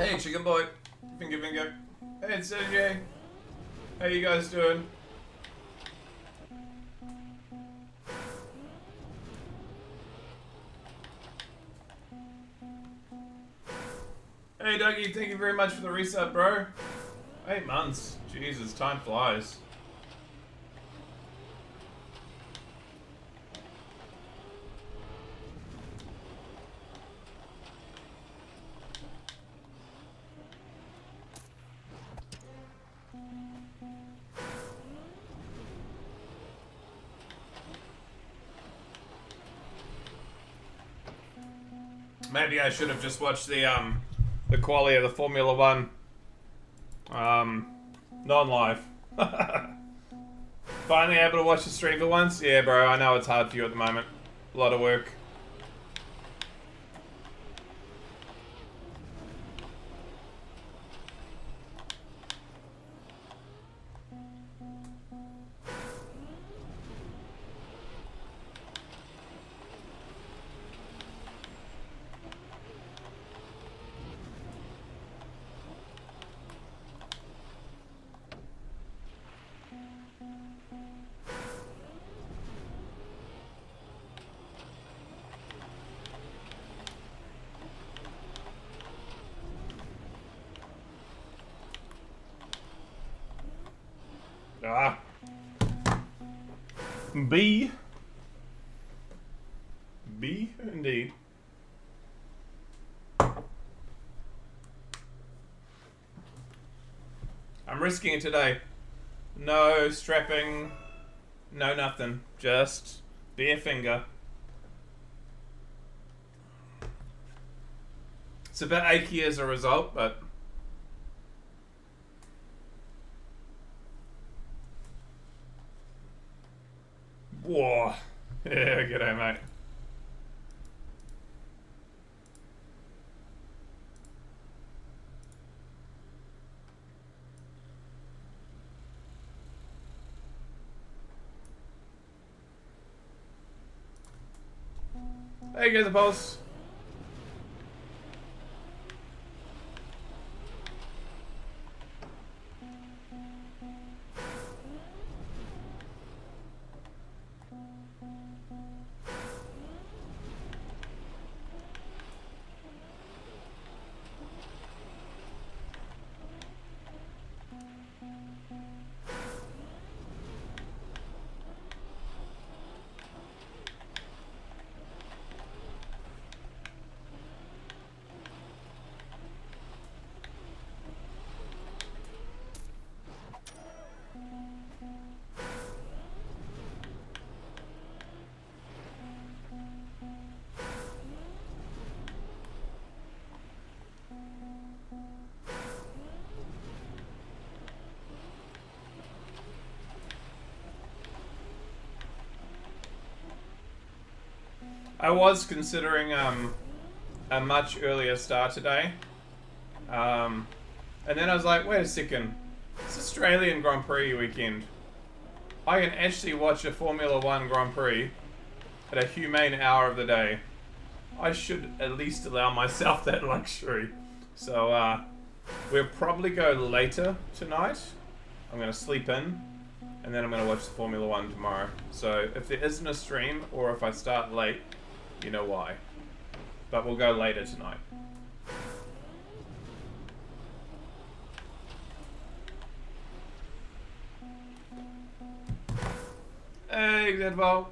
Hey, Chicken Boy. Finger, finger. Hey, it's CJ. How you guys doing? Hey, Dougie. Thank you very much for the reset, bro. 8 months. Jesus, time flies. Maybe I should have just watched the quality of the Formula One non-live. Finally able to watch the stream for once? Yeah, bro, I know it's hard for you at the moment. A lot of work. Ah. B. B, indeed. I'm risking it today. No strapping. No nothing. Just bare finger. It's a bit achy as a result, but... Whoa. Yeah, g'day, mate. Hey, get the pulse. I was considering a much earlier start today. And then I was like, wait a second. It's Australian Grand Prix weekend. I can actually watch a Formula One Grand Prix at a humane hour of the day. I should at least allow myself that luxury. So we'll probably go later tonight. I'm going to sleep in. And then I'm going to watch the Formula One tomorrow. So if there isn't a stream or if I start late, you know why. But we'll go later tonight. Hey, Deadball.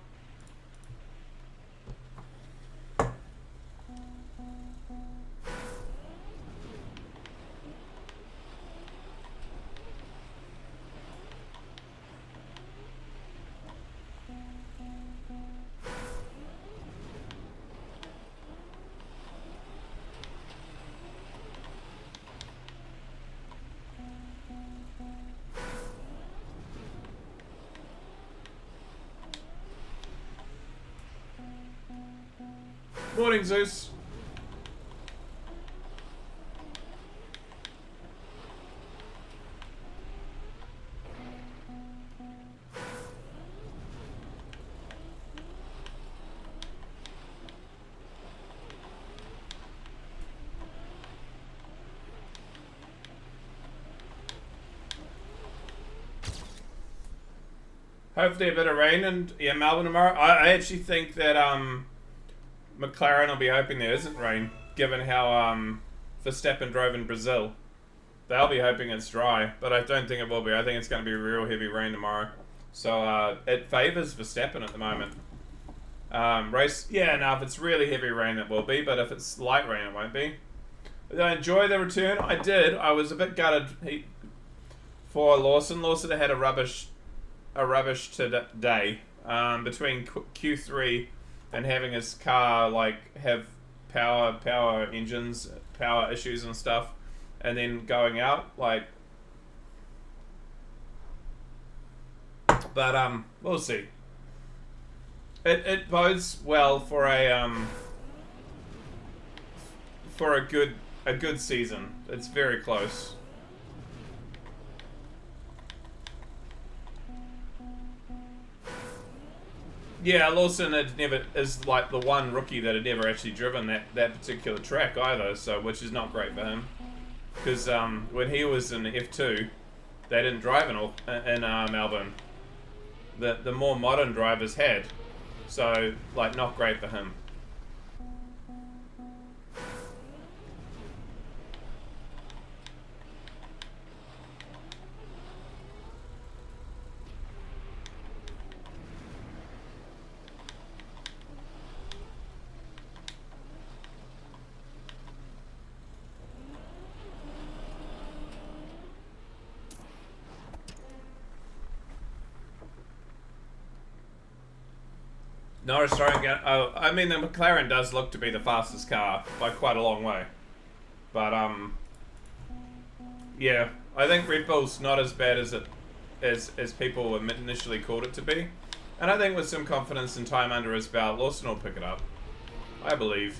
Morning, Zeus. Hopefully a bit of rain and yeah, Melbourne tomorrow. I actually think that McLaren will be hoping there isn't rain, given how Verstappen drove in Brazil. They'll be hoping it's dry, but I don't think it will be. I think it's going to be real heavy rain tomorrow. So it favours Verstappen at the moment. Race, yeah, now if it's really heavy rain, it will be, but if it's light rain, it won't be. Did I enjoy the return? I did. I was a bit gutted for Lawson. Lawson had a rubbish today between Q3 and having his car like have power engines, power issues and stuff, and then going out like. But we'll see. It bodes well for a good season. It's very close. Yeah, Lawson is like the one rookie that had never actually driven that particular track either, so which is not great for him. Because when he was in F2, they didn't drive in Melbourne. The more modern drivers had, so like not great for him. Norris throwing out. Oh, I mean the McLaren does look to be the fastest car by quite a long way, but yeah, I think Red Bull's not as bad as people initially called it to be, and I think with some confidence and time under his belt, Lawson will pick it up. I believe.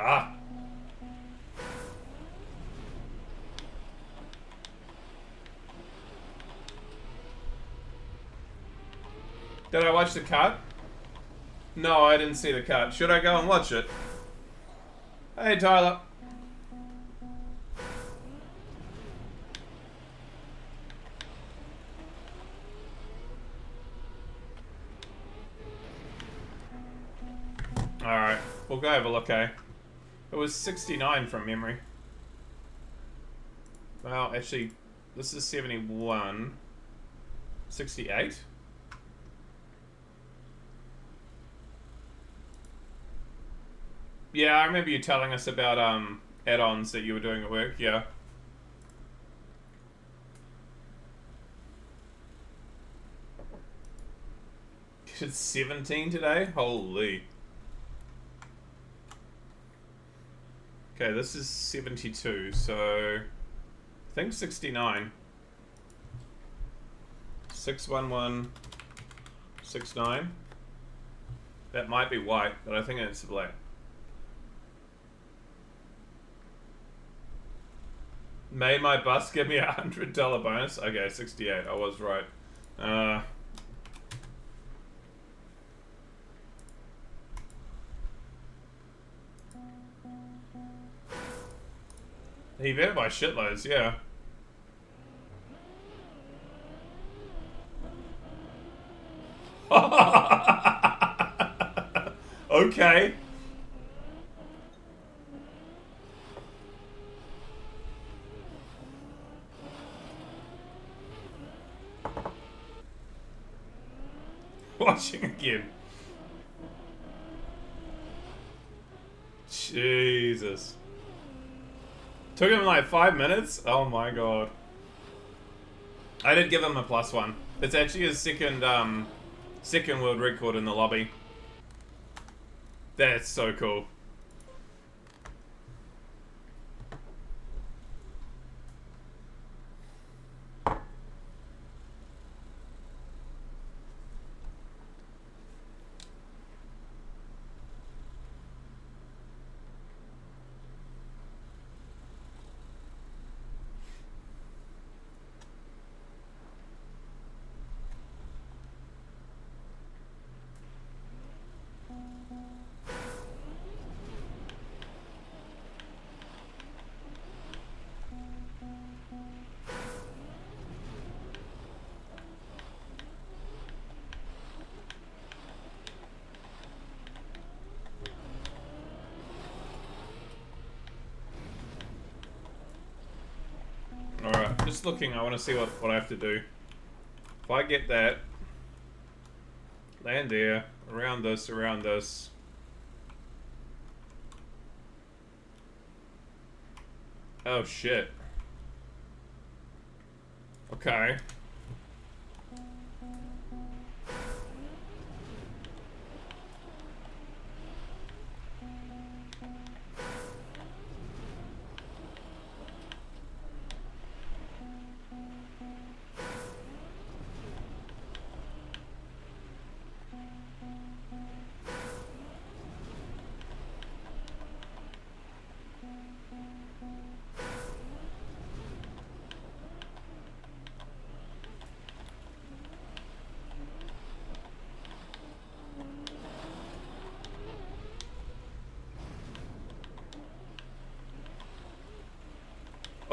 Ah. Did I watch the cut? No, I didn't see the cut. Should I go and watch it? Hey, Tyler. Alright, we'll go have a look, eh? It was 69 from memory. Well, actually, this is 71. 68? Yeah, I remember you telling us about add-ons that you were doing at work, yeah. It's 17 today? Holy. Okay, this is 72, so I think 69. 61169. That might be white, but I think it's black. Made my bus give me $100 bonus. Okay, 68. I was right. He better buy shitloads, yeah. Okay. Watching again. Jesus. Took him like 5 minutes? Oh my god. I did give him a +1. It's actually his second world record in the lobby. That's so cool. Just looking, I want to see what I have to do. If I get that, land there, around this, around this. Oh shit. Okay.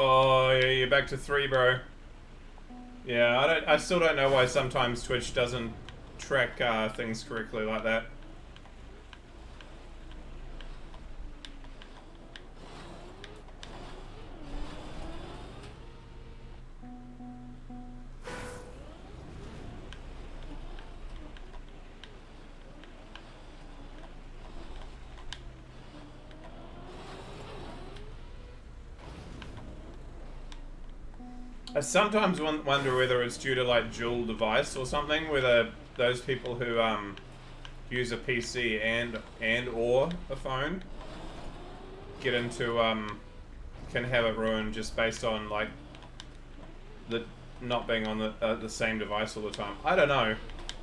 Oh, yeah, you're back to 3, bro. Yeah, I still don't know why sometimes Twitch doesn't track things correctly like that. I sometimes wonder whether it's due to like dual device or something, whether those people who use a PC and or a phone get into can have it ruined just based on like the not being on the same device all the time. I don't know.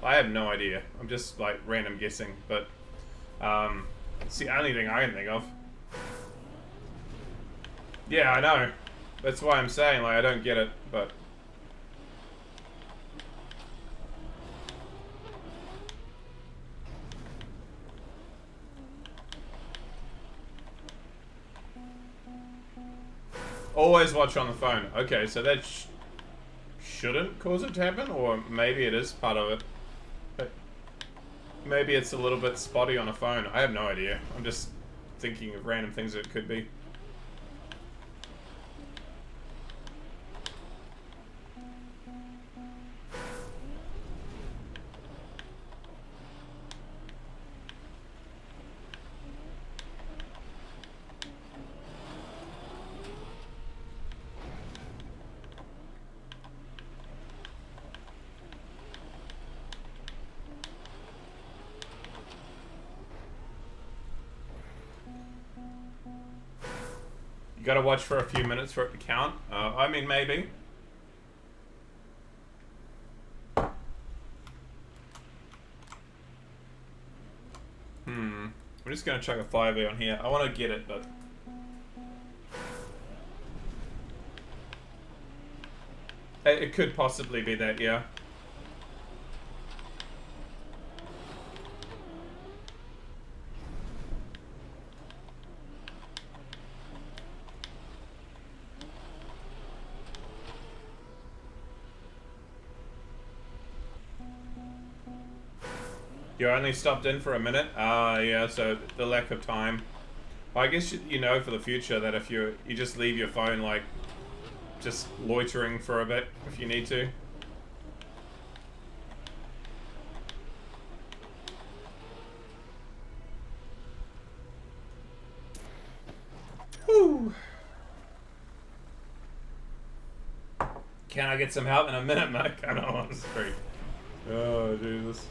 I have no idea. I'm just like random guessing, but it's the only thing I can think of. Yeah, I know. That's why I'm saying, like, I don't get it, but... Always watch on the phone. Okay, so that shouldn't cause it to happen, or maybe it is part of it. But maybe it's a little bit spotty on a phone. I have no idea. I'm just thinking of random things that it could be. You gotta watch for a few minutes for it to count. I mean, maybe. I'm just gonna chuck a 5E on here. I want to get it, but... It could possibly be that, yeah. You only stopped in for a minute? Yeah, so the lack of time. I guess you know for the future that if you just leave your phone, like, just loitering for a bit if you need to. Whew. Can I get some help in a minute, mate? I know, on the street. Oh, Jesus.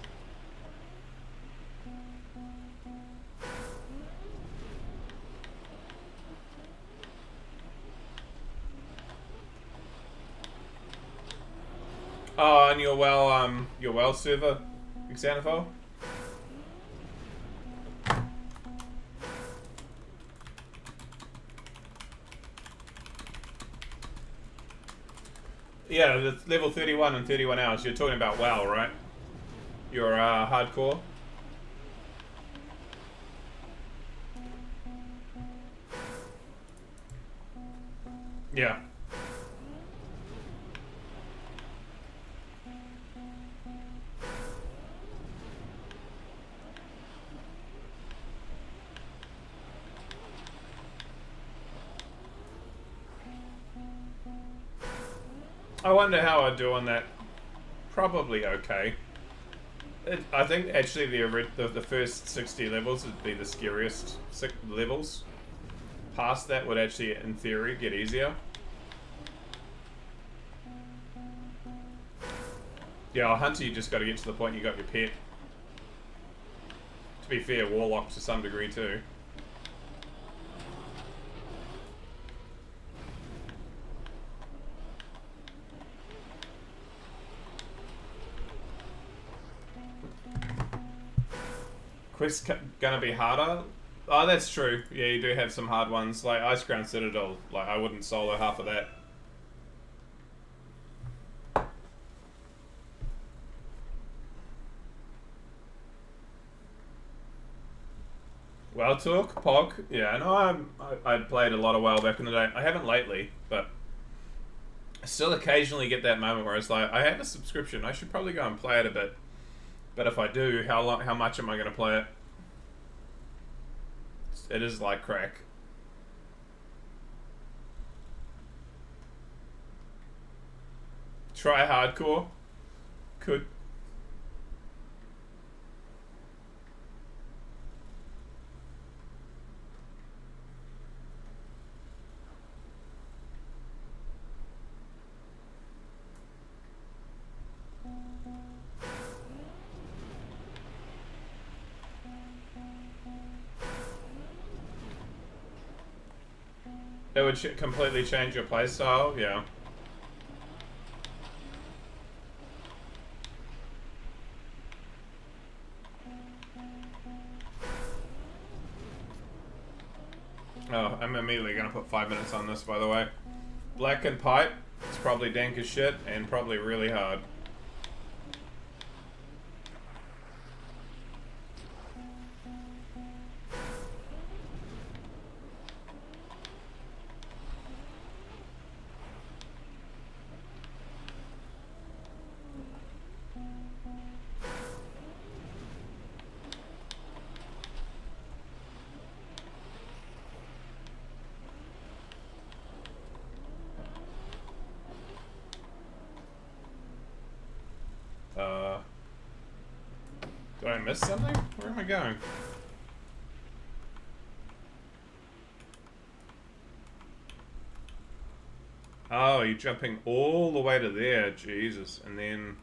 Oh, and your well server, Xanafo? Yeah, the level 31 and 31 hours. You're talking about WoW, right? Your hardcore? Yeah. I wonder how I'd do on that. Probably okay. I think actually the first 60 levels would be the scariest levels. Past that would actually, in theory, get easier. Yeah, Hunter, you just got to get to the point you got your pet. To be fair, Warlock to some degree too. Quest's gonna be harder? Oh, that's true. Yeah, you do have some hard ones. Like Icecrown Citadel, like I wouldn't solo half of that. Well, Talk, Pog. Yeah, I know I played a lot of WoW back in the day. I haven't lately, but I still occasionally get that moment where it's like, I have a subscription. I should probably go and play it a bit. But if I do, how much am I going to play it? It is like crack. Try hardcore. Could. It would completely change your playstyle, yeah. Oh, I'm immediately gonna put 5 minutes on this, by the way. Black and Pipe, it's probably dank as shit, and probably really hard. Do I miss something? Where am I going? Oh, you're jumping all the way to there, Jesus, and then...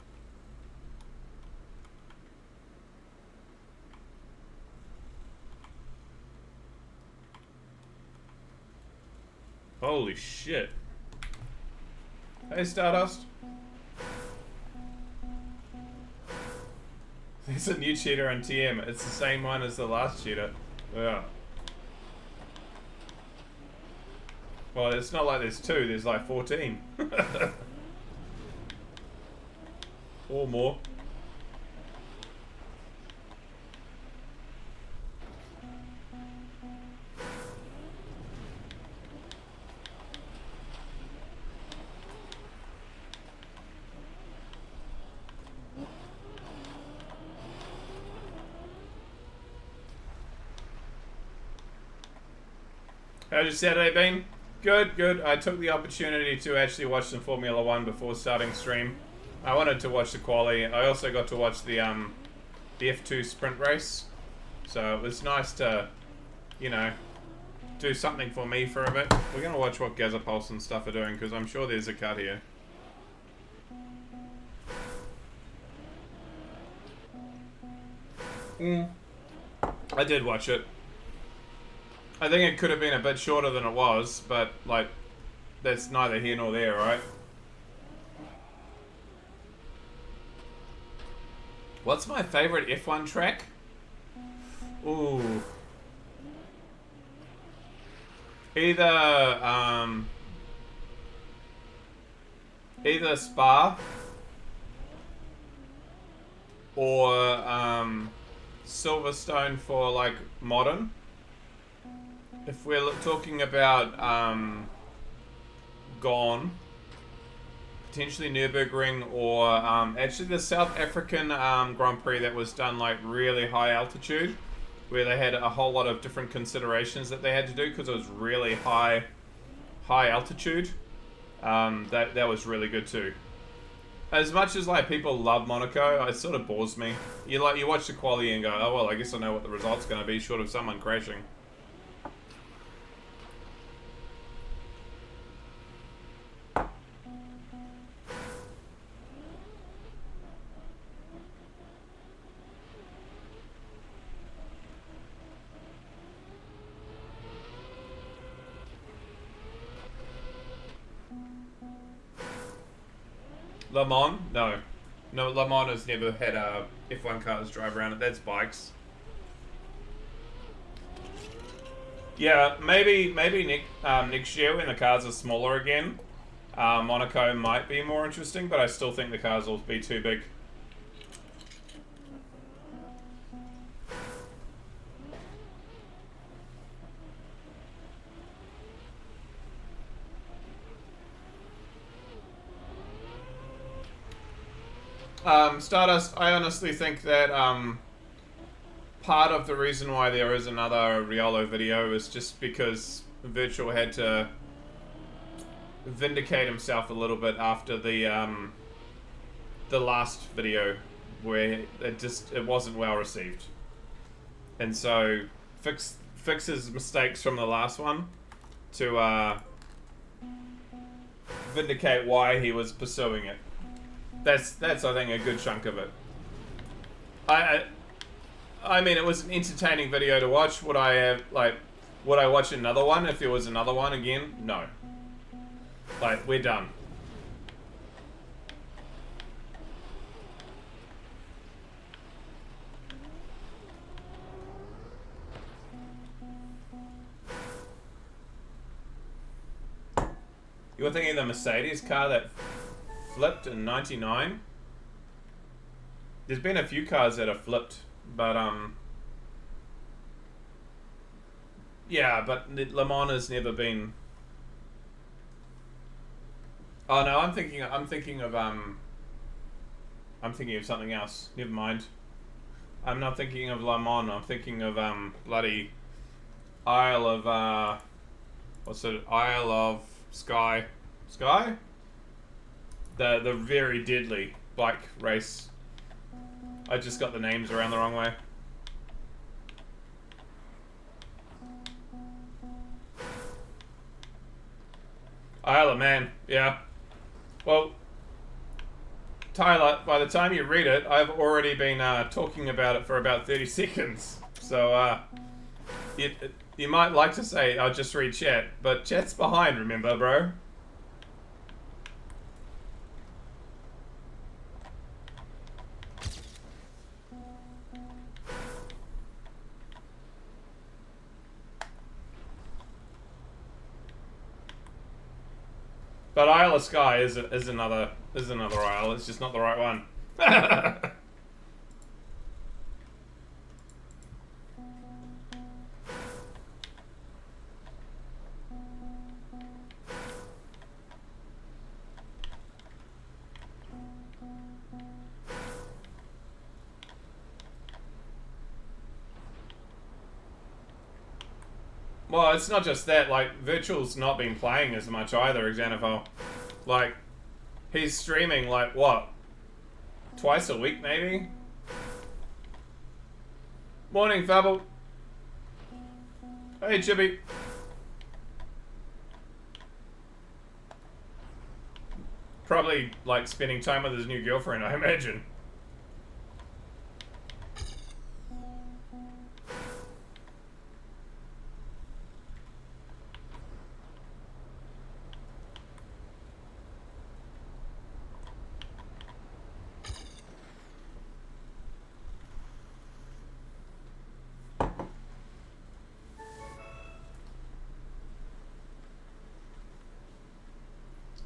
Holy shit. Hey, Stardust. There's a new cheater on TM. It's the same one as the last cheater. Yeah. Well, it's not like there's two. There's like 14. Or more. How's your Saturday been? Good, good. I took the opportunity to actually watch some Formula One before starting stream. I wanted to watch the quali. I also got to watch the F2 sprint race. So it was nice to, you know, do something for me for a bit. We're going to watch what Gazapulse and stuff are doing, because I'm sure there's a cut here. I did watch it. I think it could have been a bit shorter than it was, but, like, that's neither here nor there, right? What's my favorite F1 track? Ooh. Either Spa or Silverstone for, like, modern. If we're talking about Gone, potentially Nürburgring, or actually the South African Grand Prix that was done like really high altitude, where they had a whole lot of different considerations that they had to do because it was really high altitude. That was really good too. As much as like people love Monaco, it sort of bores me. You watch the quali and go, oh well, I guess I know what the result's going to be, short of someone crashing. Le Mans? No. No, Le Mans has never had F1 cars drive around it. That's bikes. Yeah, maybe next year when the cars are smaller again, Monaco might be more interesting, but I still think the cars will be too big. Stardust, I honestly think that part of the reason why there is another Riolo video is just because Virtual had to vindicate himself a little bit after the last video where it wasn't well received, and so fix his mistakes from the last one to vindicate why he was pursuing it. That's I think a good chunk of it. I mean, it was an entertaining video to watch. Would I watch another one if there was another one again? No. Like, we're done. You were thinking of the Mercedes car that flipped in '99? There's been a few cars that have flipped, but yeah, but Le Mans has never been. Oh no, I'm thinking of something else. Never mind. I'm not thinking of Le Mans. I'm thinking of bloody Isle of what's it? Isle of Skye. Skye? The very deadly bike race. I just got the names around the wrong way. Isle of Man, yeah. Well, Tyler, by the time you read it, I've already been talking about it for about 30 seconds. So, you might like to say, I'll just read chat, but chat's behind, remember, bro? But Isle of Skye is another isle. It's just not the right one. Well, it's not just that. Like, Virtual's not been playing as much either, Xanathol. Like, he's streaming, like, what? Twice a week, maybe? Morning, Fabble. Hey, Chippy. Probably, like, spending time with his new girlfriend, I imagine.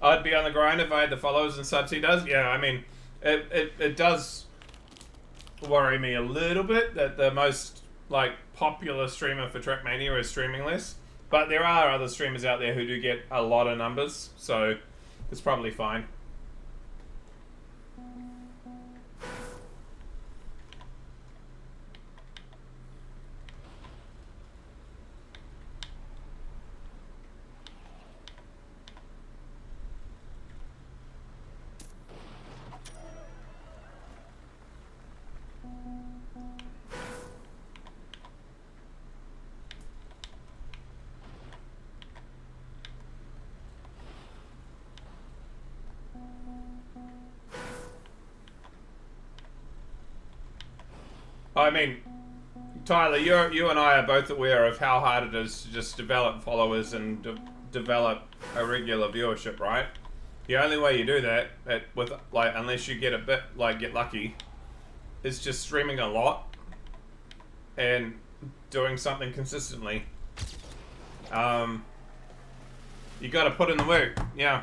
I'd be on the grind if I had the followers and subs he does. Yeah, I mean, it does worry me a little bit that the most, like, popular streamer for Trackmania is streaming less. But there are other streamers out there who do get a lot of numbers, so it's probably fine. I mean, Tyler, you and I are both aware of how hard it is to just develop followers and develop a regular viewership, right? The only way you do that, with like, unless you get a bit like get lucky, is just streaming a lot and doing something consistently. You got to put in the work, yeah.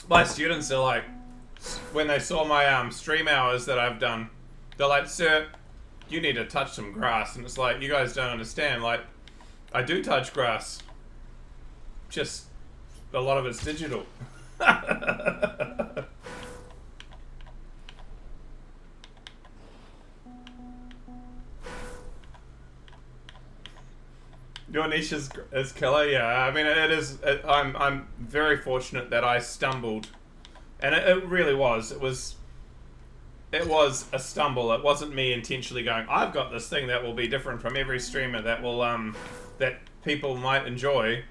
My students are like, when they saw my stream hours that I've done, they're like, "Sir, you need to touch some grass." And it's like, you guys don't understand. Like, I do touch grass. Just a lot of it's digital. Your niche is killer, yeah. I mean, it is. I'm very fortunate that I stumbled, and it really was. It was a stumble. It wasn't me intentionally going, "I've got this thing that will be different from every streamer that will that people might enjoy."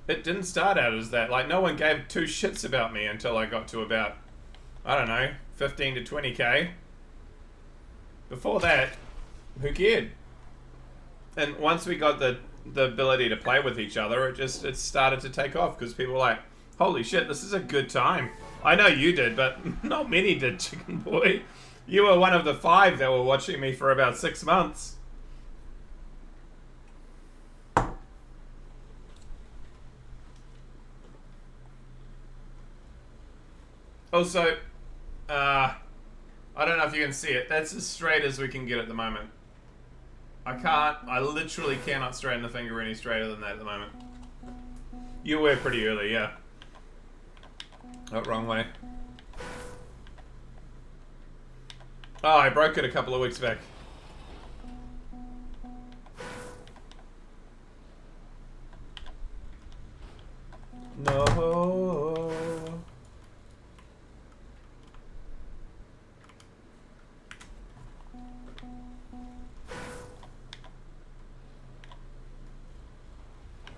It didn't start out as that. Like, no one gave two shits about me until I got to about, I don't know, 15 to 20k. Before that, who cared? And once we got the ability to play with each other, it started to take off because people were like, "Holy shit, this is a good time." I know you did, but not many did, Chicken Boy. You were one of the 5 that were watching me for about 6 months. Also, I don't know if you can see it. That's as straight as we can get at the moment. I literally cannot straighten the finger any straighter than that at the moment. You were pretty early, yeah. Oh, wrong way. Oh, I broke it a couple of weeks back. No.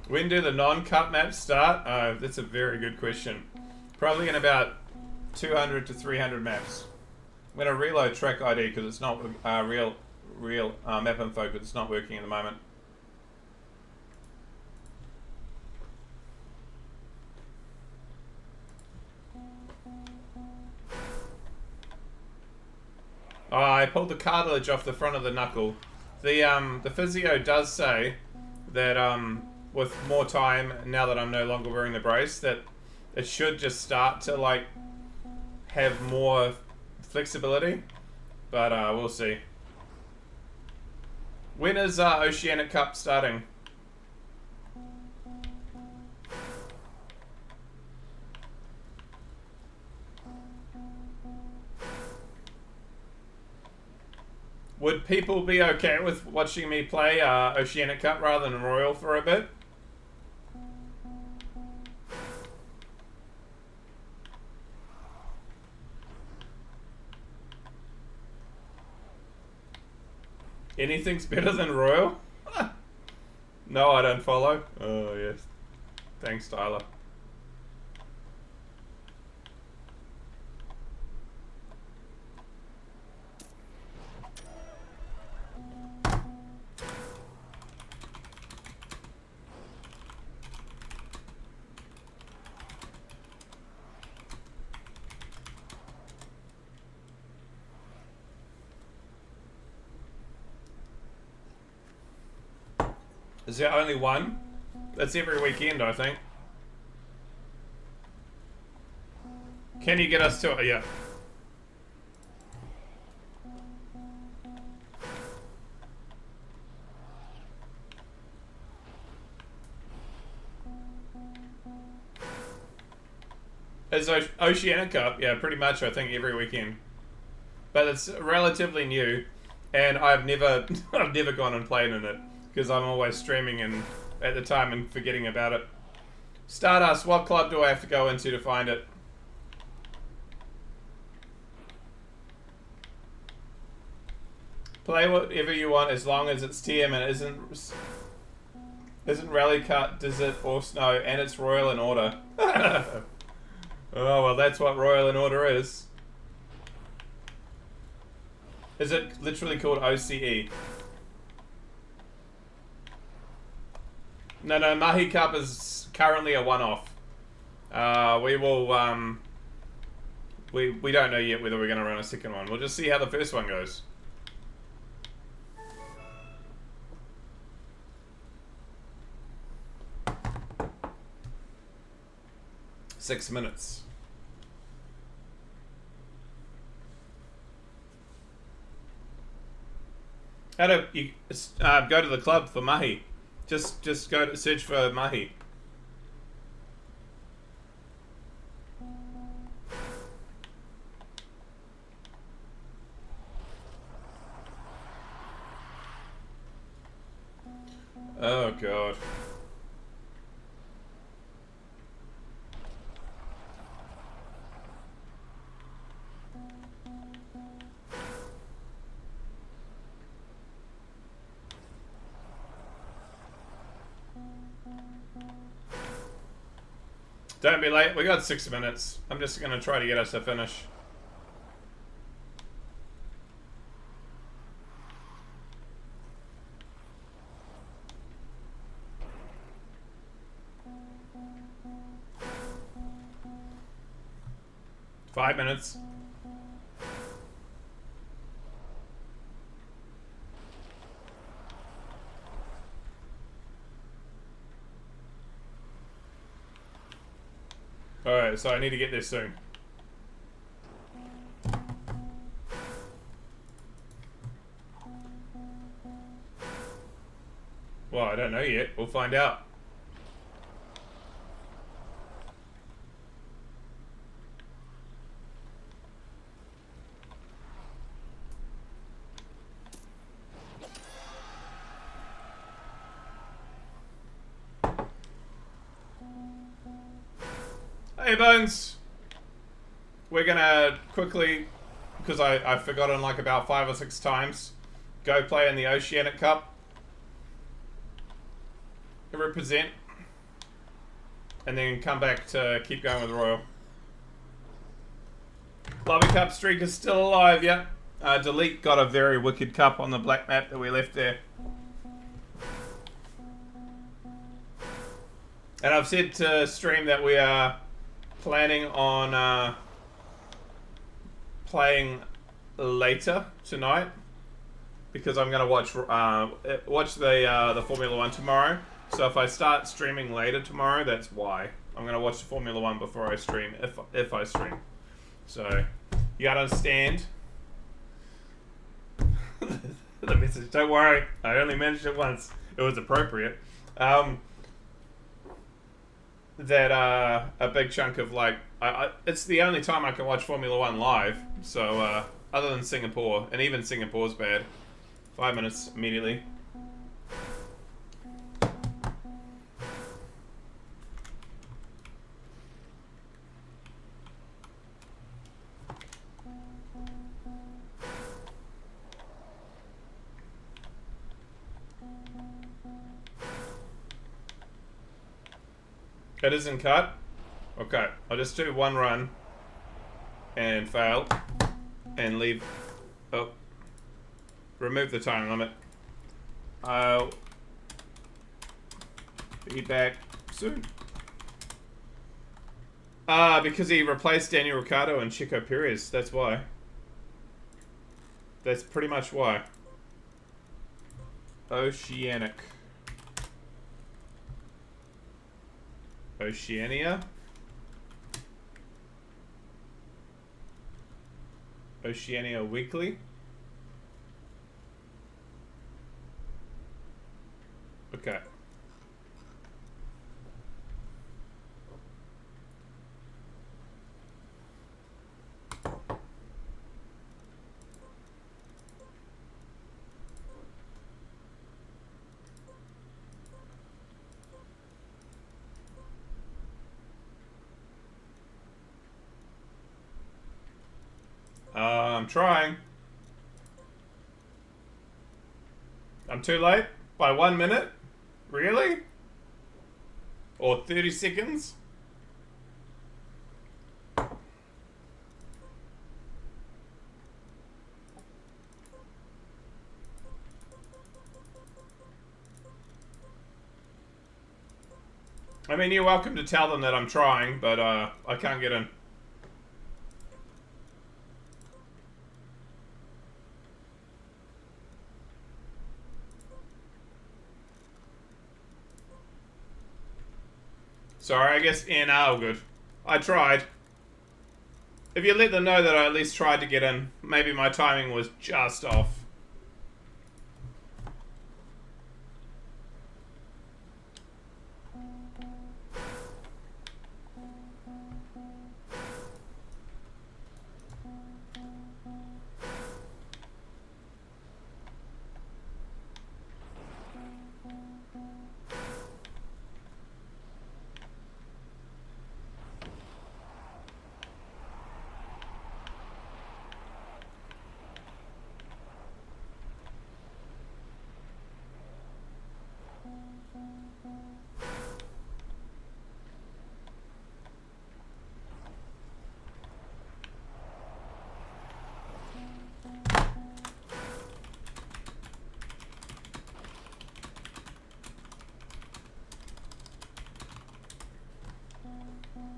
When do the non-cut maps start? That's a very good question. Probably in about 200 to 300 maps. I'm going to reload track ID because it's not real map info because it's not working at the moment. Oh, I pulled the cartilage off the front of the knuckle. The physio does say that with more time, now that I'm no longer wearing the brace, that it should just start to like have more flexibility, but we'll see. When is Oceanic Cup starting? Would people be okay with watching me play Oceanic Cup rather than Royal for a bit? Anything's better than Royal? No, I don't follow. Oh, yes. Thanks, Tyler. Is there only one? That's every weekend, I think. Can you get us to it? Yeah. Is Oceanic Cup? Yeah, pretty much, I think, every weekend. But it's relatively new, and I've never gone and played in it. Because I'm always streaming and at the time and forgetting about it. Stardust, what club do I have to go into to find it? Play whatever you want as long as it's TM and isn't Rally Cut, Desert or Snow, and it's Royal in Order. Oh, well, that's what Royal in Order is. Is it literally called OCE? No, Mahi Cup is currently a one-off. We will, we don't know yet whether we're going to run a second one. We'll just see how the first one goes. Six minutes. How do you go to the club for Mahi? Just go to search for Mahi. Oh god. Don't be late. We got 6 minutes. I'm just gonna try to get us to finish. Five minutes. Alright, so I need to get there soon. Well, I don't know yet. We'll find out. Hey Bones! We're gonna quickly, because I've forgotten like about 5 or 6 times, go play in the Oceanic Cup. Represent. And then come back to keep going with Royal. Lobby Cup streak is still alive, yeah. Delete got a very wicked cup on the black map that we left there. And I've said to stream that we are planning on playing later tonight because I'm gonna watch the Formula One tomorrow. So if I start streaming later tomorrow, that's why. I'm gonna watch the Formula One before I stream, if I stream. So you gotta understand. The message. Don't worry, I only mentioned it once. It was appropriate. That a big chunk of like it's the only time I can watch Formula One live, so other than Singapore, and even Singapore's bad. 5 minutes immediately. It isn't cut? Okay, I'll just do one run and fail and leave. Oh, remove the time limit. I'll be back soon. Because he replaced Daniel Ricciardo and Chico Perez, that's why. That's pretty much why. Oceanic. Oceania. Oceania Weekly. Okay. I'm trying. I'm too late? By 1 minute? Really? Or 30 seconds? I mean, you're welcome to tell them that I'm trying, but I can't get in. Sorry, I guess all good. I tried. If you let them know that I at least tried to get in, maybe my timing was just off.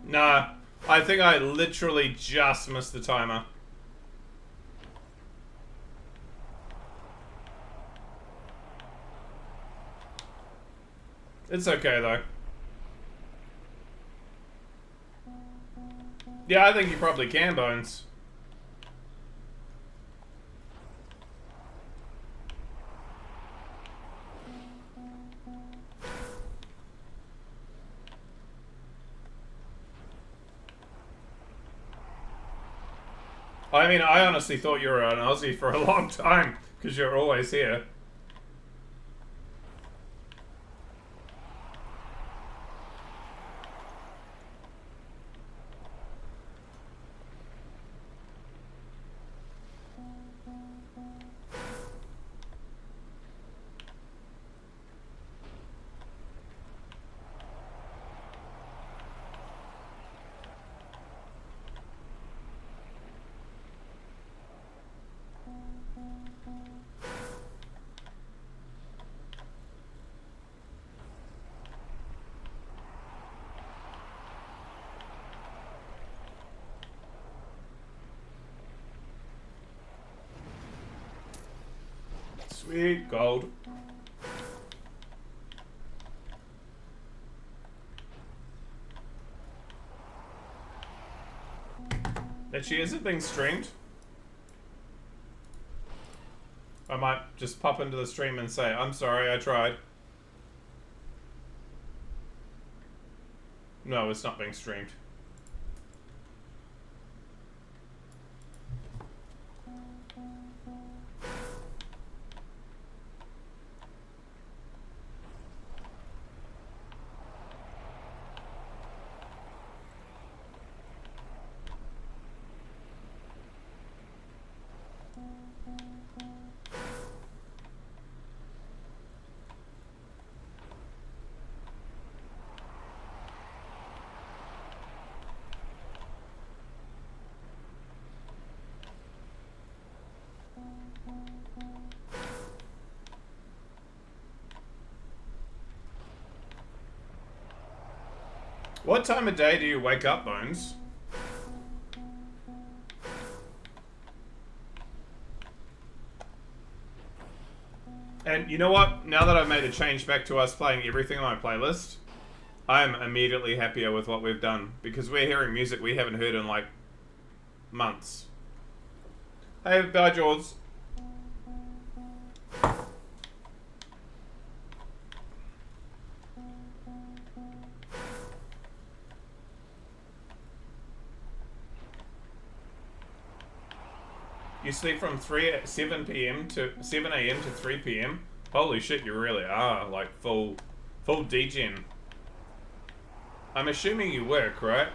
Nah, I think I literally just missed the timer. It's okay, though. Yeah, I think you probably can, Bones. I mean, I honestly thought you were an Aussie for a long time, because you're always here. Sweet gold. Actually, is it being streamed? I might just pop into the stream and say, I'm sorry, I tried. No, it's not being streamed. What time of day do you wake up, Bones? And you know what? Now that I've made a change back to us playing everything on my playlist, I'm immediately happier with what we've done. Because we're hearing music we haven't heard in, like, months. Hey, bye, George. You sleep from 7 p.m. to 7 a.m. to 3 p.m. Holy shit, you really are like full degen. I'm assuming you work, right?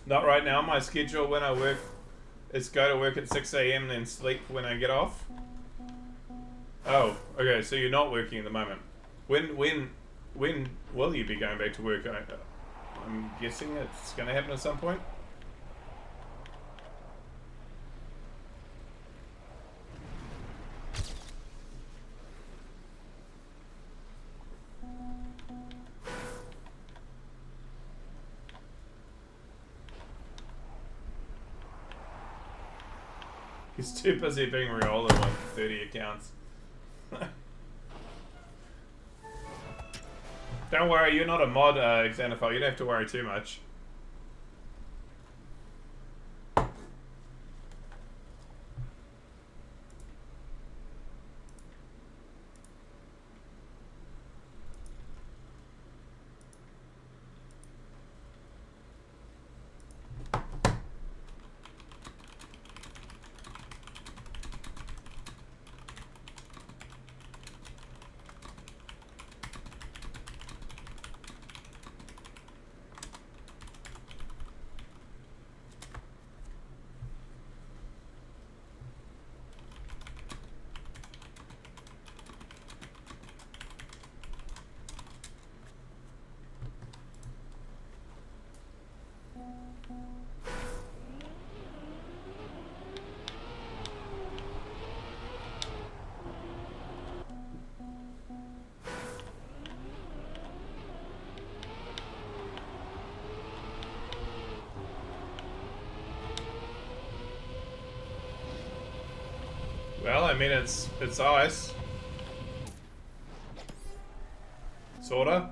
Not right now. My schedule when I work is go to work at 6 a.m. and then sleep when I get off. Oh, okay. So you're not working at the moment. When will you be going back to work? I'm guessing it's going to happen at some point. He's too busy being real with 30 accounts. Don't worry, you're not a mod, Xanaphile. You don't have to worry too much. Well, I mean, it's ice. Sorta.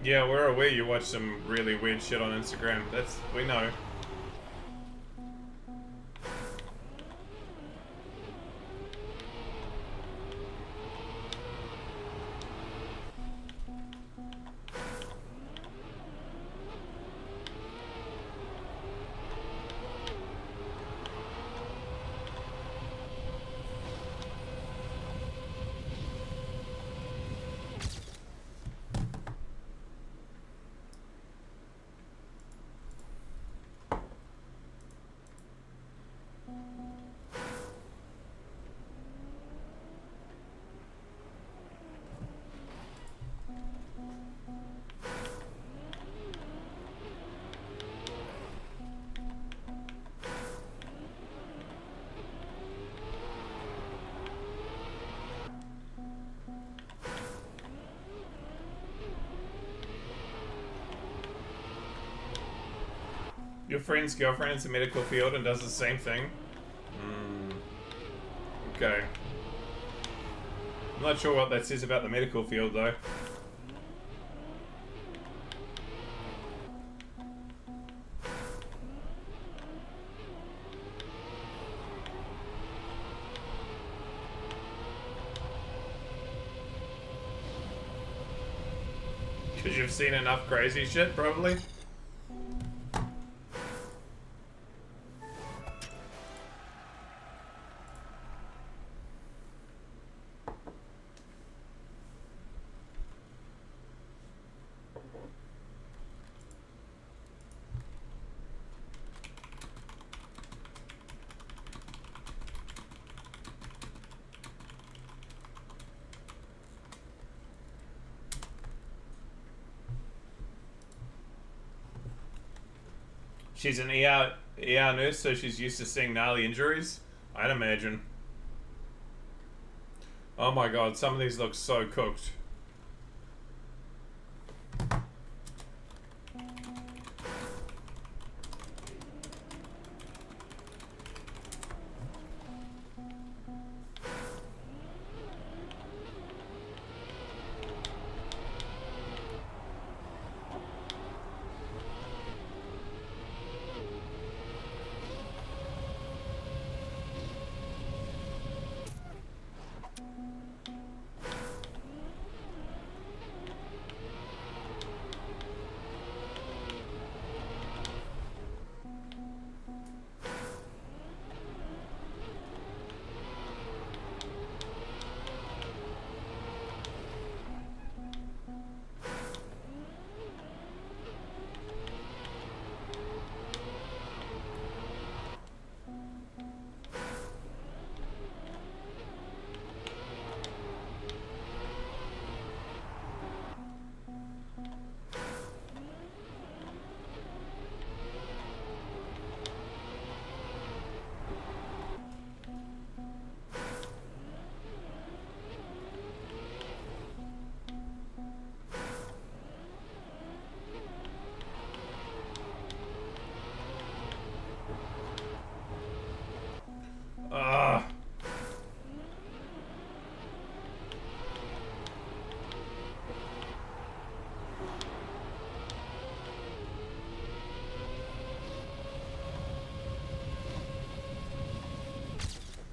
Yeah, we're aware you watch some really weird shit on Instagram. We know. Your friend's girlfriend is a medical field and does the same thing? Okay. I'm not sure what that says about the medical field, though. Because you've seen enough crazy shit, probably. She's an ER nurse, so she's used to seeing gnarly injuries. I'd imagine. Oh my god, some of these look so cooked.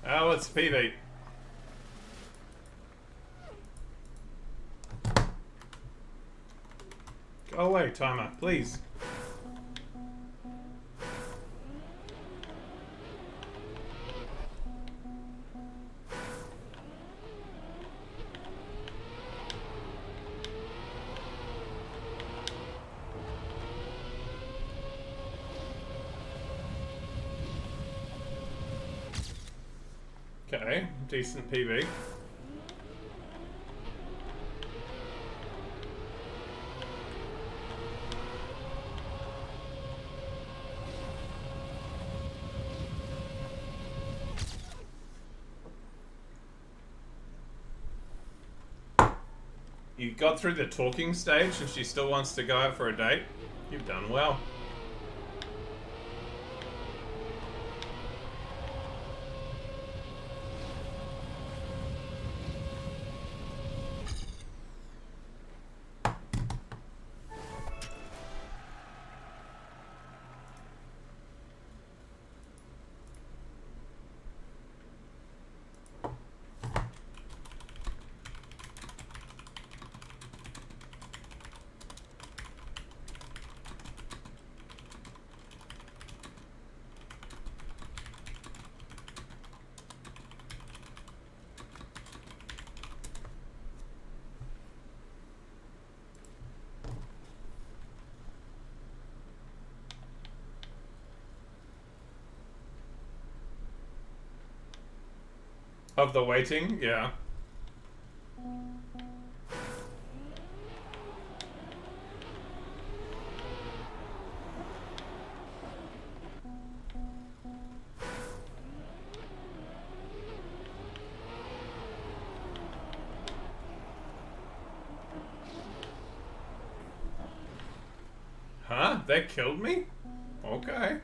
Oh, it's PB. Go away, timer, please. Okay, decent PB. You got through the talking stage and she still wants to go out for a date? You've done well. Of the waiting, yeah. Huh? They killed me? Okay.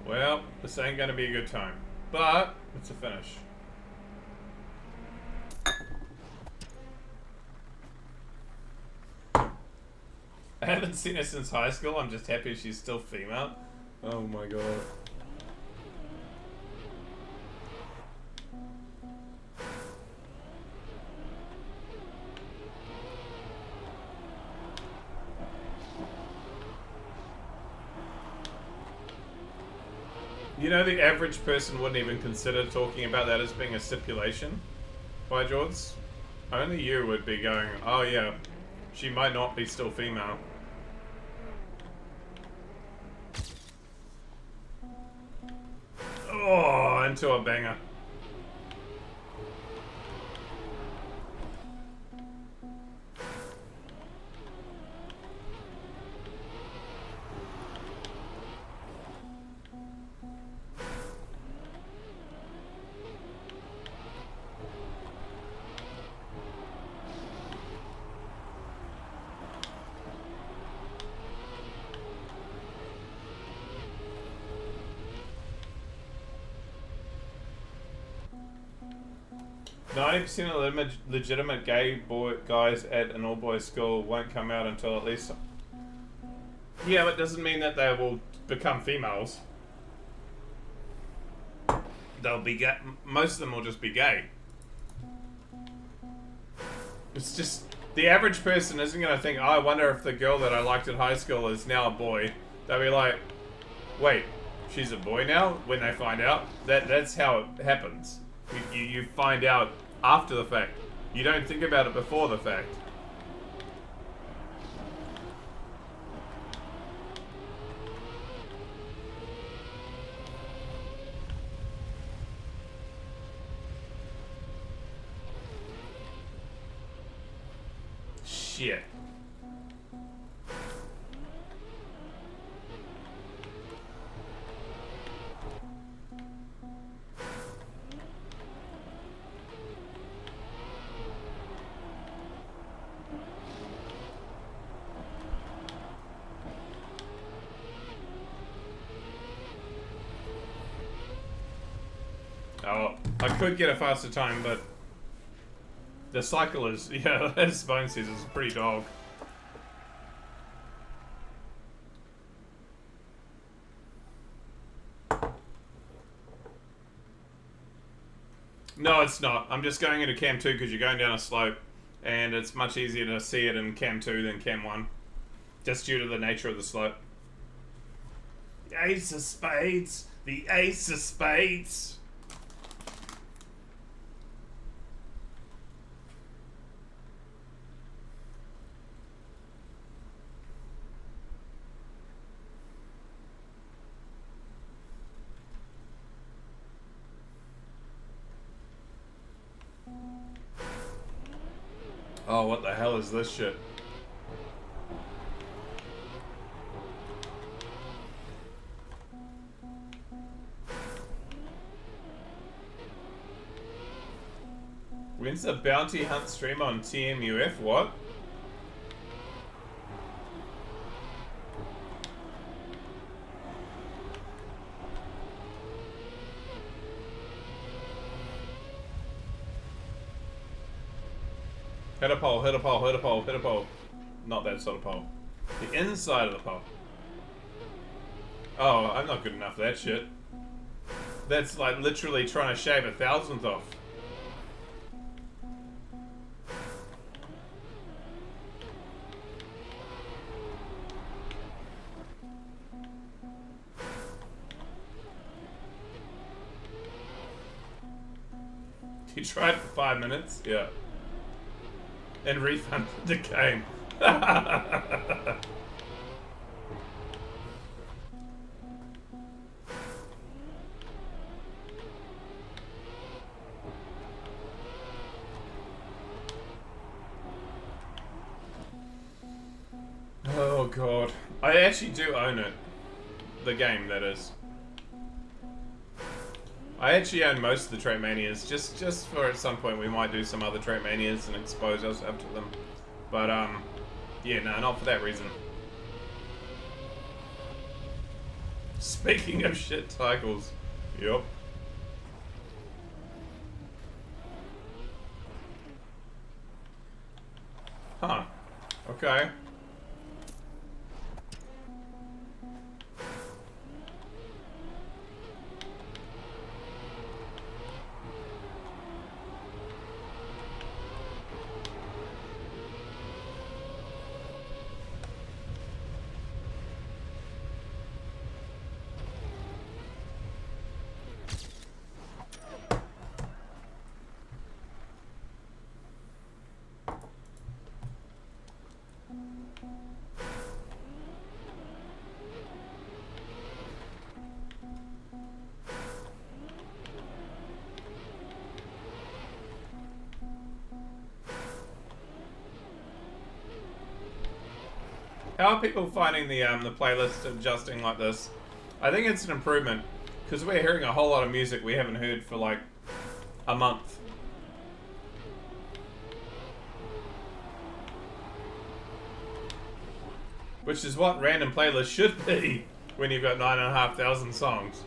Well, this ain't gonna be a good time. But, it's a finish. I haven't seen her since high school. I'm just happy she's still female. Oh my god. You know, the average person wouldn't even consider talking about that as being a stipulation, by George. Only you would be going, oh yeah, she might not be still female. Oh, into a banger. %90% of legitimate gay guys at an all-boys school won't come out until at least... Yeah, but it doesn't mean that they will become females. They'll be gay. Most of them will just be gay. It's just... The average person isn't going to think, oh, I wonder if the girl that I liked in high school is now a boy. They'll be like, wait, she's a boy now? When they find out. That's how it happens. You find out after the fact. You don't think about it before the fact. Shit. Well, I could get a faster time, but the cycle is, yeah, as Bone says, is pretty dog. No, it's not. I'm just going into Cam 2 because you're going down a slope, and it's much easier to see it in Cam 2 than Cam 1, just due to the nature of the slope. The Ace of Spades! The Ace of Spades! Oh, what the hell is this shit? When's the bounty hunt stream on TMUF? What? Hit a pole, hit a pole, hit a pole, hit a pole. Not that sort of pole. The inside of the pole. Oh, I'm not good enough for that shit. That's like literally trying to shave 1,000th off. You tried for 5 minutes? Yeah. And refunded the game. Oh god. I actually do own it. The game, that is. I actually own most of the Trackmanias, just for at some point we might do some other Trackmanias and expose ourselves to them. But, yeah, no, not for that reason. Speaking of shit cycles, yep. Huh. Okay. How are people finding the playlist adjusting like this? I think it's an improvement because we're hearing a whole lot of music we haven't heard for like a month. Which is what random playlists should be when you've got 9,500 songs.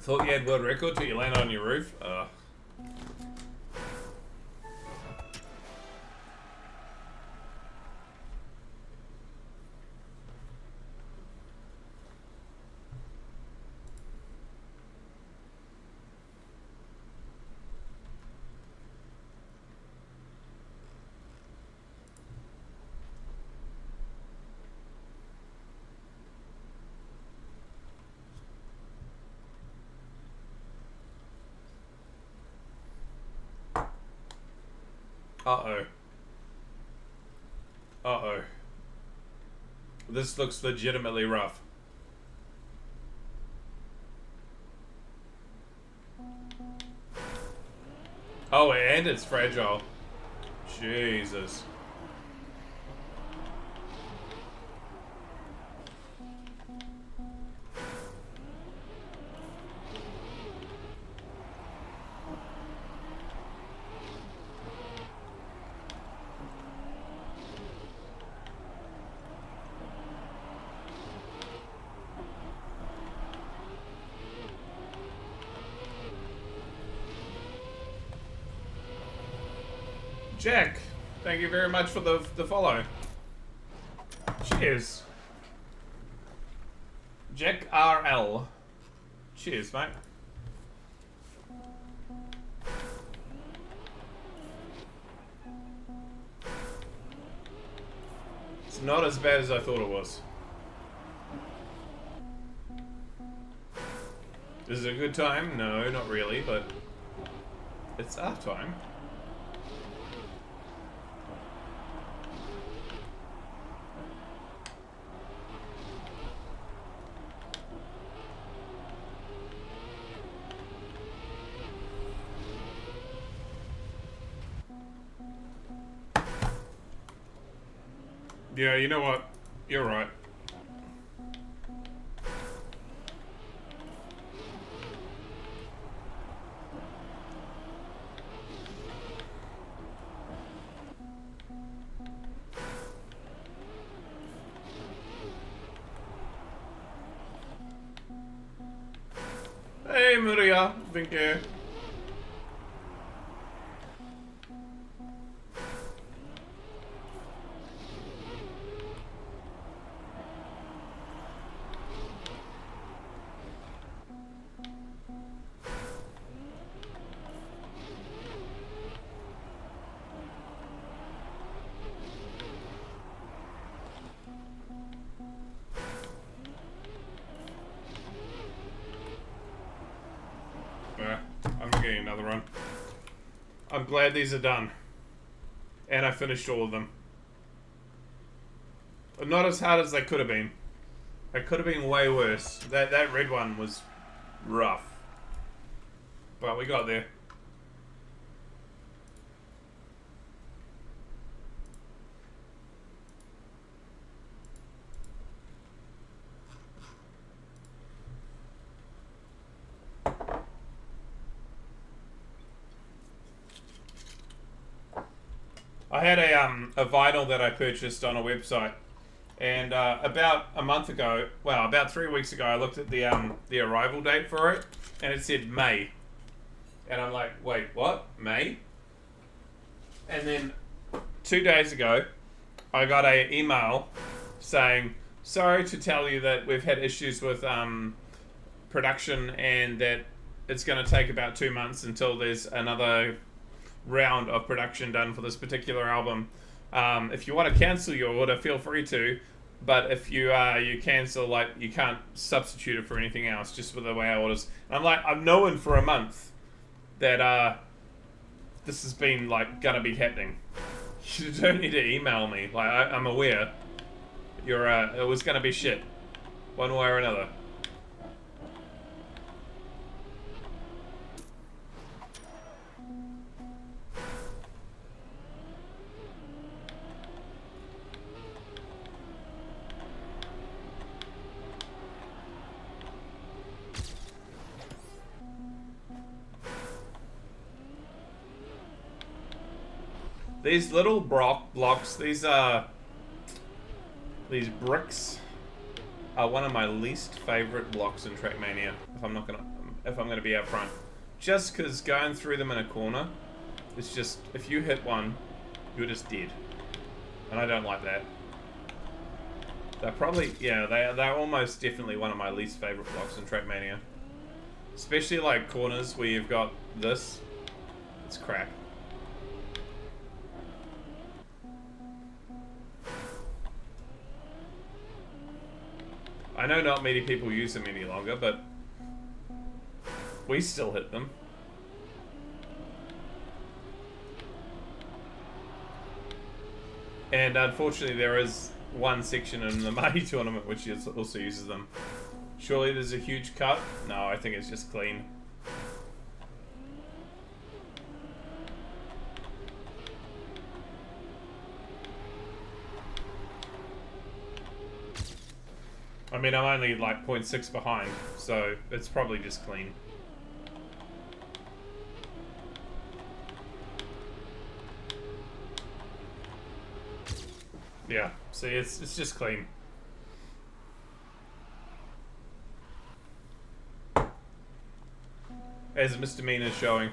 Thought you had world record till you landed on your roof? Uh-oh. Uh-oh. This looks legitimately rough. Oh, and it's fragile. Jesus. Jack, thank you very much for the follow. Cheers. Jack RL. Cheers, mate. It's not as bad as I thought it was. Is it a good time? No, not really, but it's our time. Yeah, you know what? You're right. Hey, Maria. Thank you. I'm getting another run. I'm glad these are done. And I finished all of them. But not as hard as they could have been. It could have been way worse. That red one was rough. But we got there. I had a vinyl that I purchased on a website, and about a month ago, well, about 3 weeks ago, I looked at the arrival date for it, and it said May, and I'm like, wait, what? May? And then 2 days ago, I got an email saying, sorry to tell you that we've had issues with production, and that it's going to take about 2 months until there's another round of production done for this particular album. If you want to cancel your order, feel free to, but if you cancel, like, you can't substitute it for anything else, just for the way I orders. And I'm like, I've known for a month that this has been, like, gonna be happening. You don't need to email me. Like, I'm aware it was gonna be shit, one way or another. These little blocks, these bricks are one of my least favorite blocks in Trackmania. If I'm gonna be upfront, just because going through them in a corner, it's just, if you hit one, you're just dead, and I don't like that. They're probably, yeah, they're almost definitely one of my least favorite blocks in Trackmania, especially like corners where you've got this. It's crap. I know not many people use them any longer, but we still hit them. And unfortunately there is one section in the Mahi tournament which also uses them. Surely there's a huge cut? No, I think it's just clean. I mean, I'm only like 0.6 behind, so it's probably just clean. Yeah, see, it's just clean. As misdemeanor showing.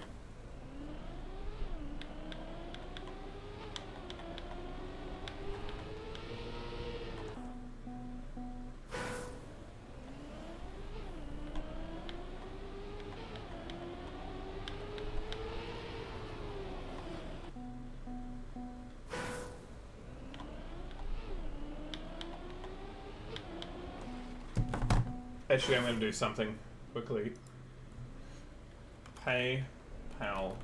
Actually, I'm going to do something quickly. PayPal.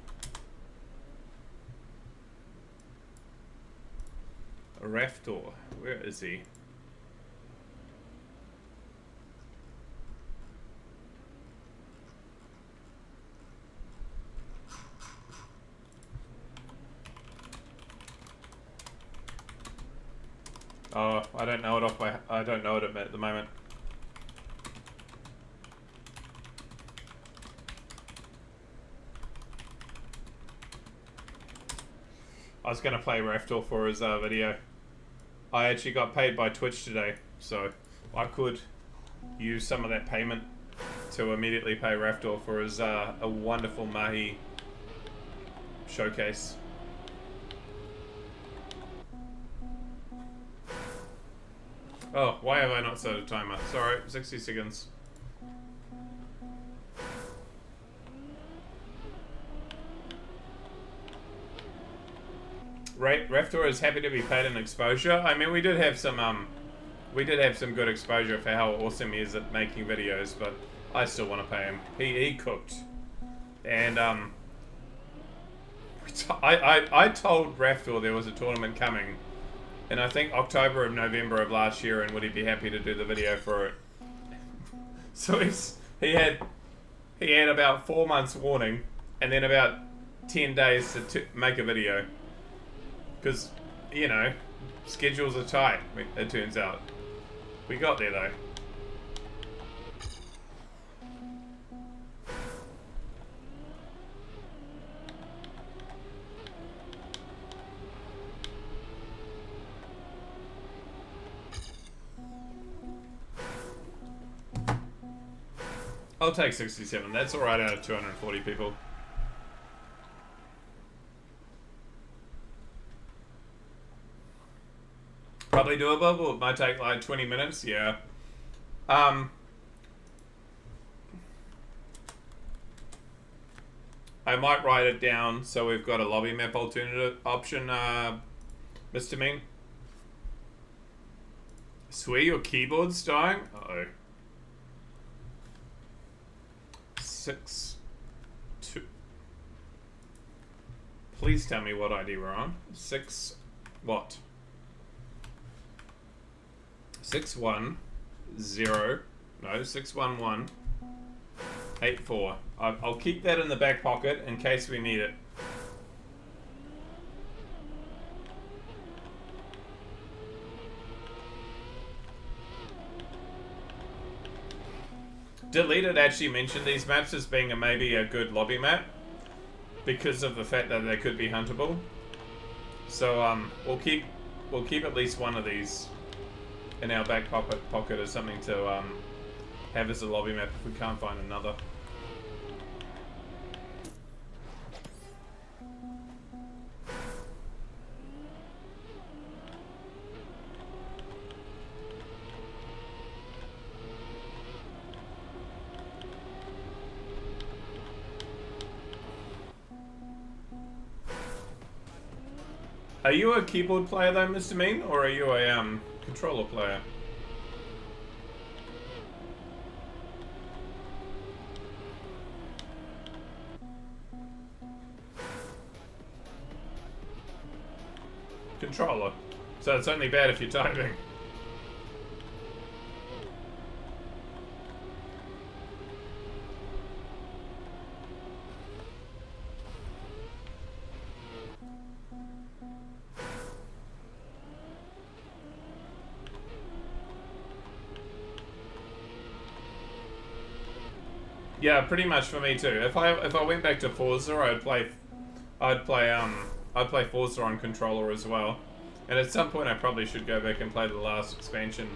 Raftor. Where is he? Oh, I don't know it off by. I don't know it at the moment. I was gonna play Raftor for his video. I actually got paid by Twitch today, so I could use some of that payment to immediately pay Raftor for his a wonderful Mahi showcase. Oh, why have I not set a timer? Sorry, 60 seconds. Raftor is happy to be paid in exposure. I mean, we did have some good exposure for how awesome he is at making videos, but I still want to pay him. He cooked, and I told Raftor there was a tournament coming, in I think October or November of last year, and would he be happy to do the video for it? So he had about 4 months warning, and then about 10 days to make a video. Because, you know, schedules are tight, it turns out. We got there, though. I'll take 67. That's alright out of 240 people. Probably doable, but it might take like 20 minutes, yeah. I might write it down so we've got a lobby map alternative option, Mr. Ming. Swear your keyboard's dying? Uh-oh. 6, 2. Please tell me what ID we're on. 6, what? 610, no, 611, 84. I'll keep that in the back pocket in case we need it. Deleted actually mentioned these maps as being maybe a good lobby map because of the fact that they could be huntable. So we'll keep at least one of these in our back pocket as something to have as a lobby map if we can't find another. Are you a keyboard player though, Mr. Mean, or are you a controller player? Controller. So it's only bad if you're typing. Yeah, pretty much for me too. If I went back to Forza, I'd play Forza on controller as well. And at some point I probably should go back and play the last expansion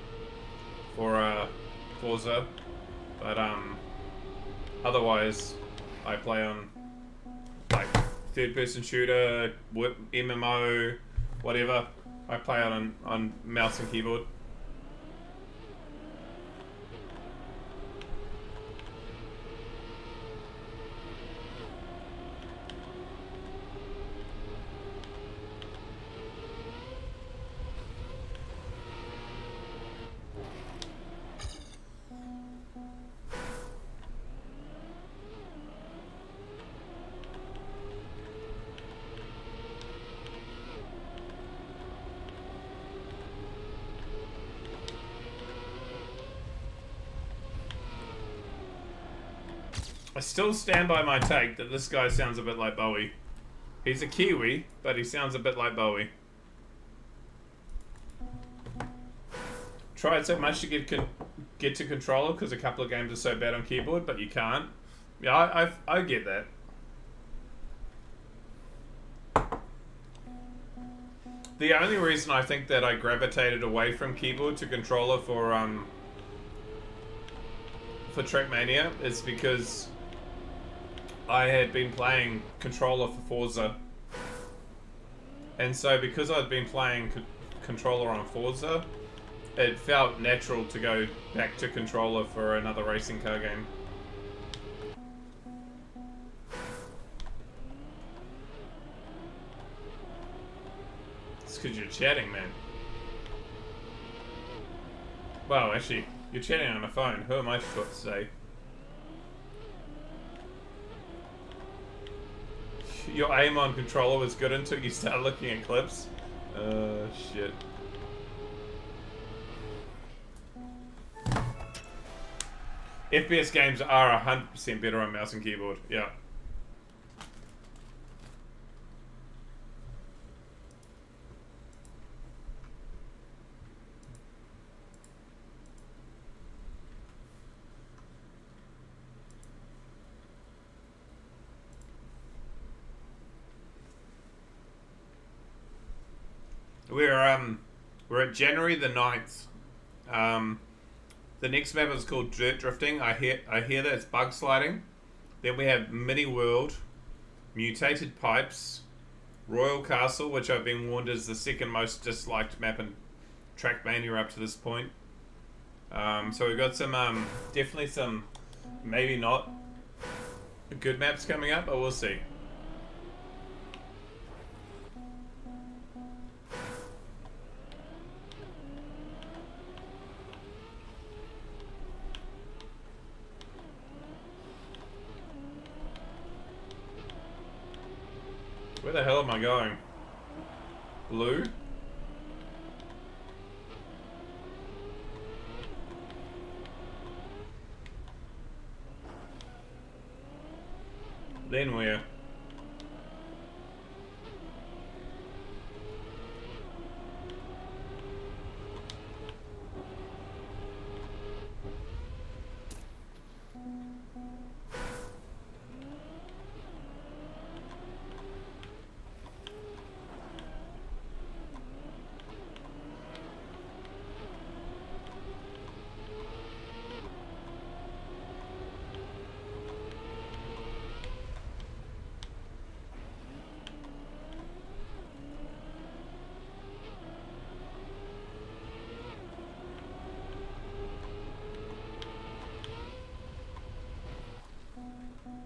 for Forza. But otherwise I play on like third person shooter, MMO, whatever. I play on mouse and keyboard. I still stand by my take that this guy sounds a bit like Bowie. He's a Kiwi, but he sounds a bit like Bowie. Tried so much to get to controller because a couple of games are so bad on keyboard, but you can't. Yeah, I get that. The only reason I think that I gravitated away from keyboard to controller for Trackmania is because I had been playing controller for Forza, and so because I'd been playing controller on Forza, it felt natural to go back to controller for another racing car game. It's because you're chatting, man. Well, actually, you're chatting on a phone. Who am I supposed to say? Your aim on controller was good until you started looking at clips. Shit. FPS games are 100% better on mouse and keyboard. Yeah. We're at January the 9th. The next map is called Dirt Drifting. I hear that it's bug sliding. Then we have Mini World, Mutated Pipes, Royal Castle, which I've been warned is the second most disliked map in Trackmania up to this point. So we've got some definitely some maybe not good maps coming up, but we'll see. Where the hell am I going? Blue? Then where?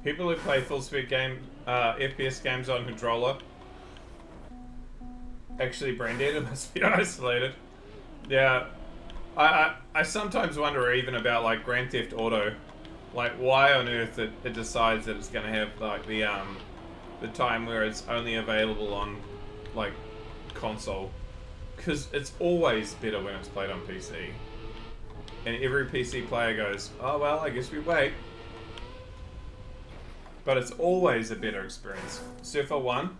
People who play full speed FPS games on controller, actually brain dead, must be isolated. Yeah, I sometimes wonder even about like Grand Theft Auto, like why on earth it decides that it's going to have like the time where it's only available on like console, because it's always better when it's played on PC, and every PC player goes, oh well, I guess we wait. But it's always a better experience. Surfer 1?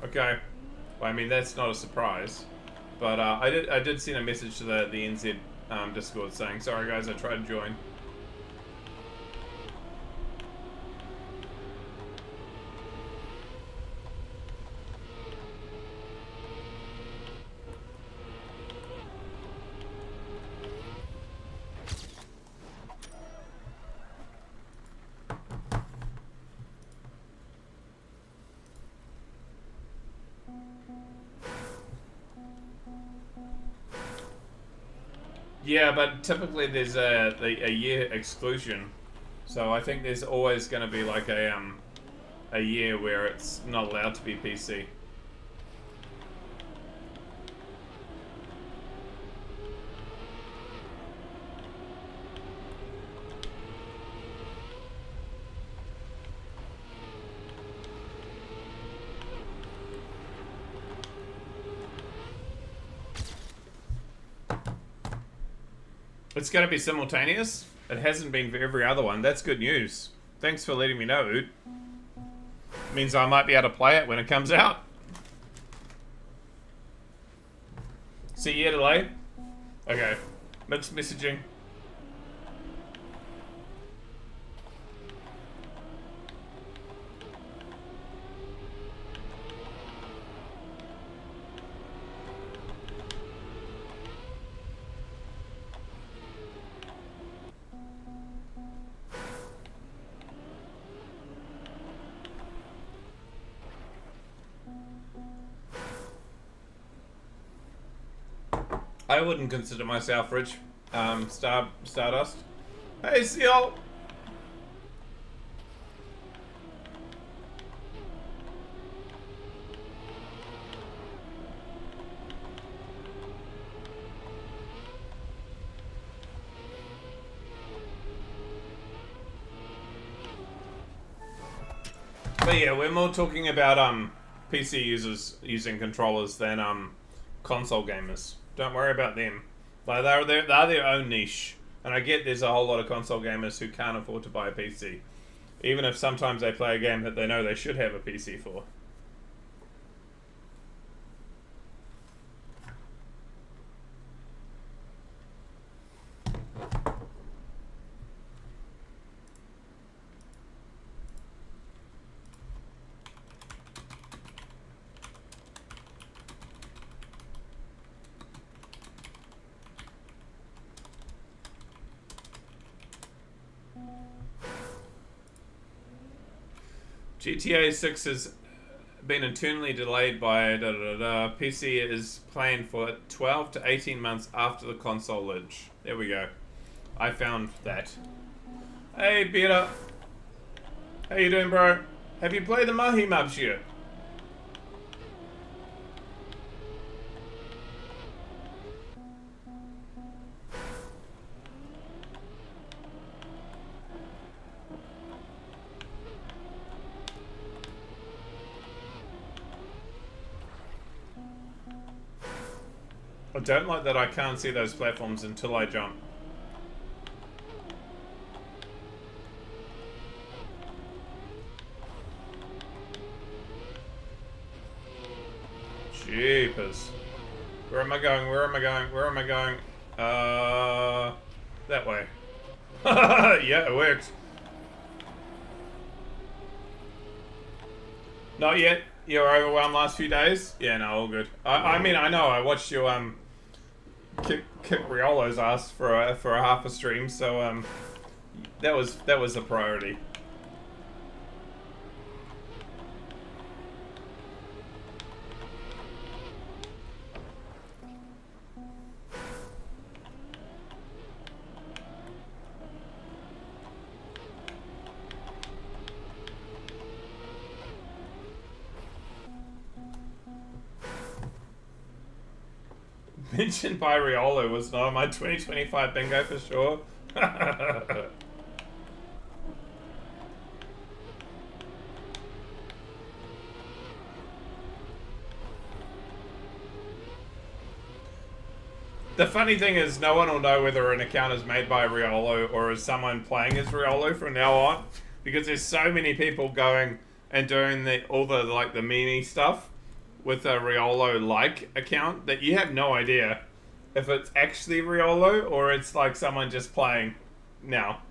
Okay. Well, I mean, that's not a surprise. But I did send a message to the NZ Discord saying, sorry guys, I tried to join. Yeah, but typically there's a year exclusion, so I think there's always going to be like a year where it's not allowed to be PC. It's going to be simultaneous. It hasn't been for every other one. That's good news. Thanks for letting me know, Oot. Means I might be able to play it when it comes out. See you delay? Okay. Mixed messaging. I wouldn't consider myself rich. Stardust. Hey, Seal! But yeah, we're more talking about PC users using controllers than console gamers. Don't worry about them. Like they're their own niche. And I get there's a whole lot of console gamers who can't afford to buy a PC. Even if sometimes they play a game that they know they should have a PC for. GTA 6 has been internally delayed by PC is planned for 12 to 18 months after the console launch. There we go. I found that. Hey, Peter. How you doing, bro? Have you played the Mahi maps yet? I don't like that I can't see those platforms until I jump. Jeepers. Where am I going? Where am I going? Where am I going? That way. Yeah, it worked. Not yet. You were overwhelmed last few days? Yeah, no, all good. I mean, I know. I watched you kick Riolo's ass for a half a stream, so that was a priority. Mentioned by Riolo was not on my 2025 bingo for sure. The funny thing is, no one will know whether an account is made by Riolo or is someone playing as Riolo from now on, because there's so many people going and doing all the like the meme stuff with a Riolo-like account that you have no idea if it's actually Riolo or it's like someone just playing now.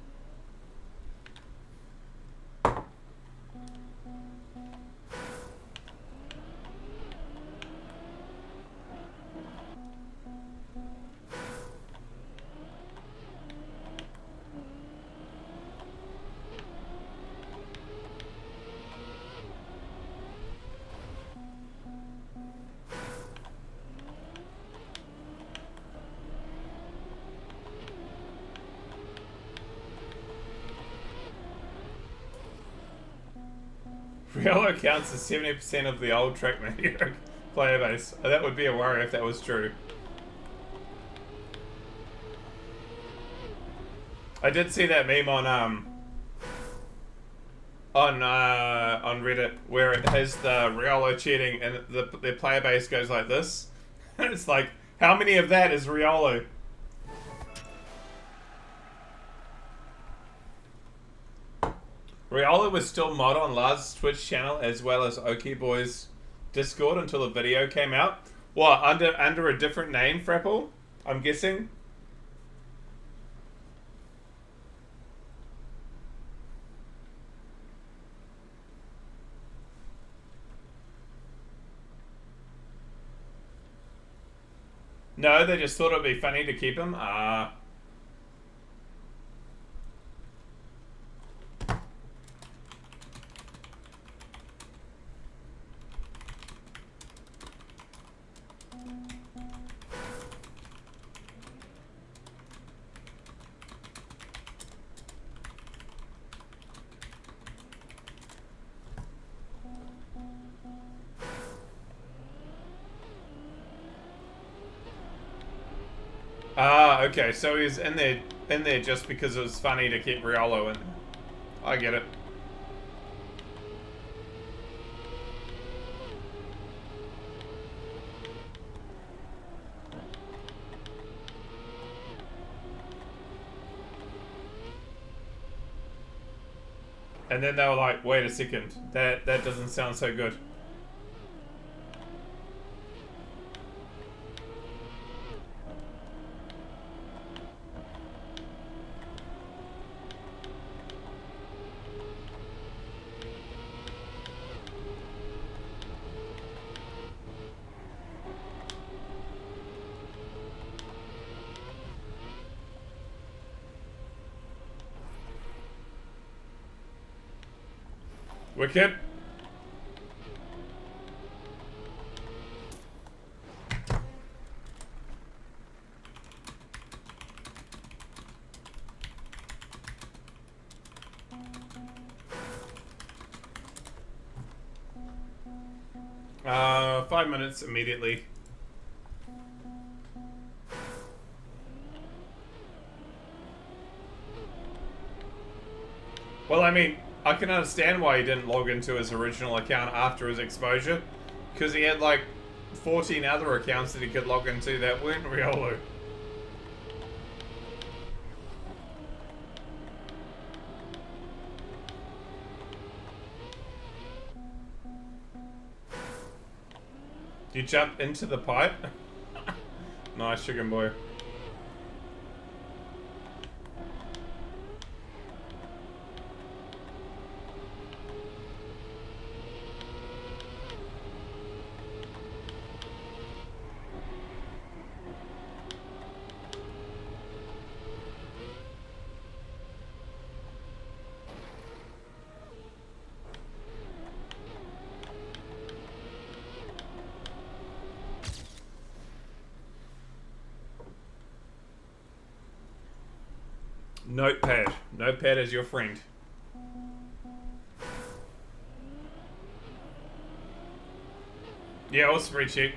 Riolo counts as 70% of the old Trackmania player base. That would be a worry if that was true. I did see that meme on Reddit where it has the Riolo cheating and the player base goes like this. It's like, how many of that is Riolo? Riolo was still mod on Lars' Twitch channel as well as Oki Boys Discord until the video came out. What, under a different name, Frapple? I'm guessing? No, they just thought it'd be funny to keep him. Okay, so he's in there just because it was funny to keep Riolo in there. I get it. And then they were like, wait a second, that doesn't sound so good. Wicked. Uh, 5 minutes immediately. Well, I mean, I can understand why he didn't log into his original account after his exposure, because he had like 14 other accounts that he could log into that weren't Riolo. You jump into the pipe? Nice, chicken boy. Notepad. Notepad is your friend. Yeah, or spreadsheet.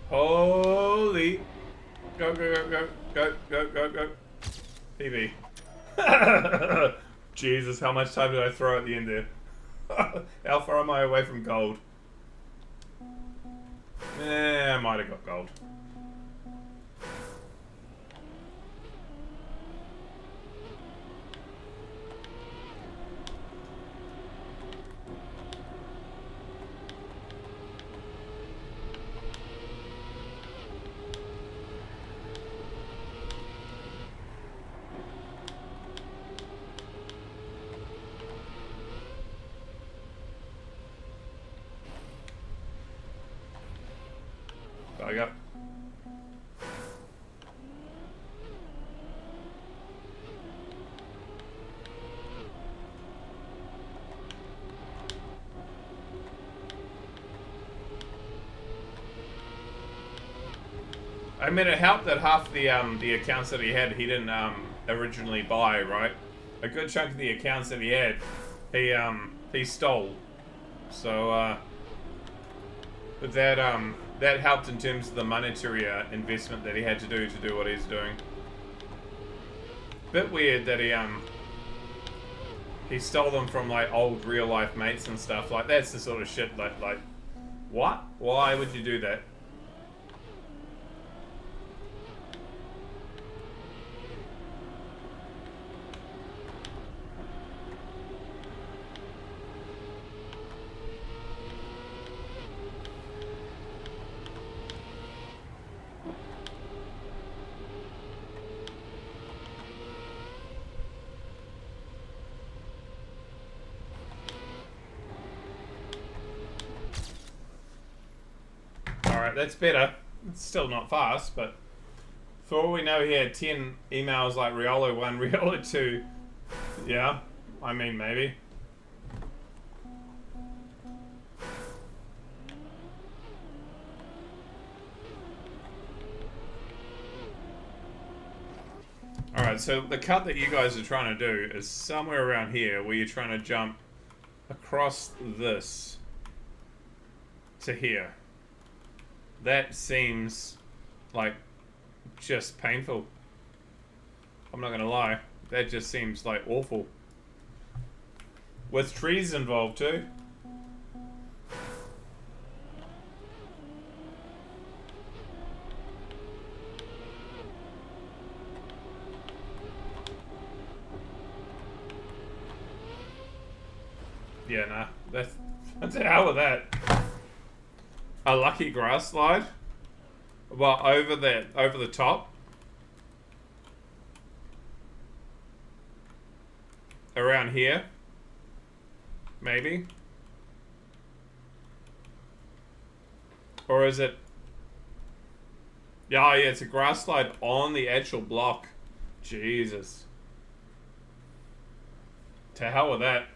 Holy. Go, go, go, go, go, go, go, go. PB. Jesus, how much time did I throw at the end there? How far am I away from gold? I might have got gold. Back up. I mean, it helped that half the accounts that he had, he didn't originally buy, right? A good chunk of the accounts that he had, he stole. So but that helped in terms of the monetary investment that he had to do what he's doing. bit weird that he stole them from like old real life mates and stuff. Like that's the sort of shit like what? Why would you do that? Alright, that's better. It's still not fast, but for all we know he had 10 emails like Riolo 1, Riolo 2. Yeah, I mean maybe. Alright, so the cut that you guys are trying to do is somewhere around here where you're trying to jump across this to here. That seems like just painful. I'm not gonna lie. That just seems like awful. With trees involved too. Yeah, nah. That's the hell with that. A lucky grass slide? Well, over the top? Around here? Maybe? Or is it... Yeah, yeah, it's a grass slide on the actual block. Jesus. To hell with that.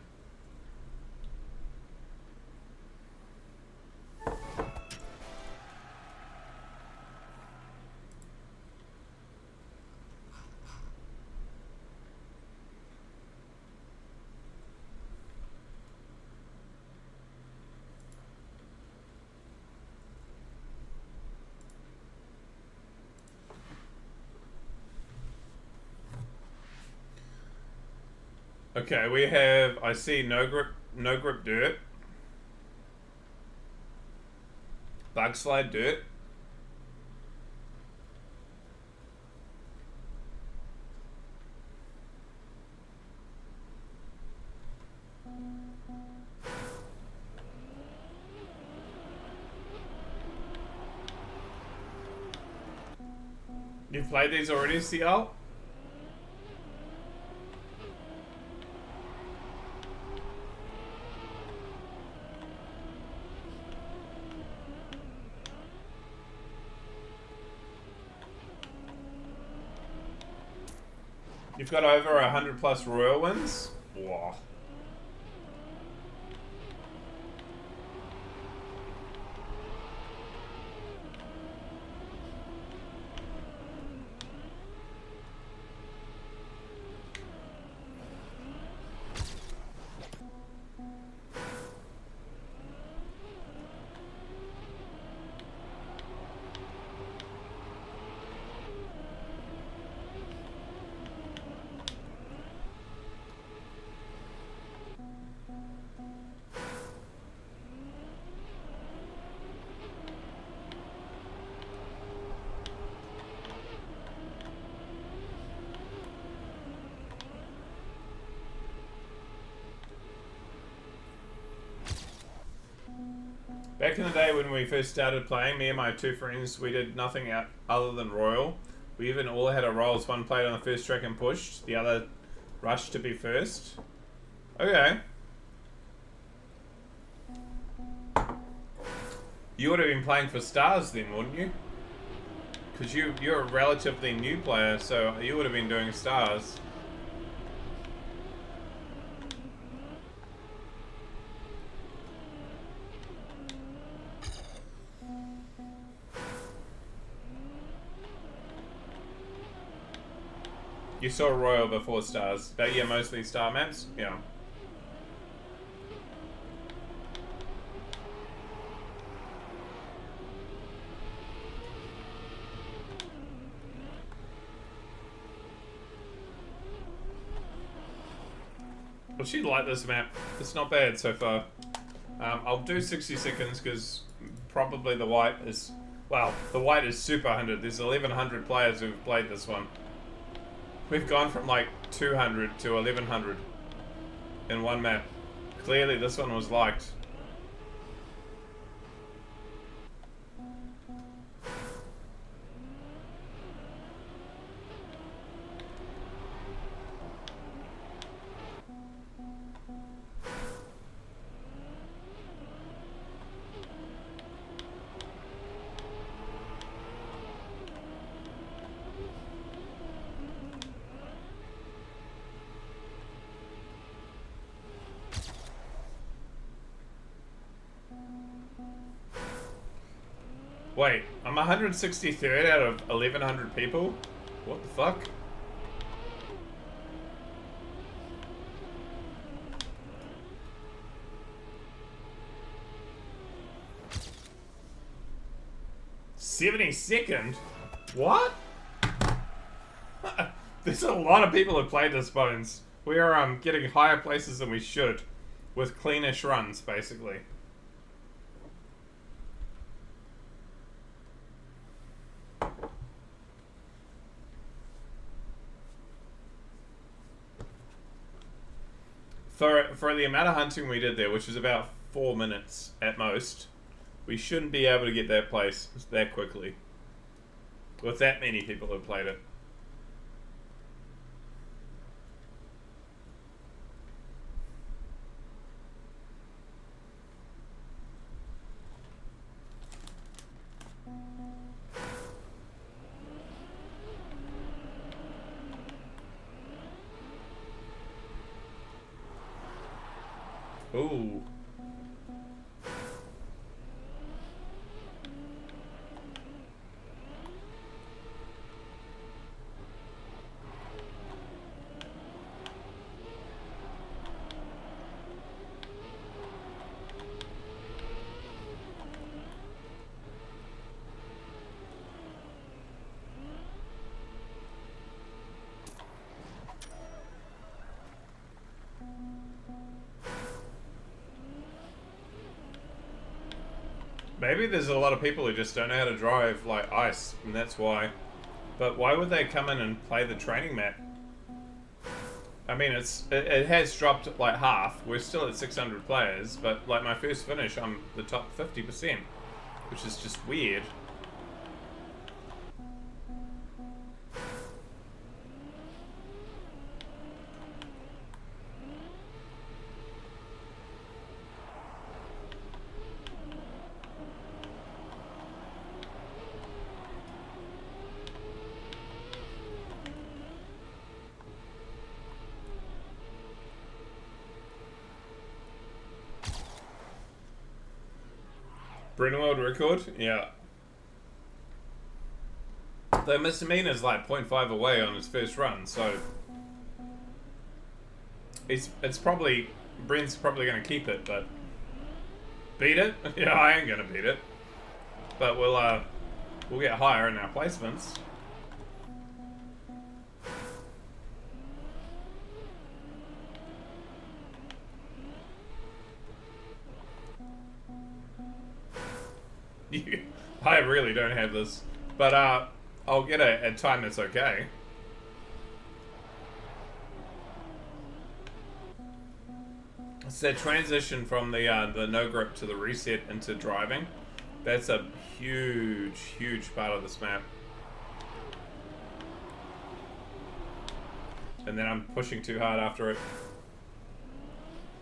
Okay, we have, I see no grip dirt. Bug slide dirt. You've played these already, CL? You've got over 100 plus Royal wins? Wow. Back in the day when we first started playing, me and my two friends, we did nothing other than Royal. We even all had our roles. One played on the first track and pushed. The other rushed to be first. Okay. You would have been playing for stars then, wouldn't you? Because you're a relatively new player, so you would have been doing stars. You saw Royal before stars, but yeah, mostly star maps. Yeah. Well, she like this map. It's not bad so far. I'll do 60 seconds because probably the white is... Well, the white is super 100. There's 1,100 players who've played this one. We've gone from like 200 to 1,100 in one map. Clearly this one was liked. Wait, I'm 163rd out of 1,100 people? What the fuck? '72nd? What? There's a lot of people who played this, Bones. We are getting higher places than we should with cleanish runs, basically. For the amount of hunting we did there, which was about 4 minutes at most, we shouldn't be able to get that place that quickly with that many people who played it. Ooh. Maybe there's a lot of people who just don't know how to drive like ice, and that's why. But why would they come in and play the training map? I mean, it has dropped like half. We're still at 600 players, but like my first finish, I'm the top 50%, which is just weird. Bryn world record? Yeah. Though Mr. Mean is like 0.5 away on his first run, so it's probably Bryn's probably gonna keep it, but beat it? Yeah, I ain't gonna beat it. But we'll get higher in our placements. I really don't have this, but I'll get a time that's okay. It's that transition from the no grip to the reset into driving. That's a huge part of this map. And then I'm pushing too hard after it.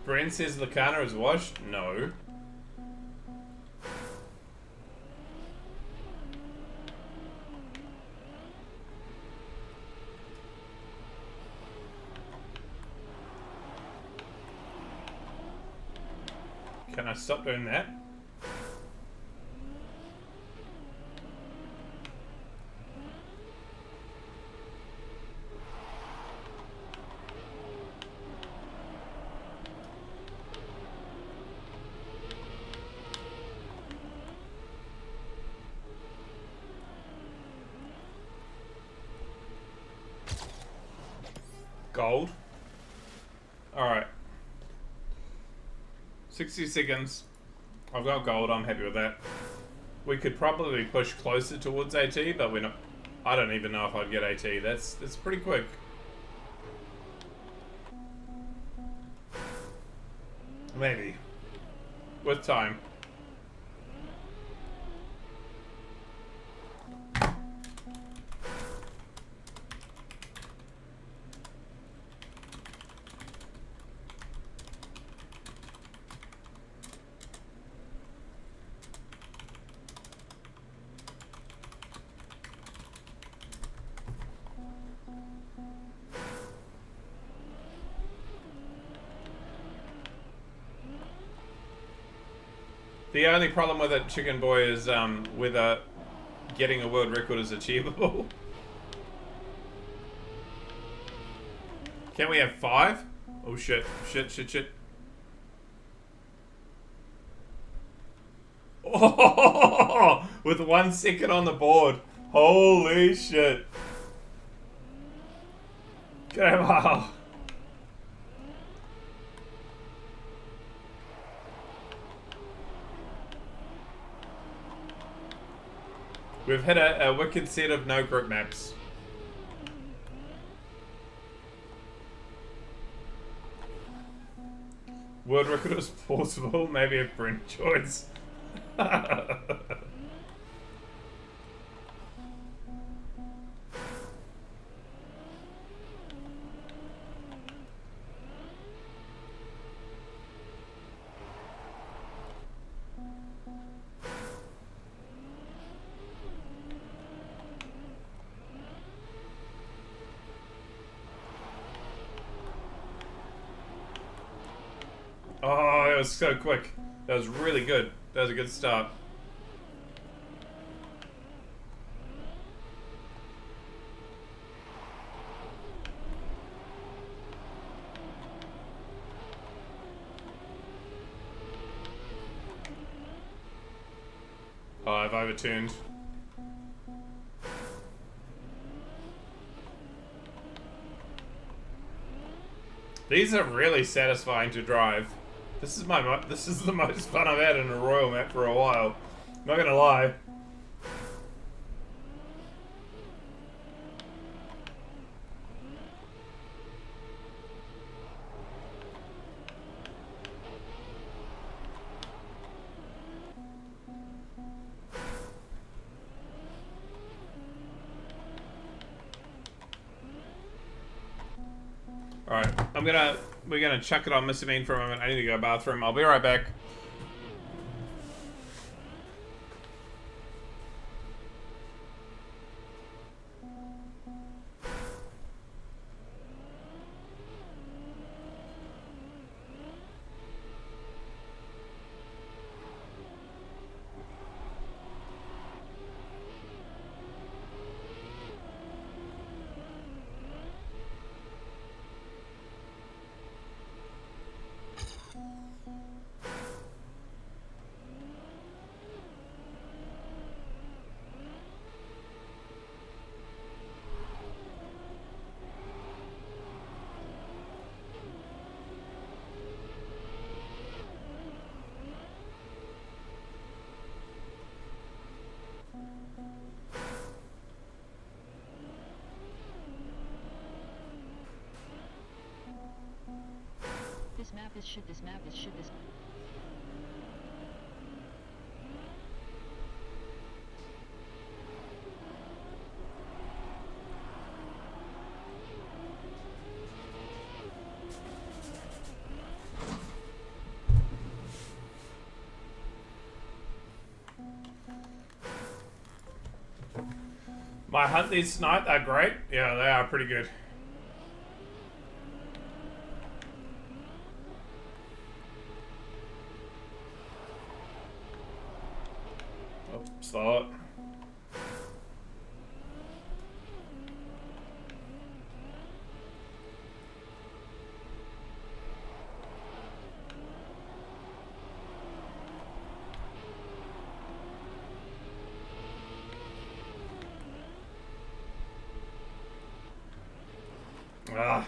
Brent says Lacana is washed? No. Can I stop doing that? Gold. Alright. 60 seconds. I've got gold, I'm happy with that. We could probably push closer towards AT, but we're not. I don't even know if I'd get AT. That's pretty quick. Maybe. With time. The only problem with it, Chicken Boy, is whether getting a world record is achievable. Can we have 5? Oh shit, shit. Oh, with 1 second on the board. Holy shit. Wow. We've hit a wicked set of no group maps. World record is possible, maybe a Brent choice. Oh, that was so quick. That was really good. That was a good start. Oh, I've overturned. These are really satisfying to drive. This is the most fun I've had in a Royal map for a while. Not gonna lie. Alright, we're gonna chuck it on Mr. Bean for a moment. I need to go to the bathroom. I'll be right back. This map is shit, this map is shit, this... My Huntley's snipe are great. Yeah, they are pretty good. Oh, slow it. Ah.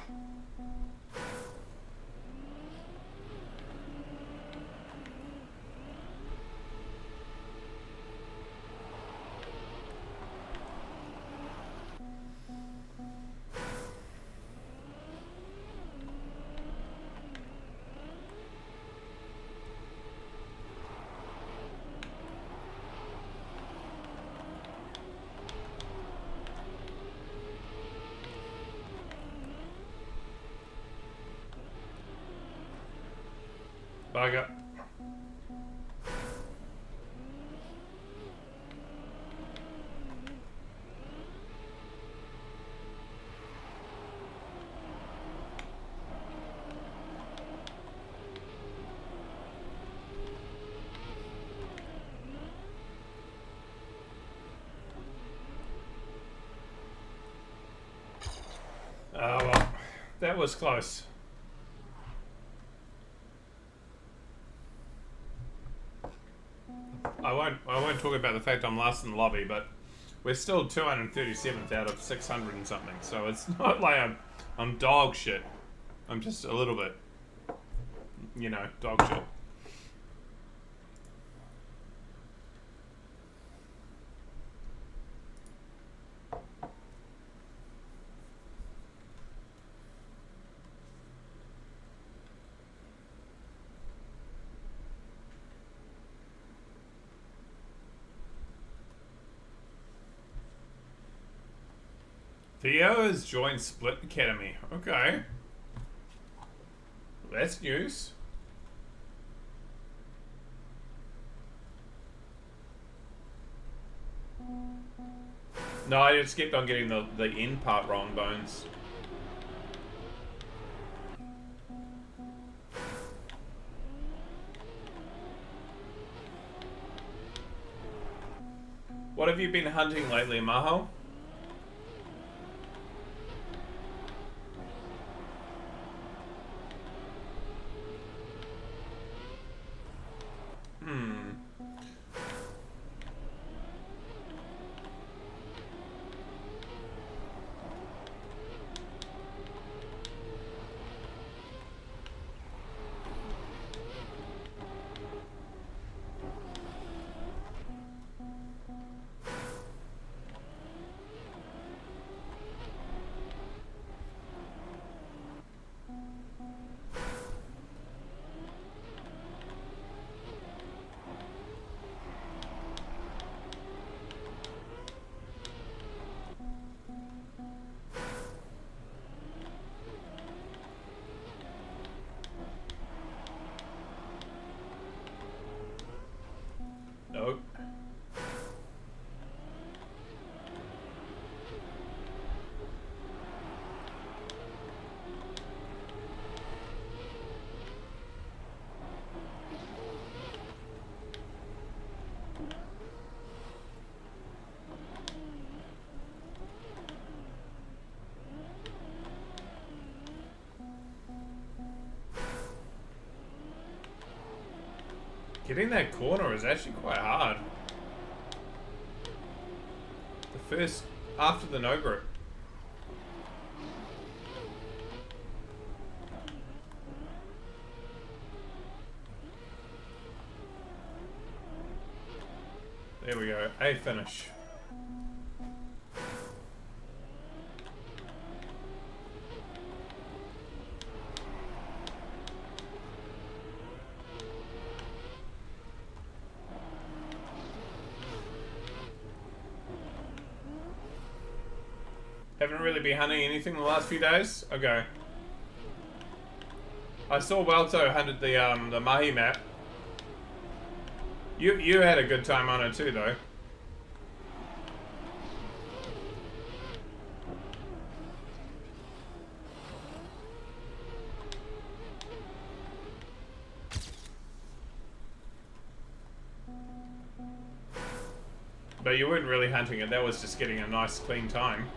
Bugger. Oh well, that was close. I won't talk about the fact I'm last in the lobby, but we're still 237th out of 600 and something. So it's not like I'm dog shit. I'm just a little bit, you know, dog shit. Theo has joined Split Academy. Okay. That's news. No, I just kept on getting the end part wrong, Bones. What have you been hunting lately, Maho? Nope. Getting that corner is actually quite hard. The first, after the no grip. There we go, a finish. Haven't really been hunting anything the last few days? Okay. I saw Welto hunted the Mahi map. You had a good time on it too, though. But you weren't really hunting it, that was just getting a nice clean time.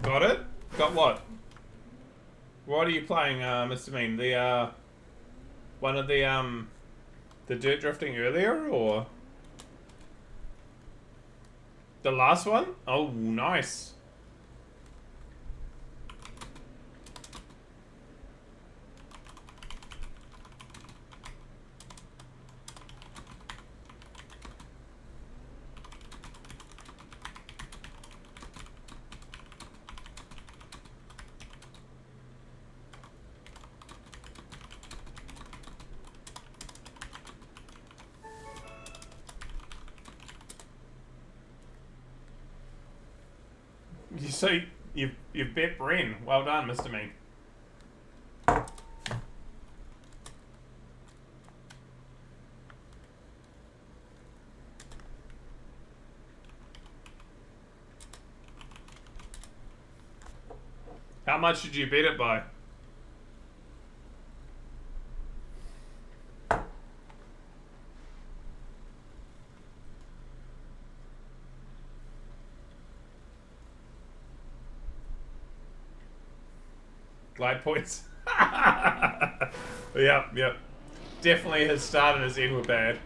Got it? Got what? What are you playing, Mr. Mean? The one of the dirt drifting earlier, or? The last one? Oh, nice. So you've bet Bren. Well done, Mr. Meek. How much did you bet it by? Glide points. Yep. Definitely his start and his end were bad.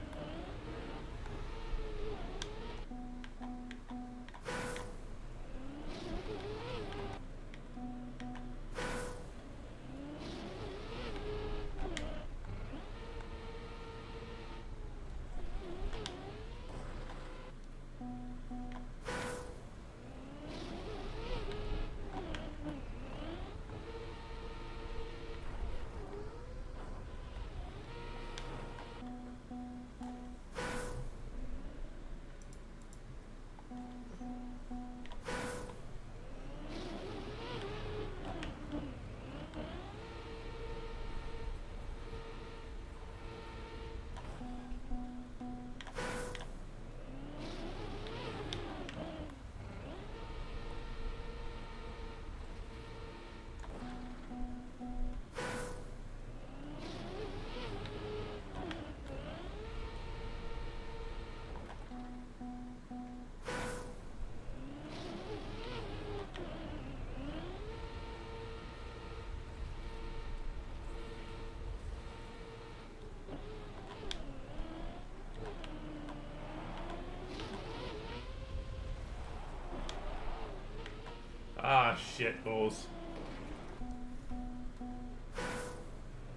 Ah, shit balls.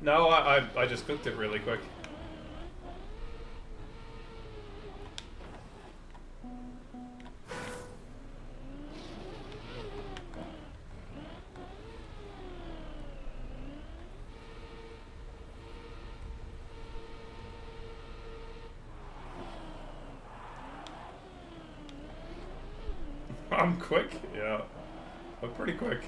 No, I just cooked it really quick. I'm quick? Yeah. I'm pretty quick.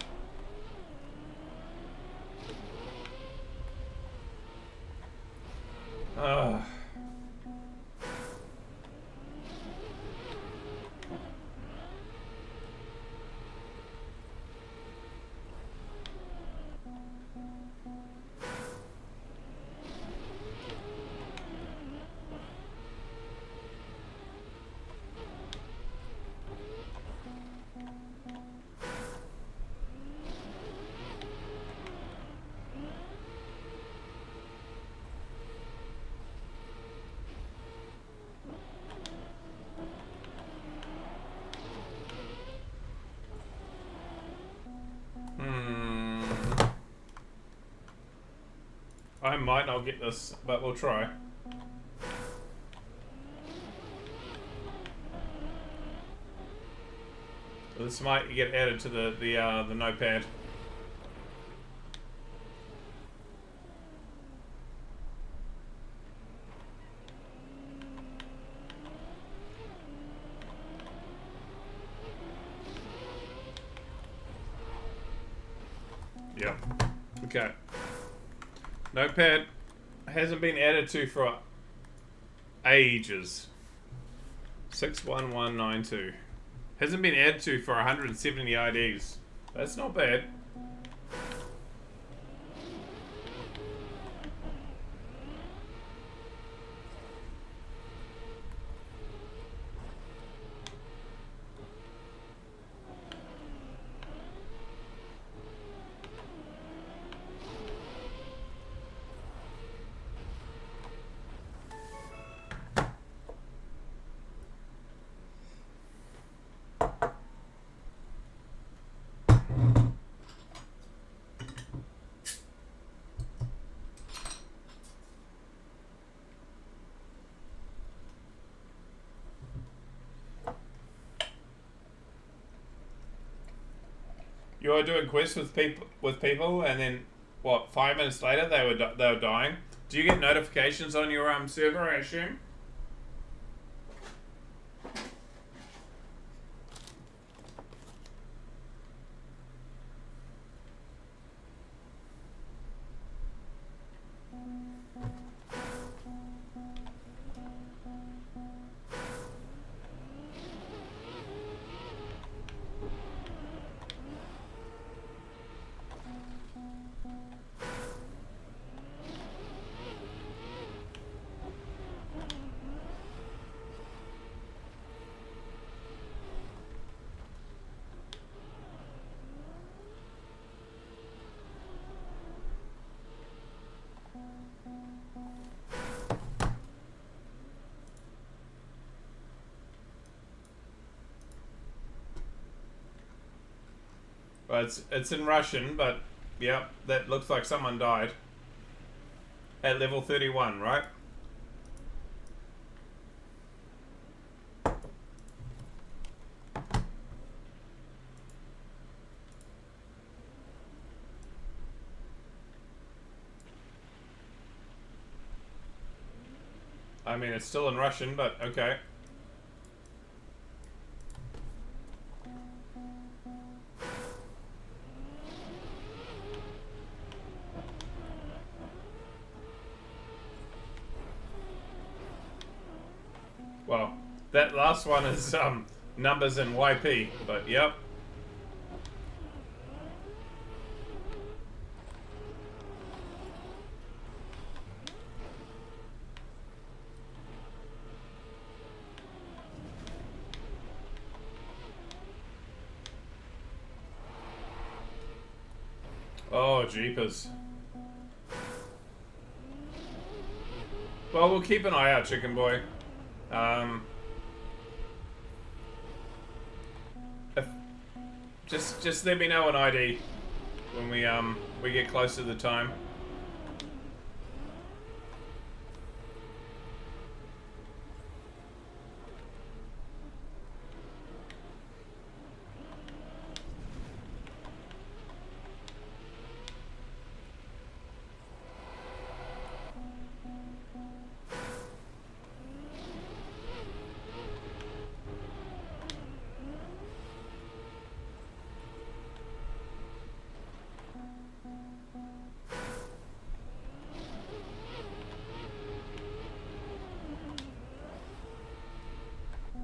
I might not get this, but we'll try. This might get added to the notepad. Yep. Okay. Notepad hasn't been added to for ages. 61192. Hasn't been added to for 170 IDs. That's not bad. You were doing quests with people, and then what? 5 minutes later, they were dying. Do you get notifications on your server? I assume. Well, it's in Russian, but yeah, that looks like someone died at level 31, right? I mean, it's still in Russian, but okay. Well, that last one is numbers in YP, but yep. Oh, jeepers. Well, we'll keep an eye out, Chicken Boy. If, just let me know an ID when we get close to the time.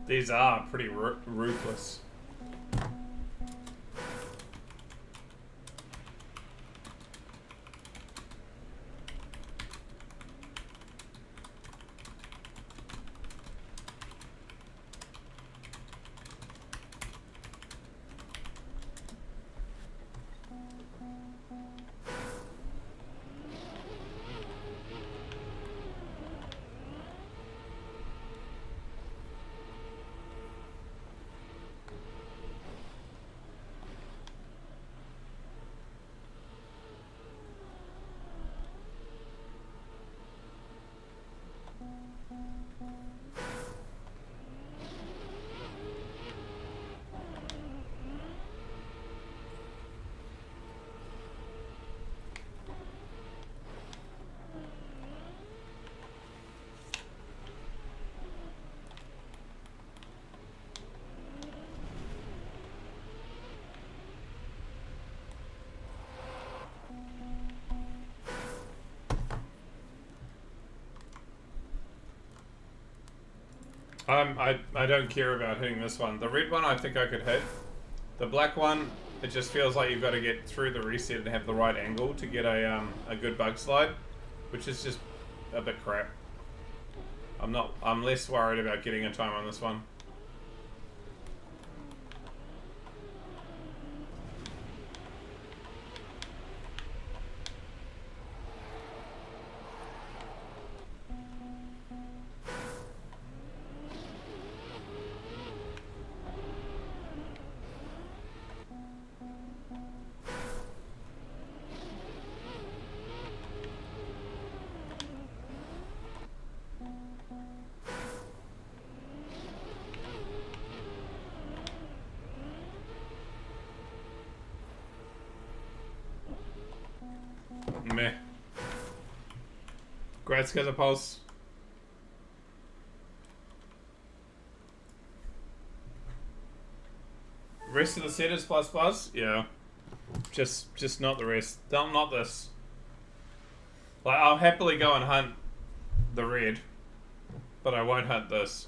These are pretty ruthless. I don't care about hitting this one. The red one I think I could hit. The black one, it just feels like you've got to get through the reset and have the right angle to get a good bug slide, which is just a bit crap. I'm less worried about getting a time on this one. Gretzky Pulse. Rest of the set is plus plus? Yeah. Just not the rest. Not this. Like, I'll happily go and hunt the red, but I won't hunt this.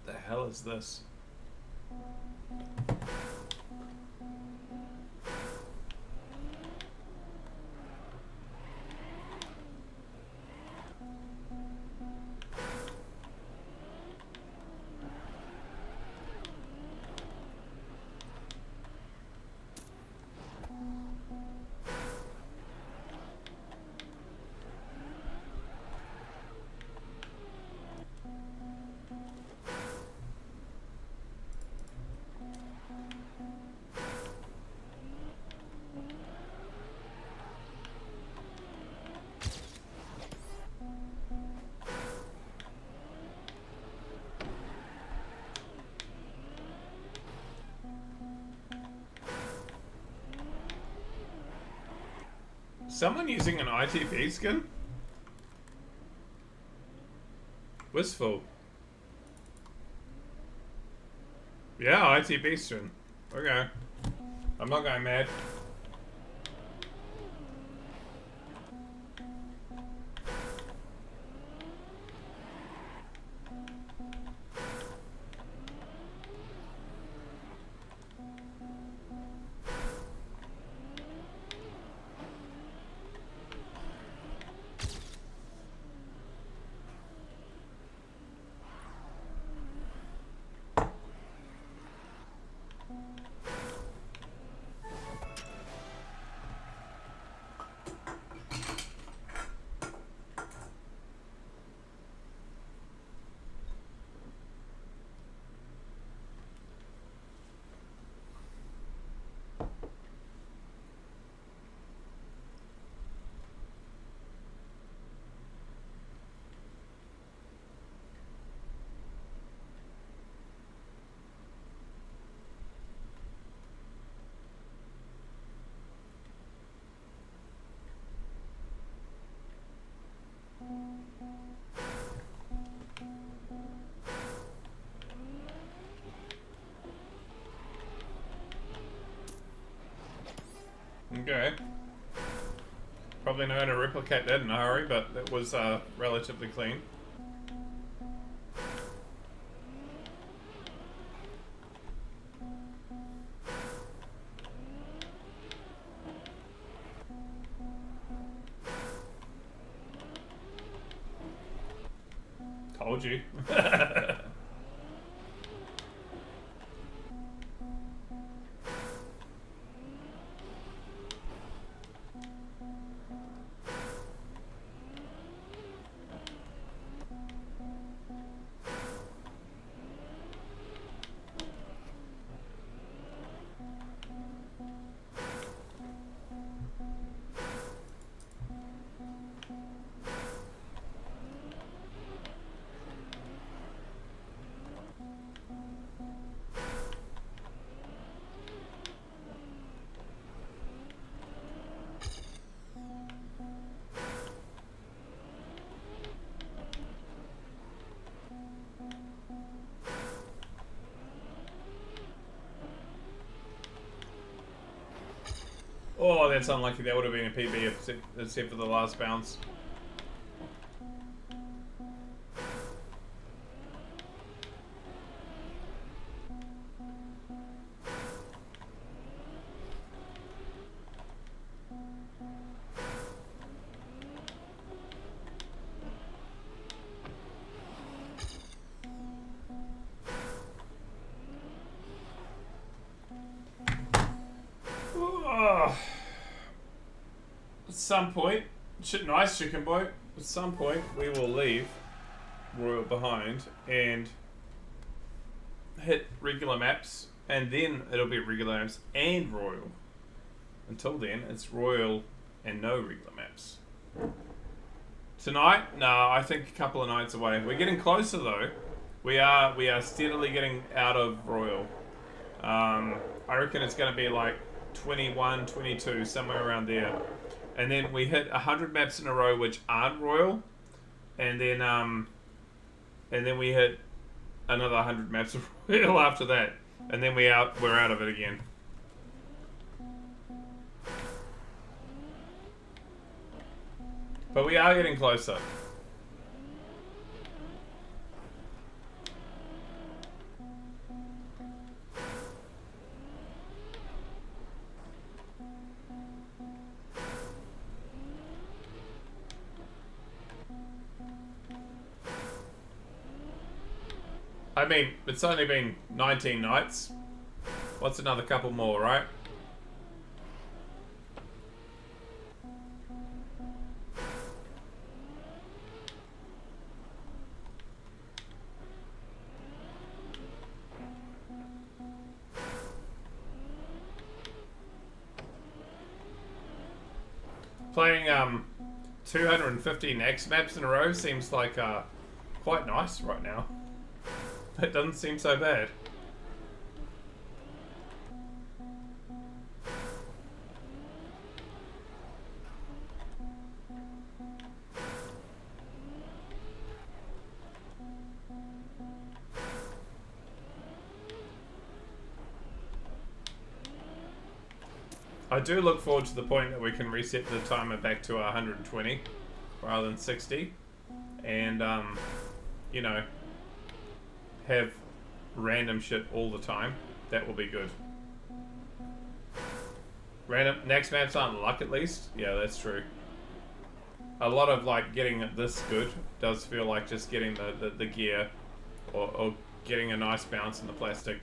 The hell is this? Someone using an ITP skin? Wistful. Yeah, ITP skin. Okay. I'm not going mad. Okay. Probably not going to replicate that in a hurry, but it was relatively clean. Told you. Oh, that's unlucky. That would have been a PB except for the last bounce. At some point, nice chicken boy. At some point, we will leave Royal behind and hit regular maps and then it'll be regular maps and Royal. Until then, it's Royal and no regular maps. Tonight? No, I think a couple of nights away. We're getting closer though. We are steadily getting out of Royal. I reckon it's going to be like 21, 22, somewhere around there. And then we hit 100 maps in a row which aren't Royal. And then we hit another 100 maps of Royal after that. And then we're out of it again. But we are getting closer. I mean, it's only been 19 nights. What's another couple more, right? Playing 215 X maps in a row seems like quite nice right now. It doesn't seem so bad. I do look forward to the point that we can reset the timer back to 120 rather than 60, and you know, have random shit all the time. That will be good. Random next maps aren't luck, at least. Yeah, that's true. A lot of like getting this good does feel like just getting the gear or getting a nice bounce in the plastic.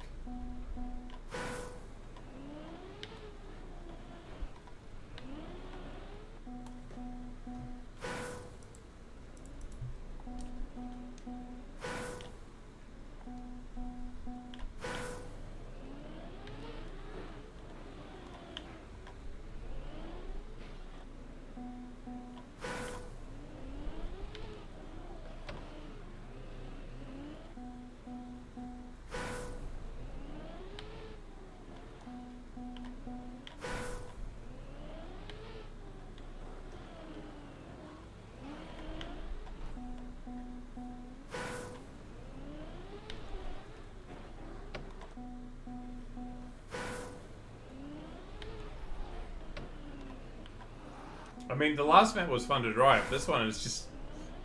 I mean, the last map was fun to drive. This one is just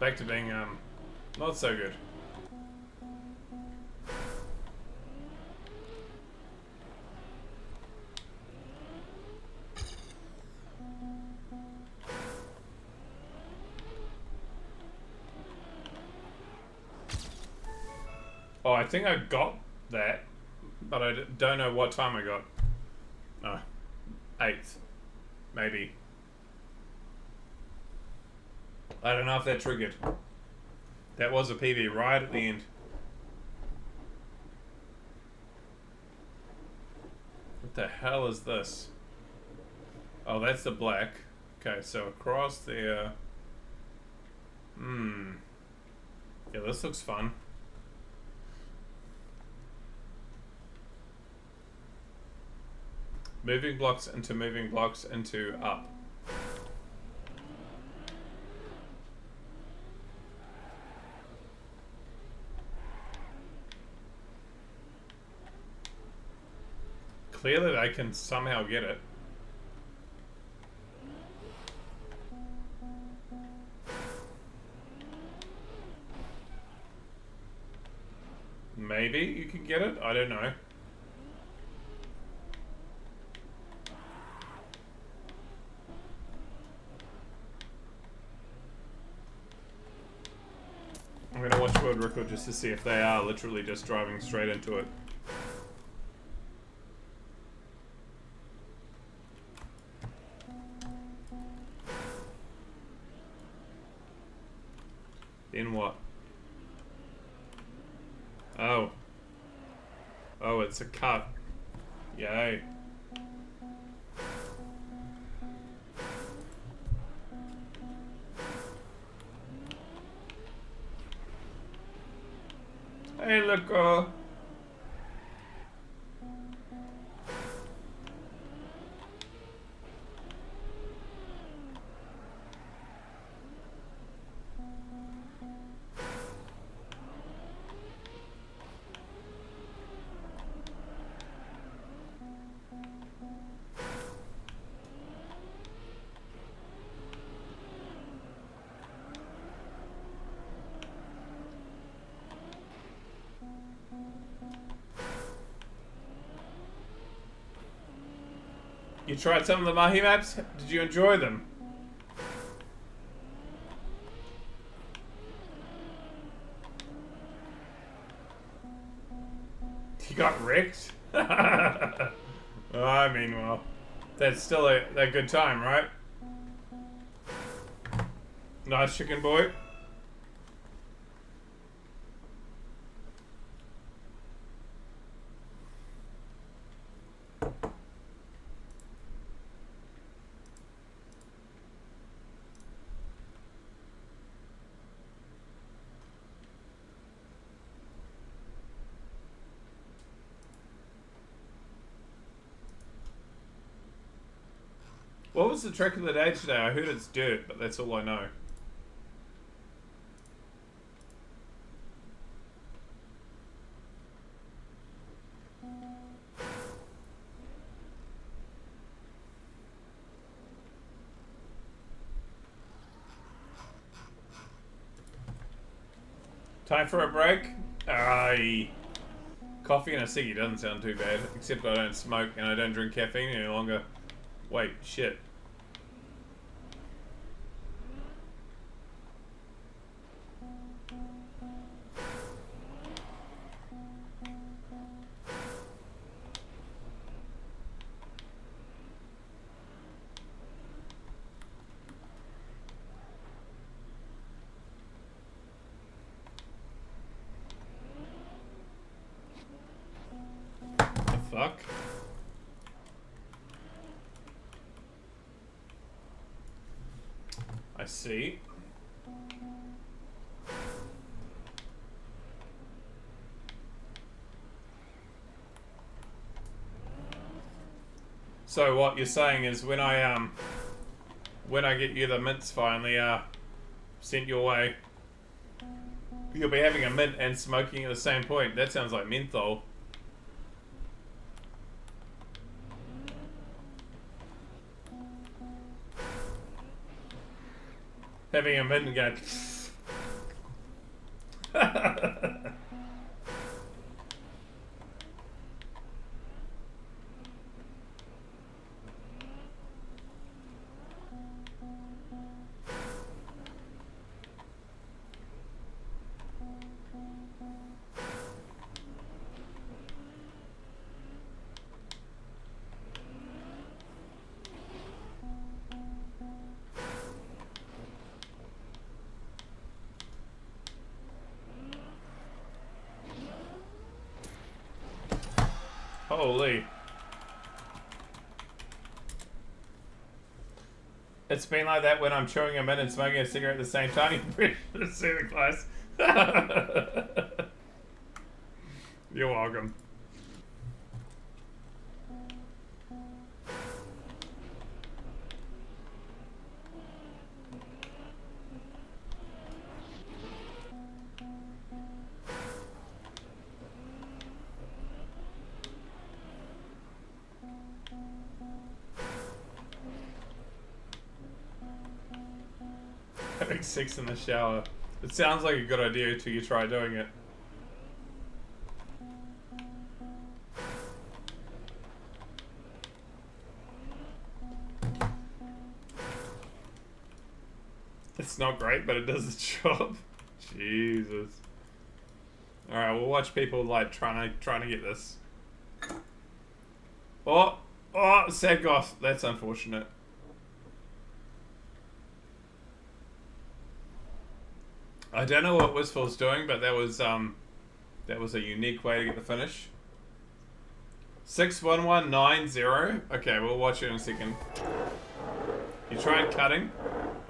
back to being not so good. Oh, I think I got that, but I don't know what time I got. No, 8th, maybe. I don't know if that triggered. That was a PB right at the end. What the hell is this? Oh, that's the black. Okay, so across there. Yeah, this looks fun. Moving blocks into up. Clearly I can somehow get it. Maybe you can get it? I don't know. I'm gonna watch World Record just to see if they are literally just driving straight into it. Then what? Oh. Oh, it's a cut. Yay. Hey, look, You tried some of the Mahi maps? Did you enjoy them? You got wrecked? I mean, well, that's still a good time, right? Nice chicken boy. What was the trick of the day today? I heard it's dirt, but that's all I know. Time for a break? Aye. Coffee and a ciggy doesn't sound too bad, except I don't smoke and I don't drink caffeine any longer. Wait, shit. The fuck? I see. So what you're saying is when I get you the mints finally sent your way, you'll be having a mint and smoking at the same point. That sounds like menthol. Having a mint and going holy. It's been like that when I'm chewing a mint and smoking a cigarette at the same time. You're super close. You're welcome. Having sex in the shower. It sounds like a good idea until you try doing it. It's not great, but it does its job. Jesus. Alright, we'll watch people like trying to get this. Oh, Sadgoth. That's unfortunate. I don't know what Wistful's doing, but that was a unique way to get the finish. 61190. Okay, we'll watch it in a second. You tried cutting?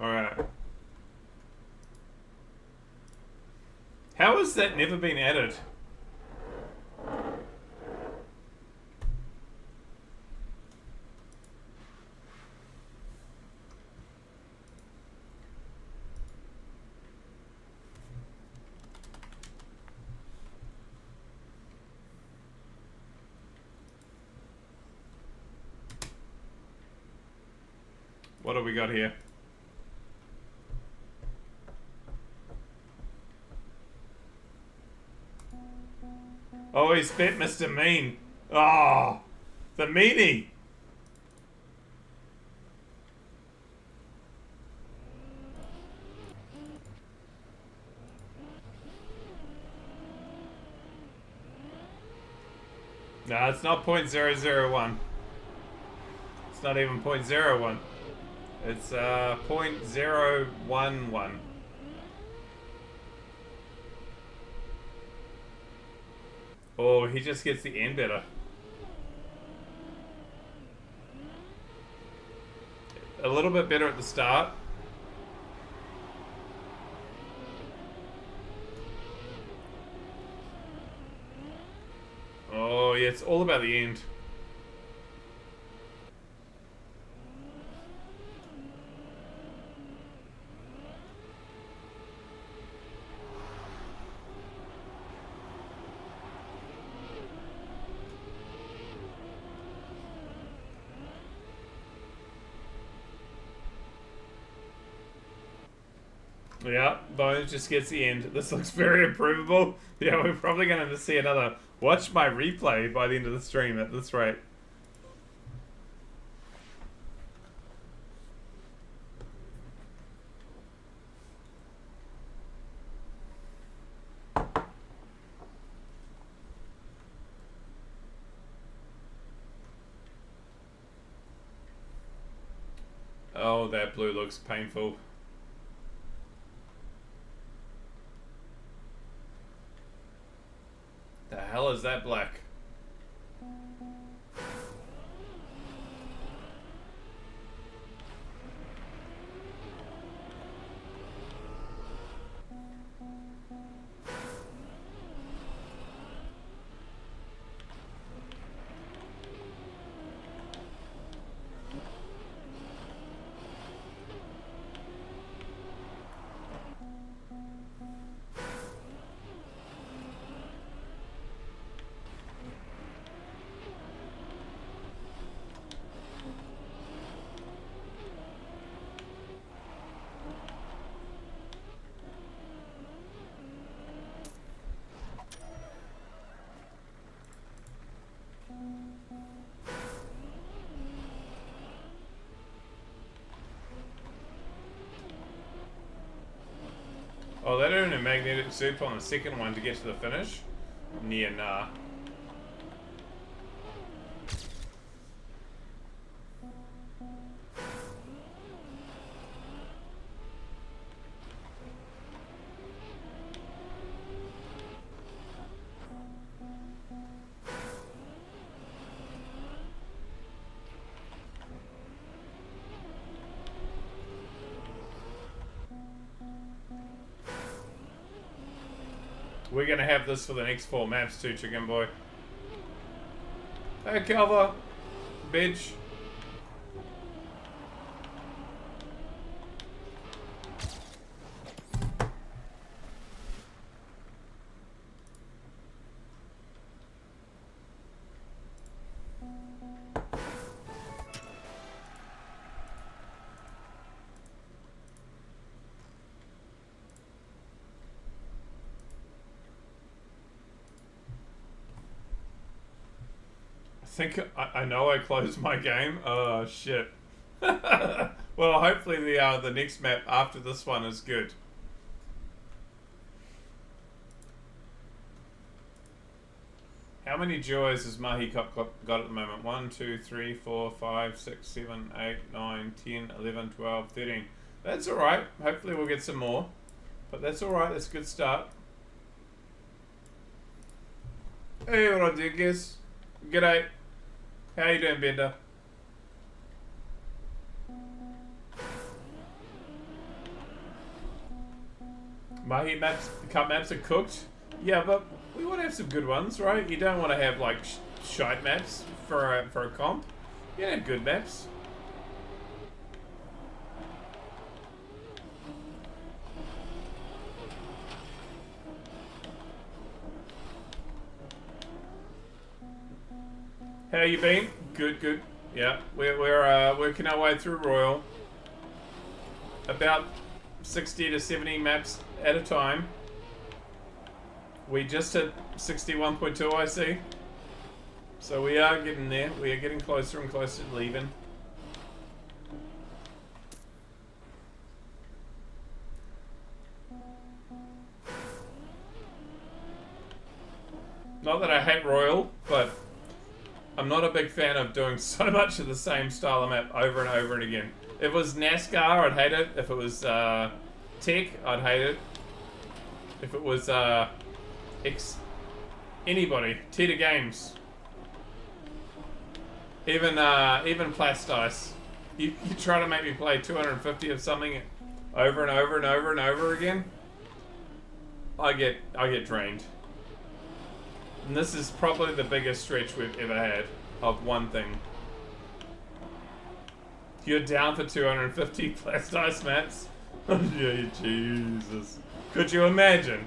Alright. How has that never been added? What do we got here? Oh, he's bit Mr. Mean. Oh, the meanie. No, it's not .001. It's not even .01. It's .011. Oh, he just gets the end better. A little bit better at the start. Oh, yeah, it's all about the end. Yeah, Bones just gets the end. This looks very improvable. Yeah, we're probably going to see another watch my replay by the end of the stream at this rate. Oh, that blue looks painful. The hell is that black? Oh, they don't a magnetic soup on the second one to get to the finish? Nah. We're gonna have this for the next 4 maps too, Chicken Boy. Hey, Calva. Bitch. I know I closed my game. Oh shit. Well, hopefully the next map after this one is good. How many duos has Mahi got at the moment? 1, 2, 3, 4, 5, 6, 7, 8, 9, 10, 11, 12, 13. That's alright. Hopefully we'll get some more. But that's alright. That's a good start. Hey, what I do, guys? G'day. How you doing, Bender? My heat maps, cut maps are cooked. Yeah, but we want to have some good ones, right? You don't want to have like shite maps for a comp. You have good maps. How you been? Good, good. Yeah, we're working our way through Royal. About 60 to 70 maps at a time. We just hit 61.2, I see. So we are getting there. We are getting closer and closer to leaving. Not that I hate Royal, but I'm not a big fan of doing so much of the same style of map over and over and again. If it was NASCAR, I'd hate it. If it was Tech, I'd hate it. If it was anybody, Teta Games, even Plastice, you try to make me play 250 of something over and over and over and over again, I get drained. And this is probably the biggest stretch we've ever had of one thing. You're down for 250 Plastice maps? Yeah, Jesus. Could you imagine?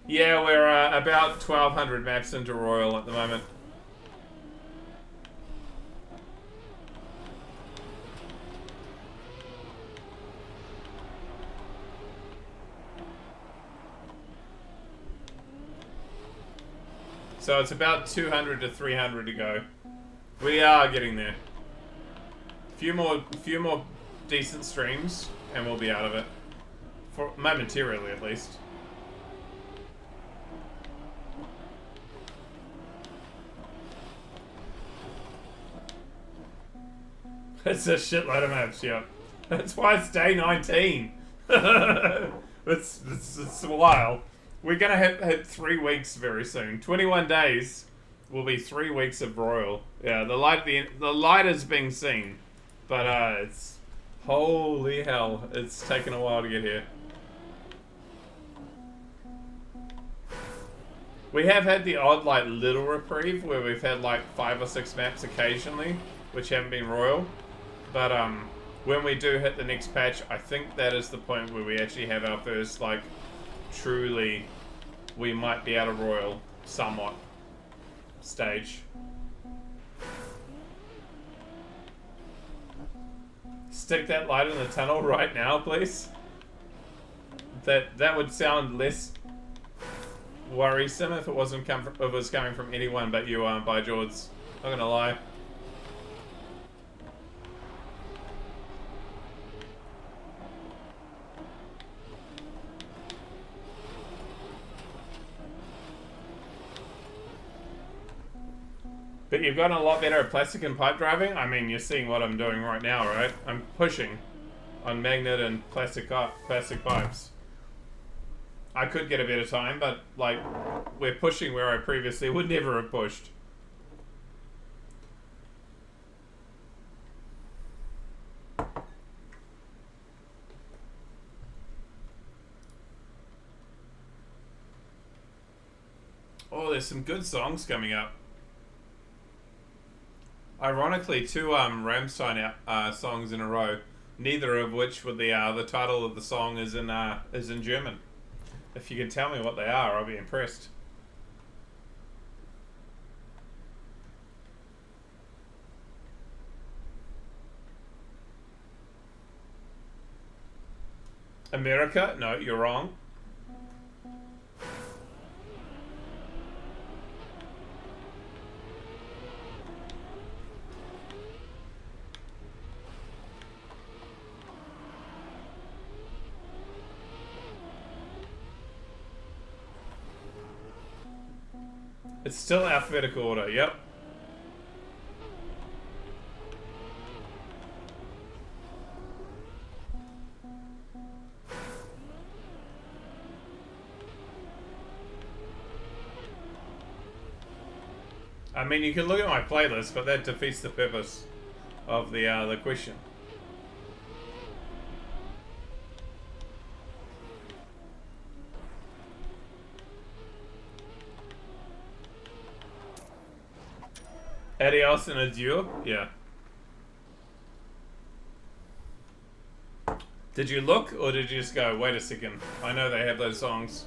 Yeah, we're about 1,200 maps into Royal at the moment. So it's about 200 to 300 to go. We are getting there. Few more decent streams, and we'll be out of it. For momentarily, at least. It's a shitload of maps, yeah. That's why it's day 19. It's a while. We're gonna hit 3 weeks very soon. 21 days will be 3 weeks of Royal. Yeah, the light is being seen, but it's holy hell. It's taken a while to get here. We have had the odd like little reprieve where we've had like 5 or 6 maps occasionally, which haven't been Royal. But when we do hit the next patch, I think that is the point where we actually have our first like truly we might be out of Royal somewhat stage. Stick that light in the tunnel right now, please. That would sound less worrisome if it wasn't if it was coming from anyone but you, by George. Not gonna lie. But you've gotten a lot better at plastic and pipe driving. I mean, you're seeing what I'm doing right now, right? I'm pushing on magnet and plastic pipes. I could get a better time, but like we're pushing where I previously would never have pushed. Oh, there's some good songs coming up. Ironically, 2 Rammstein songs in a row, neither of which with the title of the song is in German. If you can tell me what they are, I'll be impressed. America? No, you're wrong. It's still alphabetical order, yep. I mean, you can look at my playlist, but that defeats the purpose of the question. Adios and adieu? Yeah. Did you look, or did you just go, wait a second, I know they have those songs?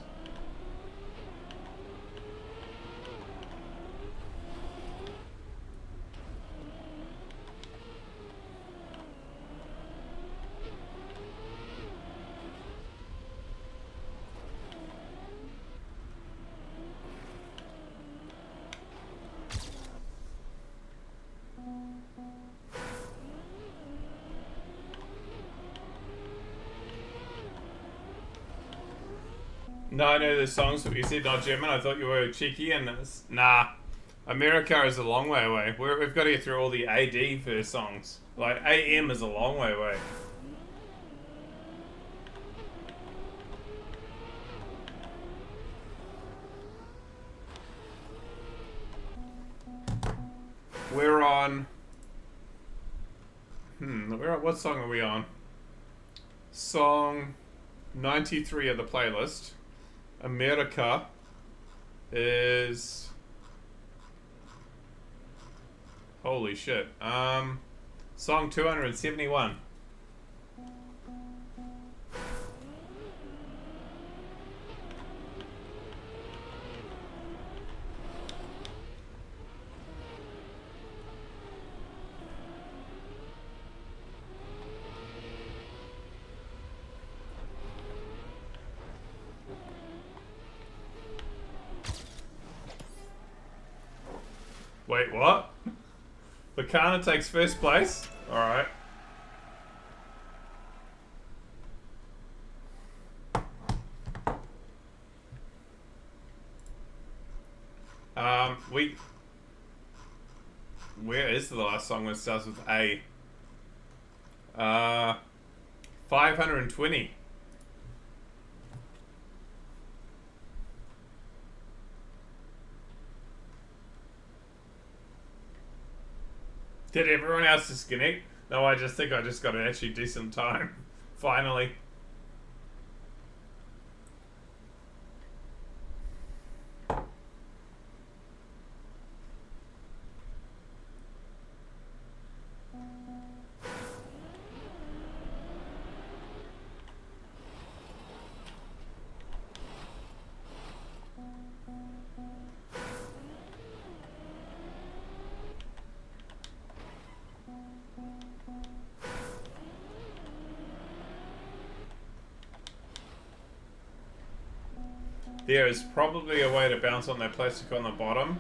No, I know the songs, but you said not German. I thought you were cheeky, and nah. America is a long way away. We've got to get through all the AD first songs. Like, AM is a long way away. We're on... what song are we on? Song 93 of the playlist. America is... Holy shit. Song 271. Wait, what? Bacana takes first place? Alright. Where is the last song that starts with A? 520. Did everyone else disconnect? No, I just think I just got an actually decent time. Finally. There is probably a way to bounce on that plastic on the bottom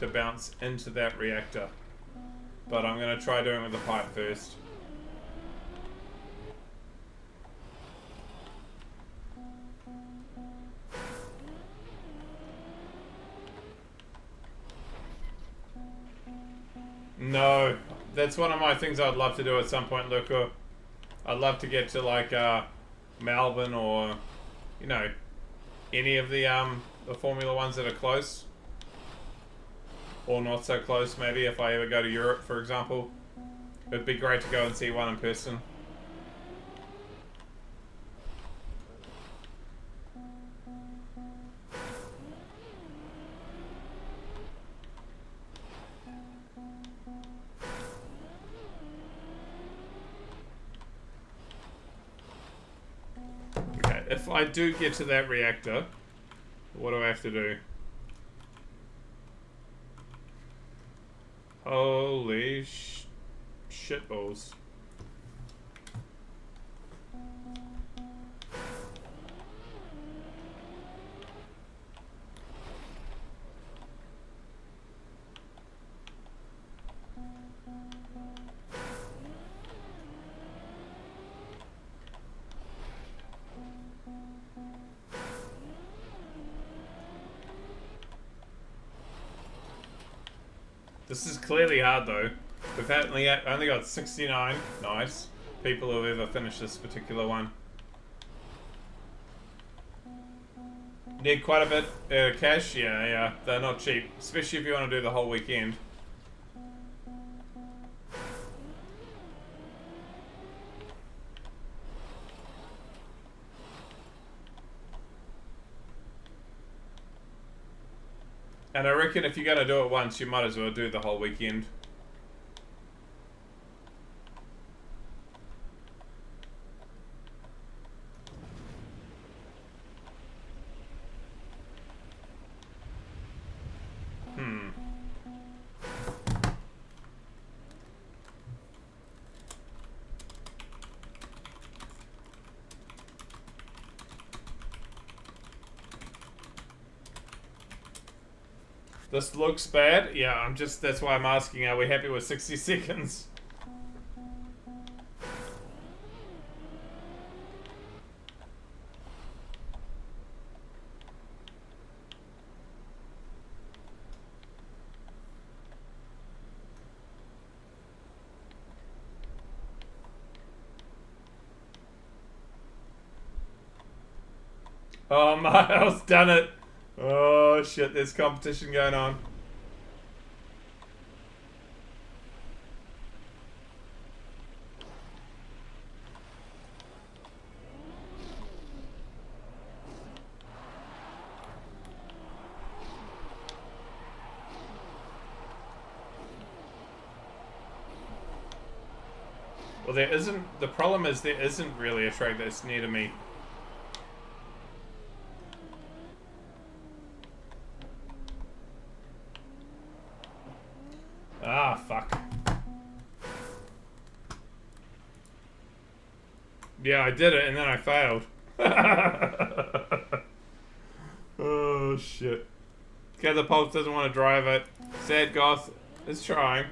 to bounce into that reactor. But I'm going to try doing it with the pipe first. No, that's one of my things I'd love to do at some point, Luca. I'd love to get to like Melbourne or, you know, any of the Formula Ones that are close. Or not so close, maybe, if I ever go to Europe, for example. It'd be great to go and see one in person. Okay, if I do get to that reactor, what do I have to do? Holy shitballs. This is clearly hard though. We've only got 69 nice people who have ever finished this particular one. Need quite a bit cash? Yeah. They're not cheap. Especially if you want to do the whole weekend. And I reckon if you're going to do it once, you might as well do the whole weekend. This looks bad. Yeah, that's why I'm asking, are we happy with 60 seconds? Oh, Miles done it. Oh shit, there's competition going on. Well, the problem is there isn't really a track that's near to me. Ah, fuck. Yeah, I did it and then I failed. Oh, shit. Catapult doesn't want to drive it. Sad Goth is trying.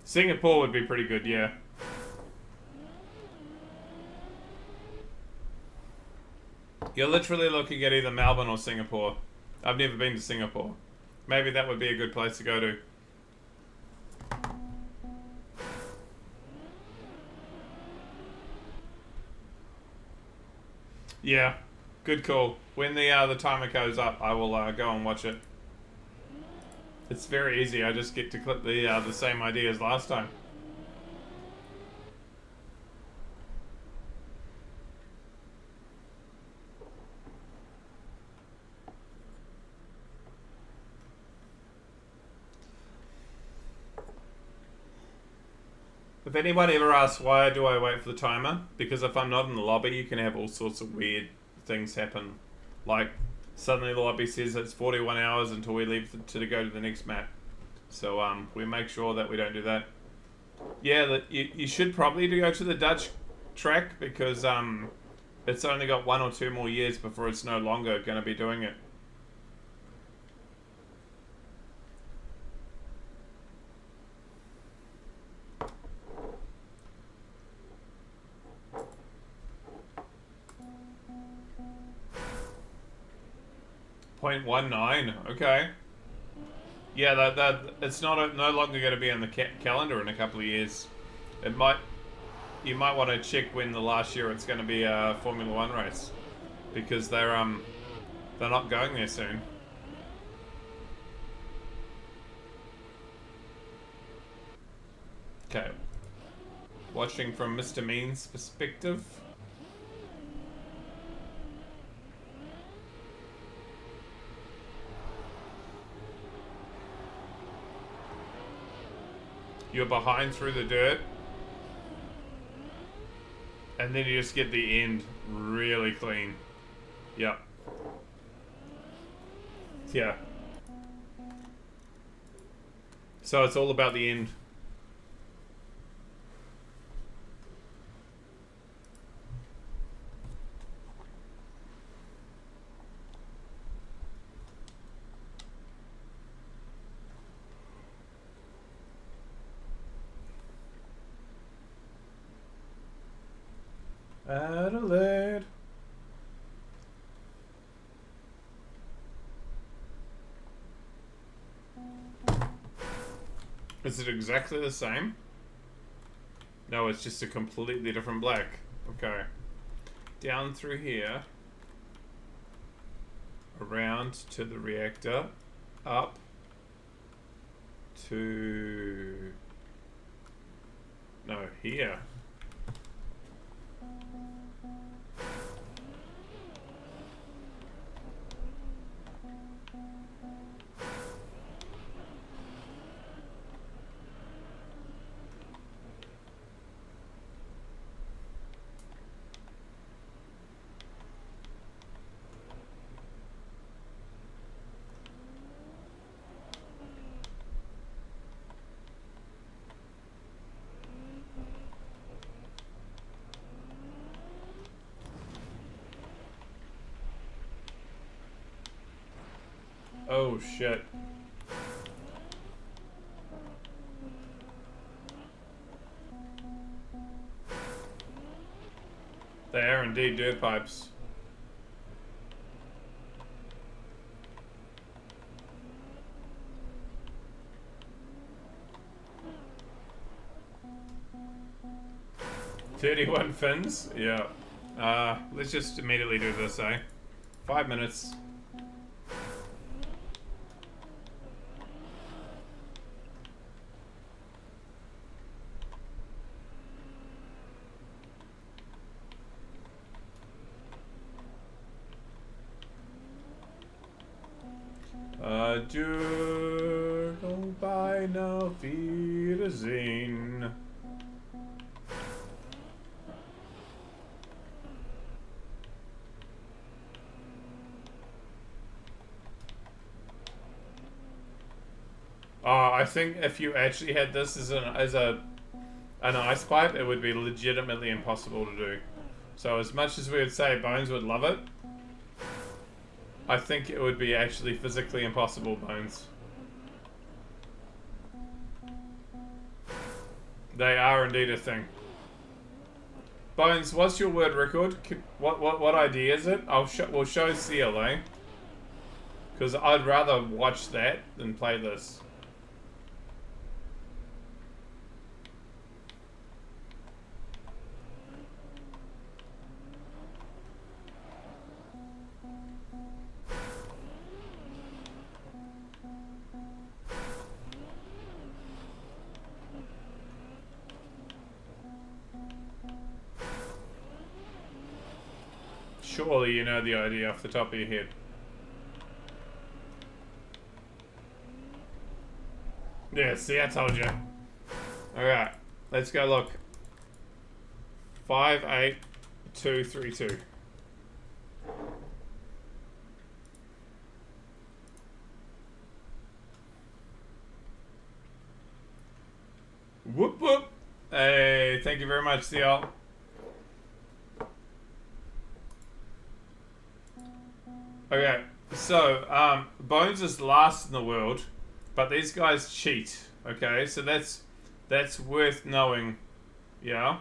Singapore would be pretty good, yeah. You're literally looking at either Melbourne or Singapore. I've never been to Singapore. Maybe that would be a good place to go to. Yeah, good call. When the timer goes up, I will go and watch it. It's very easy. I just get to clip the same idea as last time. If anyone ever asks why do I wait for the timer, because if I'm not in the lobby, you can have all sorts of weird things happen. Like, suddenly the lobby says it's 41 hours until we leave to go to the next map. So we make sure that we don't do that. Yeah, you should probably go to the Dutch track because it's only got 1 or 2 more years before it's no longer going to be doing it. .19, okay. Yeah, that it's no longer going to be on the calendar in a couple of years. You might want to check when the last year it's going to be a Formula One race, because they're not going there soon. Okay, watching from Mr. Mean's perspective. You're behind through the dirt. And then you just get the end really clean. Yep. Yeah. So it's all about the end. Adelaide. Is it exactly the same? No, it's just a completely different black. Okay. down through here, around to the reactor, up to... no, here. Oh shit. They are indeed dirt pipes. "31 fins? Yeah. Let's just immediately do this, eh? 5 minutes. Bei auf Wiedersehen. I think if you actually had this as an ice pipe, it would be legitimately impossible to do. So as much as we would say Bones would love it, I think it would be actually physically impossible, Bones. They are indeed a thing. Bones, what's your word record? What ID is it? We'll show Seal, eh? Because I'd rather watch that than play this. Surely you know the idea off the top of your head. Yeah, see, I told you. Alright, let's go look. 58232. Whoop whoop. Hey, thank you very much, CL. Okay, so Bones is last in the world, but these guys cheat. Okay, so that's worth knowing. Yeah.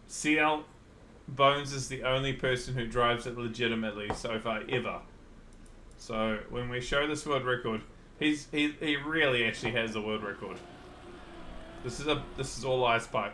CL Bones is the only person who drives it legitimately so far ever. So when we show this world record, he really actually has the world record. This is all ice pipe.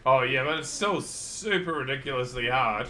Oh yeah, but it's still super ridiculously hard.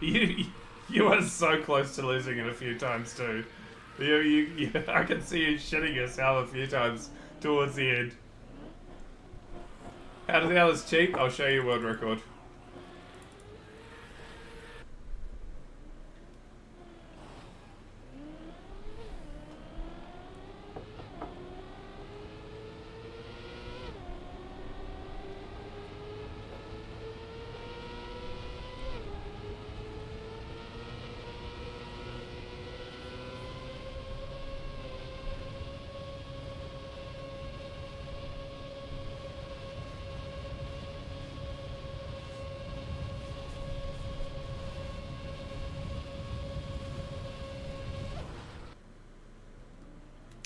You are so close to losing it a few times too. I can see you shitting yourself a few times towards the end. How the hell is cheap? I'll show you world record.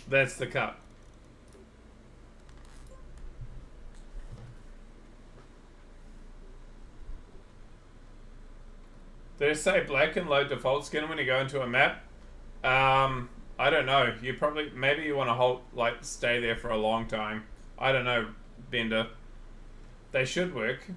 That's the cup. Did it say black and low default skin when you go into a map? I don't know. You probably, maybe you want to hold, like, stay there for a long time. I don't know, Bender. They should work.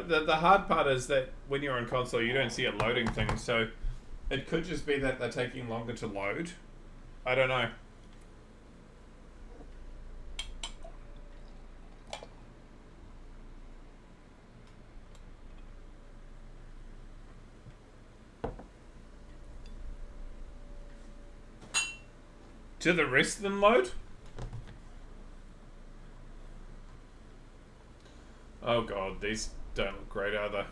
The hard part is that when you're on console, you don't see it loading things, so it could just be that they're taking longer to load. I don't know. Do the rest of them load? Oh god, these don't look great either.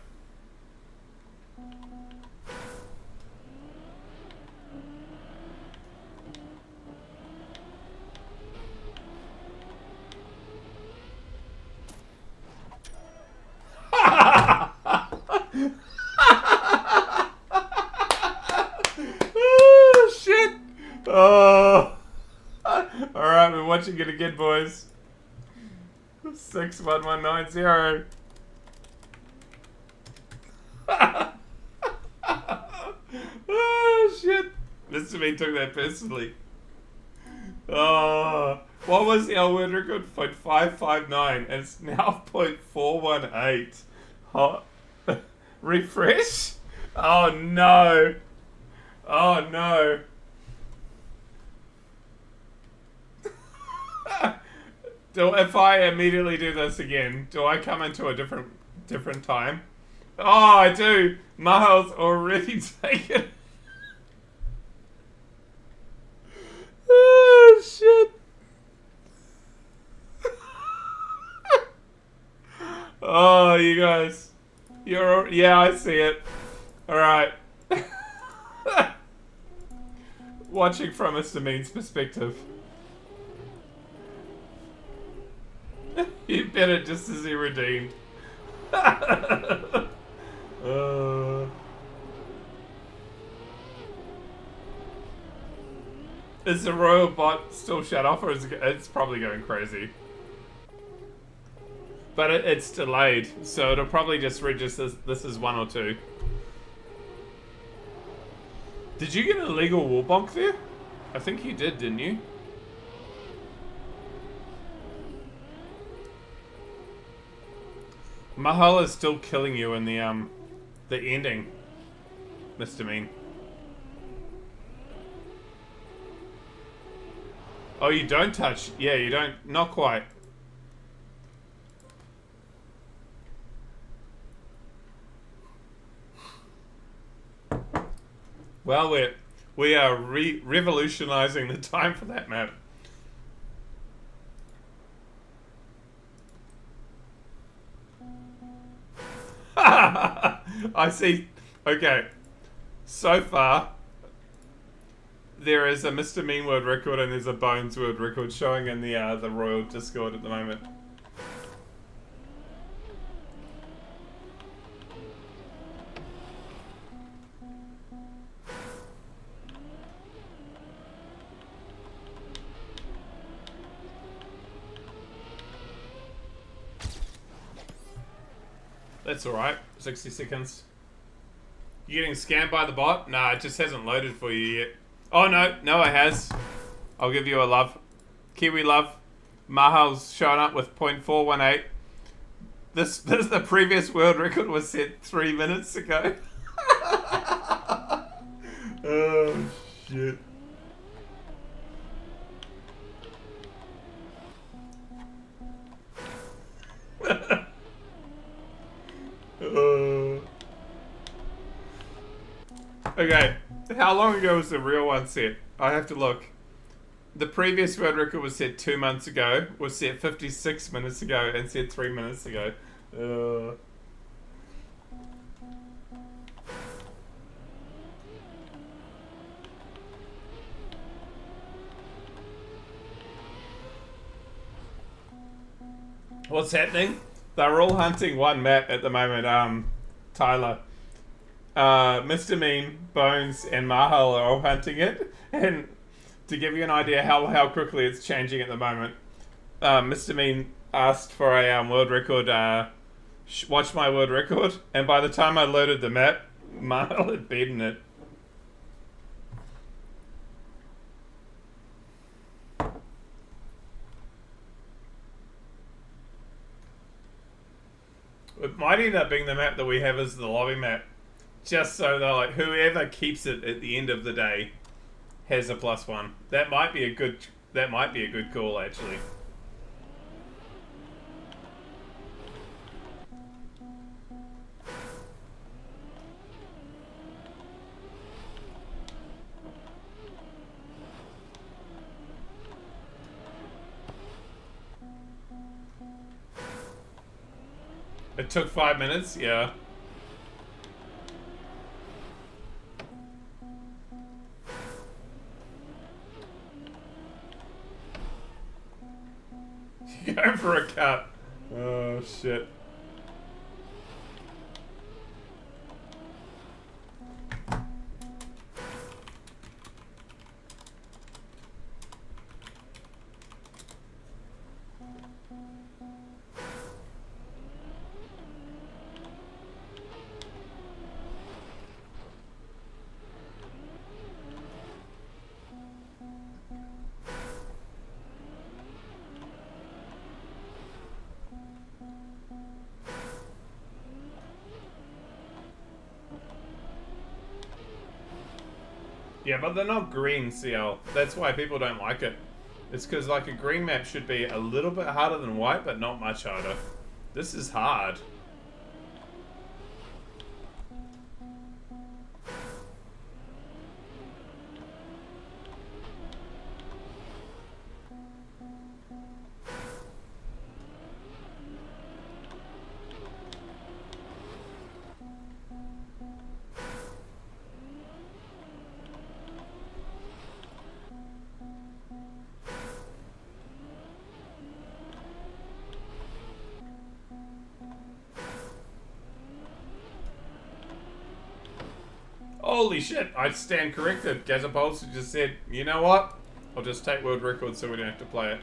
Oh, shit! Oh. Alright, we're watching it again, boys. 61190. Oh shit! Mr. Me took that personally. Oh, what was the old word record? 0.559, and it's now 0.418. Hot. Refresh? Oh no! Oh no! If I immediately do this again, do I come into a different time? Oh, I do. Mahal's already taken. Oh shit! Oh, you guys, yeah, I see it. All right. Watching from Mr. Mean's perspective. You better just as he redeemed. Is the royal bot still shut off, or is it's probably going crazy? But it's delayed, so it'll probably just register this is 1 or 2. Did you get an illegal wall bonk there? I think you did, didn't you? Mahal is still killing you in the ending, Mr. Mean. Oh, you don't touch. Yeah, you don't. Not quite. Well, we are revolutionizing the time for that map. I see. Okay. So far, there is a Mr. Mean world record and there's a Bones world record showing in the Royal Discord at the moment. That's alright. 60 seconds. You getting scammed by the bot? Nah, it just hasn't loaded for you yet. Oh no, no it has. I'll give you a love. Kiwi love. Mahal's showing up with 0.418. This the previous world record was set 3 minutes ago. Oh shit. Okay, how long ago was the real one set? I have to look. the previous world record was set 2 months ago, was set 56 minutes ago, and set 3 minutes ago. What's happening? They're all hunting one map at the moment, Tyler. Mr. Mean, Bones, and Mahal are all hunting it. And to give you an idea how quickly it's changing at the moment, Mr. Mean asked for a world record, watch my world record, and by the time I loaded the map, Mahal had beaten it. It might end up being the map that we have as the lobby map. Just so that like whoever keeps it at the end of the day has a +1. That might be a good call actually. It took 5 minutes, yeah. Go for a cut. Oh shit. Yeah, but they're not green, CL. That's why people don't like it. It's because like a green map should be a little bit harder than white, but not much harder. This is hard. Holy shit, I stand corrected. Gazapulse just said, you know what? I'll just take world records so we don't have to play it.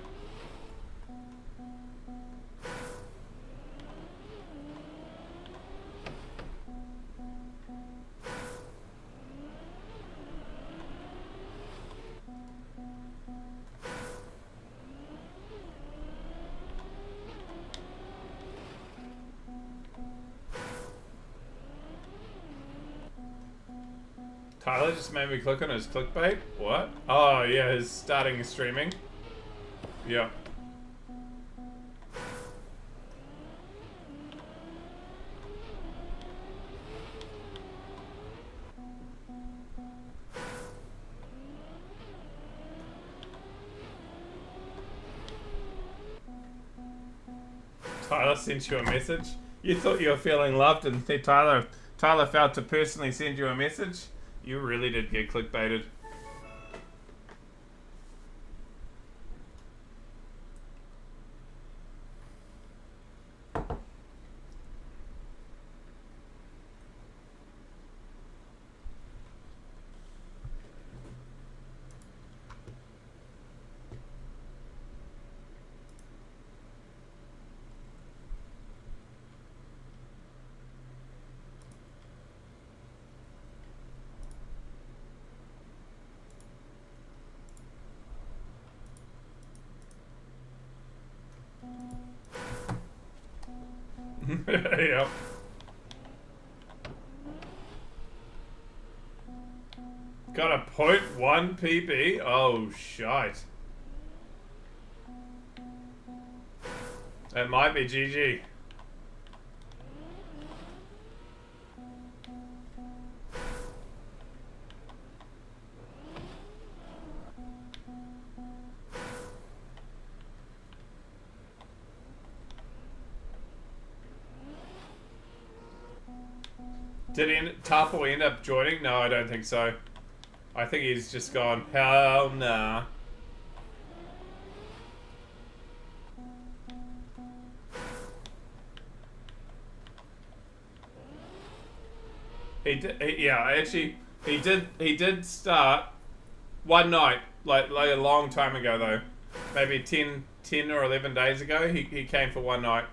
Tyler just made me click on his clickbait. What? Oh, yeah, he's starting streaming. Yeah. Tyler sent you a message? You thought you were feeling loved and Tyler failed to personally send you a message? You really did get clickbaited. Yep. Got a 0.1 PB? Oh, shite. That might be GG. Did Tarple end up joining? No, I don't think so. I think he's just gone, hell nah. He did start one night, like a long time ago though. Maybe 10 or 11 days ago, he came for one night.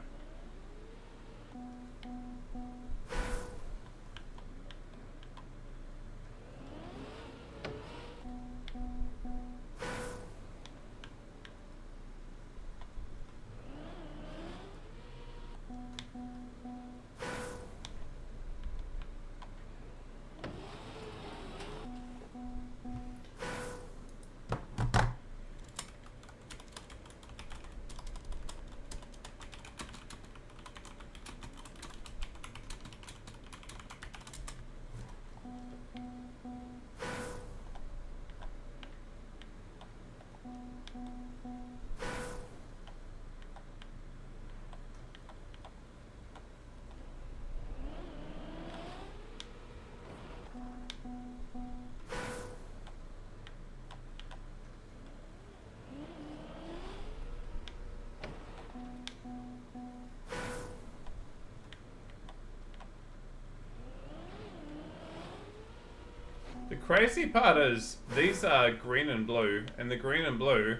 The crazy part is, these are green and blue, and the green and blue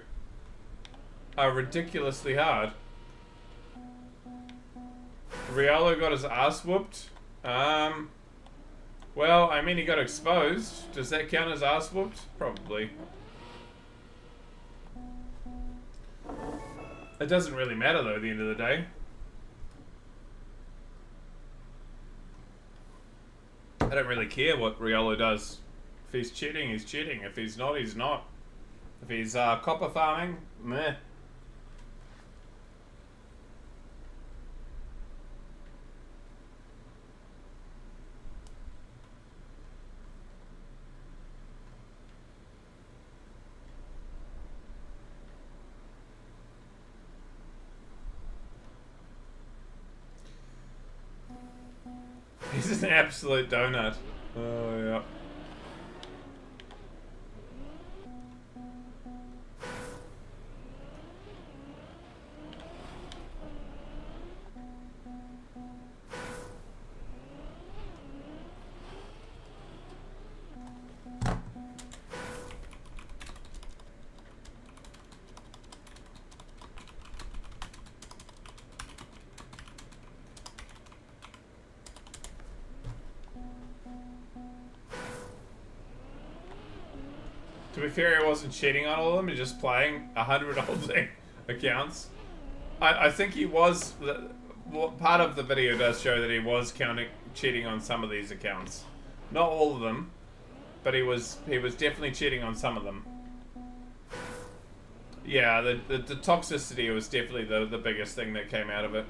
are ridiculously hard. Riolo got his ass whooped. Well, I mean, he got exposed. Does that count as ass whooped? Probably. It doesn't really matter, though, at the end of the day. I don't really care what Riolo does. If he's cheating, he's cheating. If he's not, he's not. If he's copper farming, meh. He's an absolute donut. Oh, yeah. To be fair, he wasn't cheating on all of them, he's just playing 100 old accounts. I think he was... part of the video does show that he was cheating on some of these accounts. Not all of them, but he was definitely cheating on some of them. Yeah, the toxicity was definitely the biggest thing that came out of it.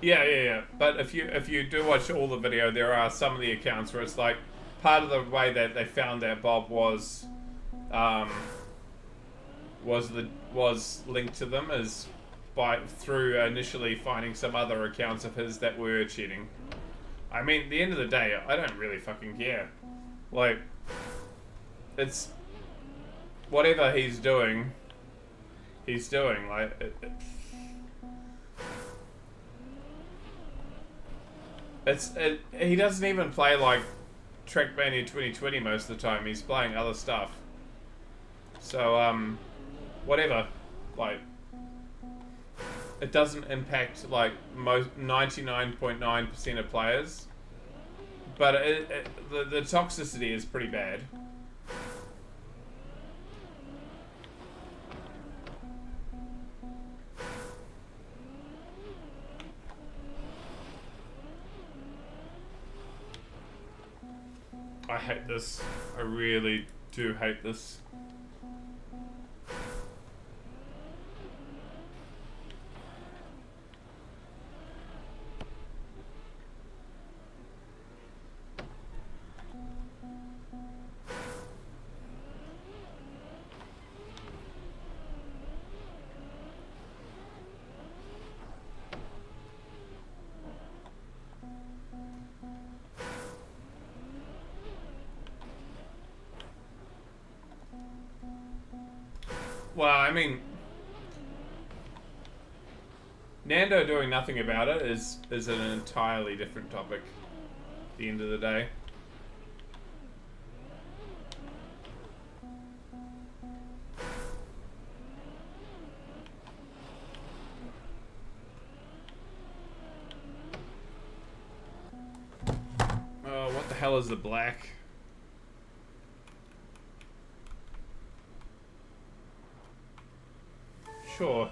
Yeah. But if you do watch all the video, there are some of the accounts where it's like part of the way that they found that Bob was linked to them is through initially finding some other accounts of his that were cheating. I mean, at the end of the day, I don't really fucking care. Like, it's whatever he's doing. Like, he doesn't even play like Trackmania 2020 most of the time. He's playing other stuff. So whatever. Like, it doesn't impact like most 99.9% of players. But the toxicity is pretty bad. I hate this. I really do hate this. Well, I mean, Nando doing nothing about it is an entirely different topic at the end of the day. Oh, what the hell is the black? Sure.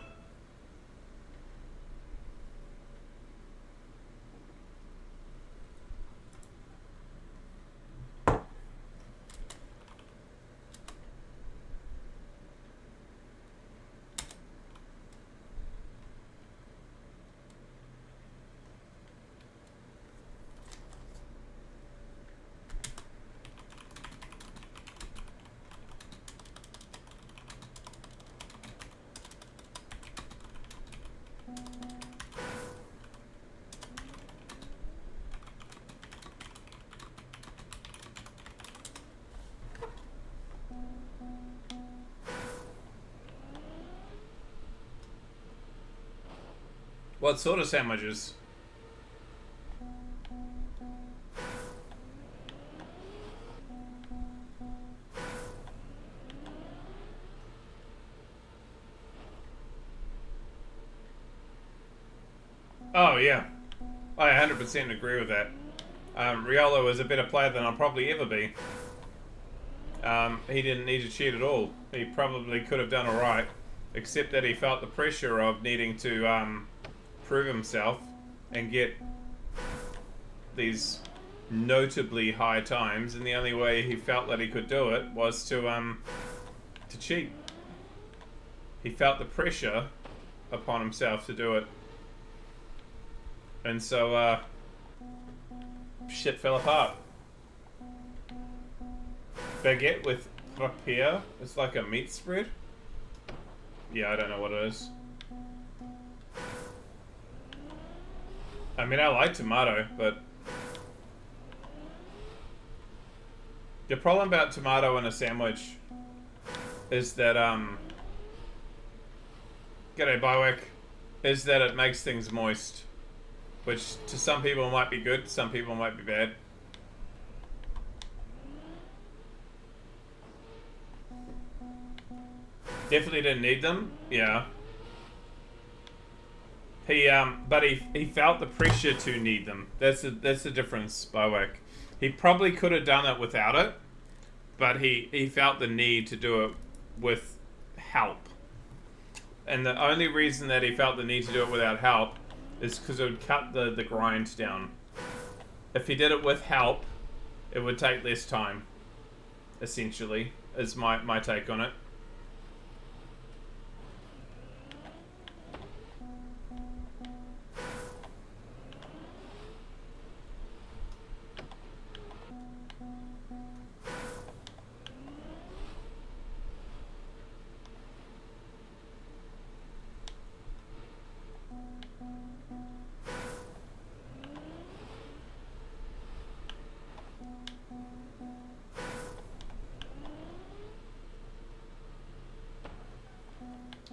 What sort of sandwiches? Oh, yeah. I 100% agree with that. Riolo is a better player than I'll probably ever be. He didn't need to cheat at all. He probably could have done alright, except that he felt the pressure of needing to prove himself and get these notably high times, and the only way he felt that he could do it was to cheat. He felt the pressure upon himself to do it. And so, shit fell apart. Baguette with rapia? It's like a meat spread? Yeah, I don't know what it is. I mean, I like tomato, but the problem about tomato in a sandwich is that, g'day Bywick, is that it makes things moist. Which to some people might be good, some people might be bad. Definitely didn't need them, yeah. But he felt the pressure to need them. That's the difference, Bywick. He probably could have done it without it, but he felt the need to do it with help. And the only reason that he felt the need to do it without help is because it would cut the grind down. If he did it with help, it would take less time, essentially, is my take on it.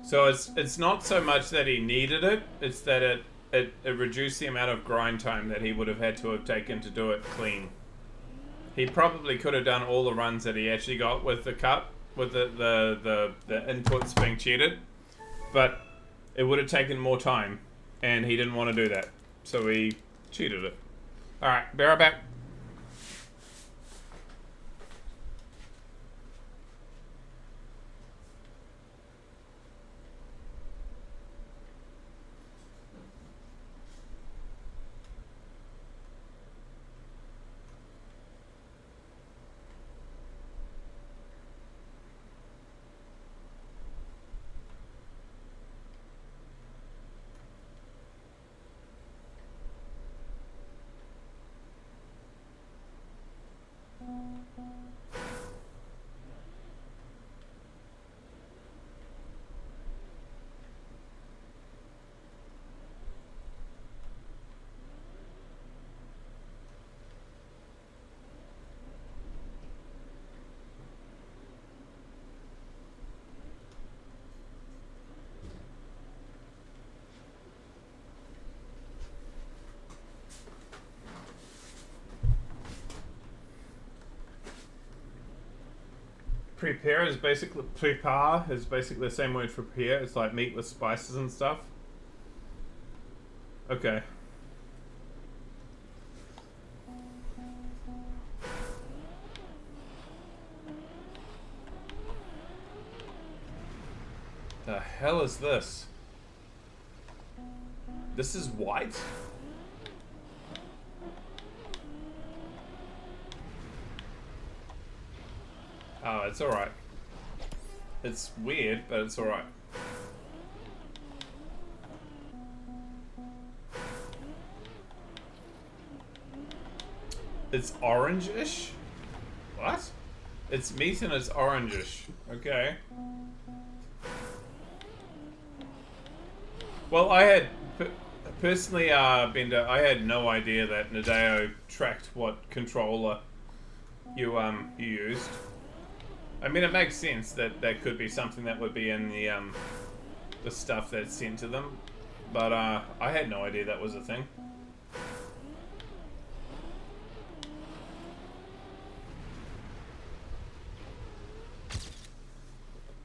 So it's not so much that he needed it, it's that it reduced the amount of grind time that he would have had to have taken to do it clean. He probably could have done all the runs that he actually got with the cut, with the inputs being cheated, but it would have taken more time, and he didn't want to do that, so he cheated it. Alright, be right back. prepare is basically the same word for prepare. It's like meat with spices and stuff. Okay. The hell is this? This is white? Oh, it's alright. It's weird, but it's alright. It's orange-ish? What? It's meat and it's orange-ish. Okay. Well, I had... Personally, Bender, I had no idea that Nadeo tracked what controller you used. I mean, it makes sense that that could be something that would be in the stuff that's sent to them, but I had no idea that was a thing.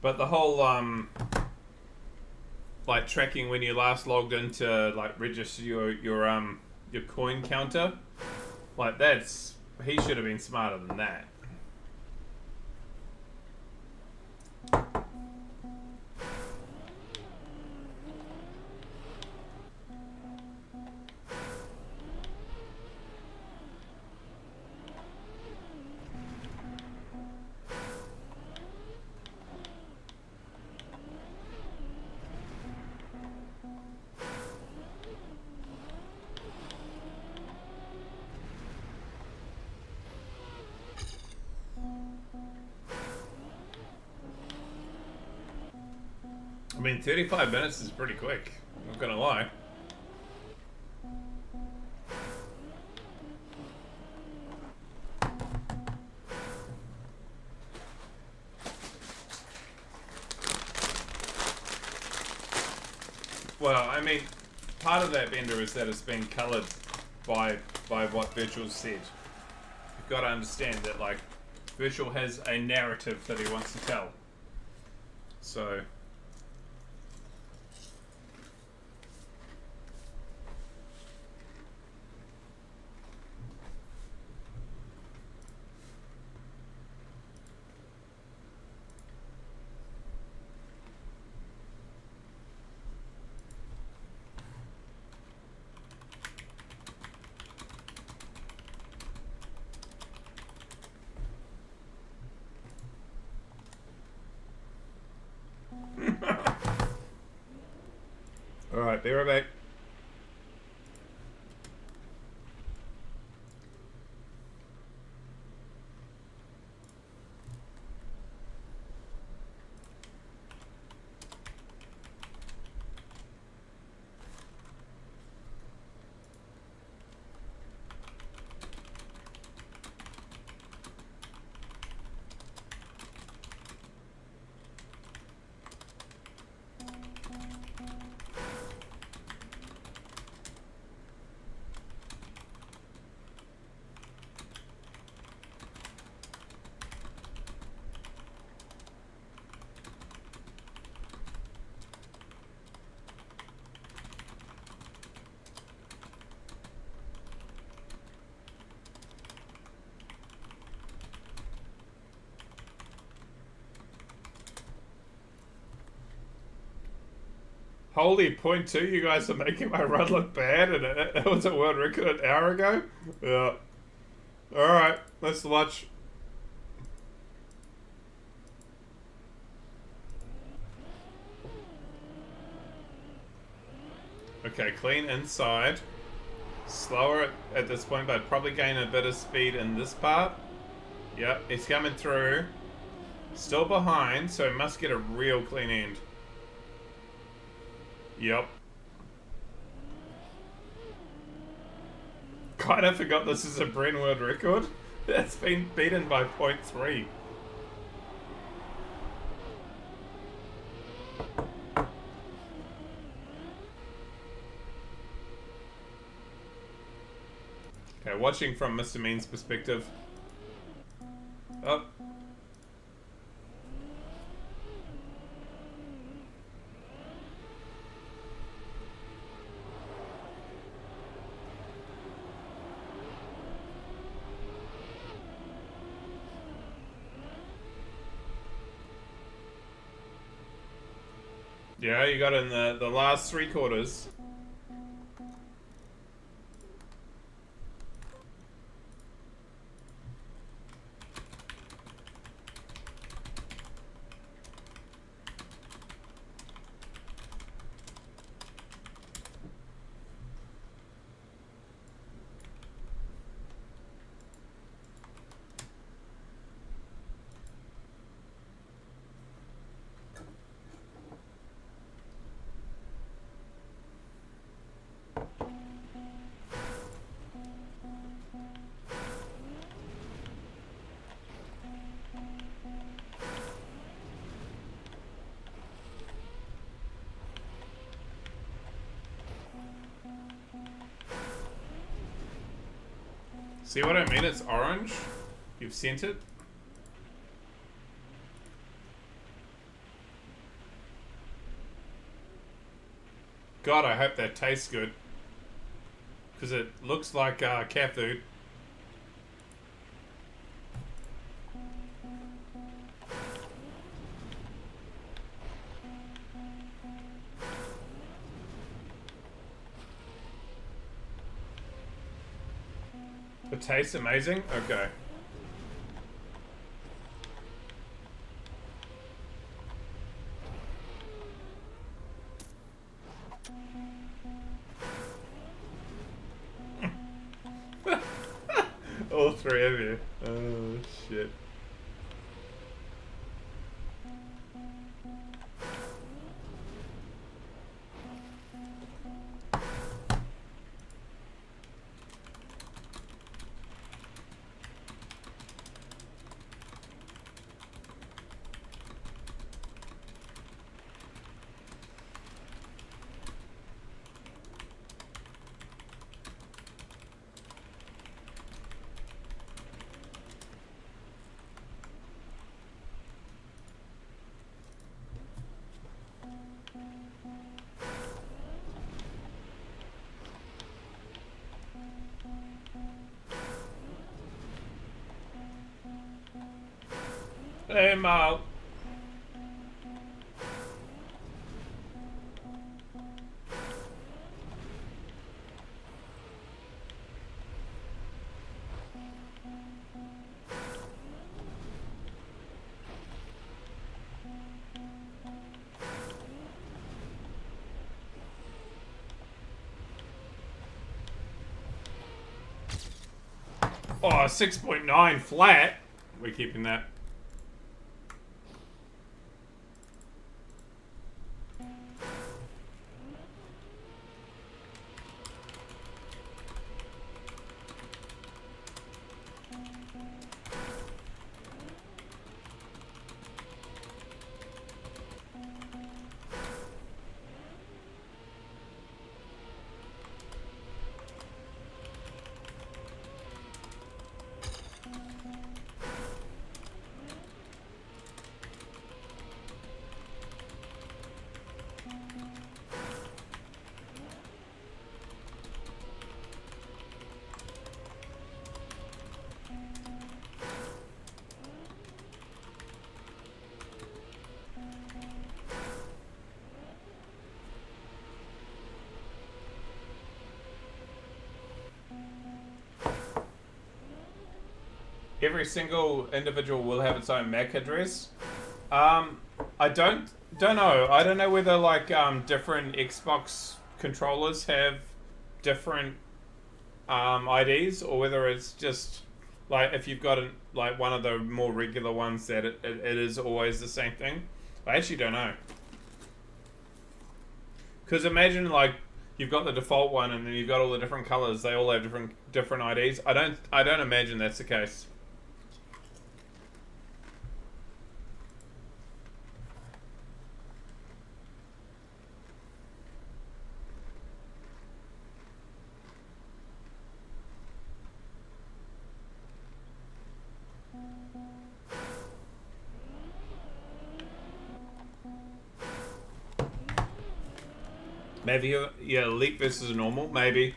But the whole like tracking when you last logged into like register your coin counter, like that's he should have been smarter than that. I mean, 35 minutes is pretty quick. I'm not gonna lie. Well, I mean, part of that, Bender, is that it's been coloured by what Virtual said. You've got to understand that, like, Virtual has a narrative that he wants to tell. So... Alright, be right back. Holy, point two, you guys are making my run look bad, and it was a world record an hour ago? Yeah. Alright, let's watch. Okay, clean inside. Slower at this point, but probably gain a bit of speed in this part. Yep, he's coming through. Still behind, so he must get a real clean end. Yep. Kinda forgot this is a Bren world record. That's been beaten by 0.3. Okay, watching from Mr. Mean's perspective. Oh. Yeah, you got in the last 3/4. See what I mean? It's orange. You've sent it. God, I hope that tastes good. Because it looks like cat food. It tastes amazing? Okay. All three of you. Oh, shit. Hey, Mal. Oh, 6.9 flat. We're keeping that. Every single individual will have its own MAC address. I don't know. I don't know whether like different Xbox controllers have different IDs, or whether it's just like if you've got like one of the more regular ones that it is always the same thing. I actually don't know. Because imagine like you've got the default one and then you've got all the different colors. They all have different IDs. I don't imagine that's the case. Maybe yeah, elite versus normal. Maybe.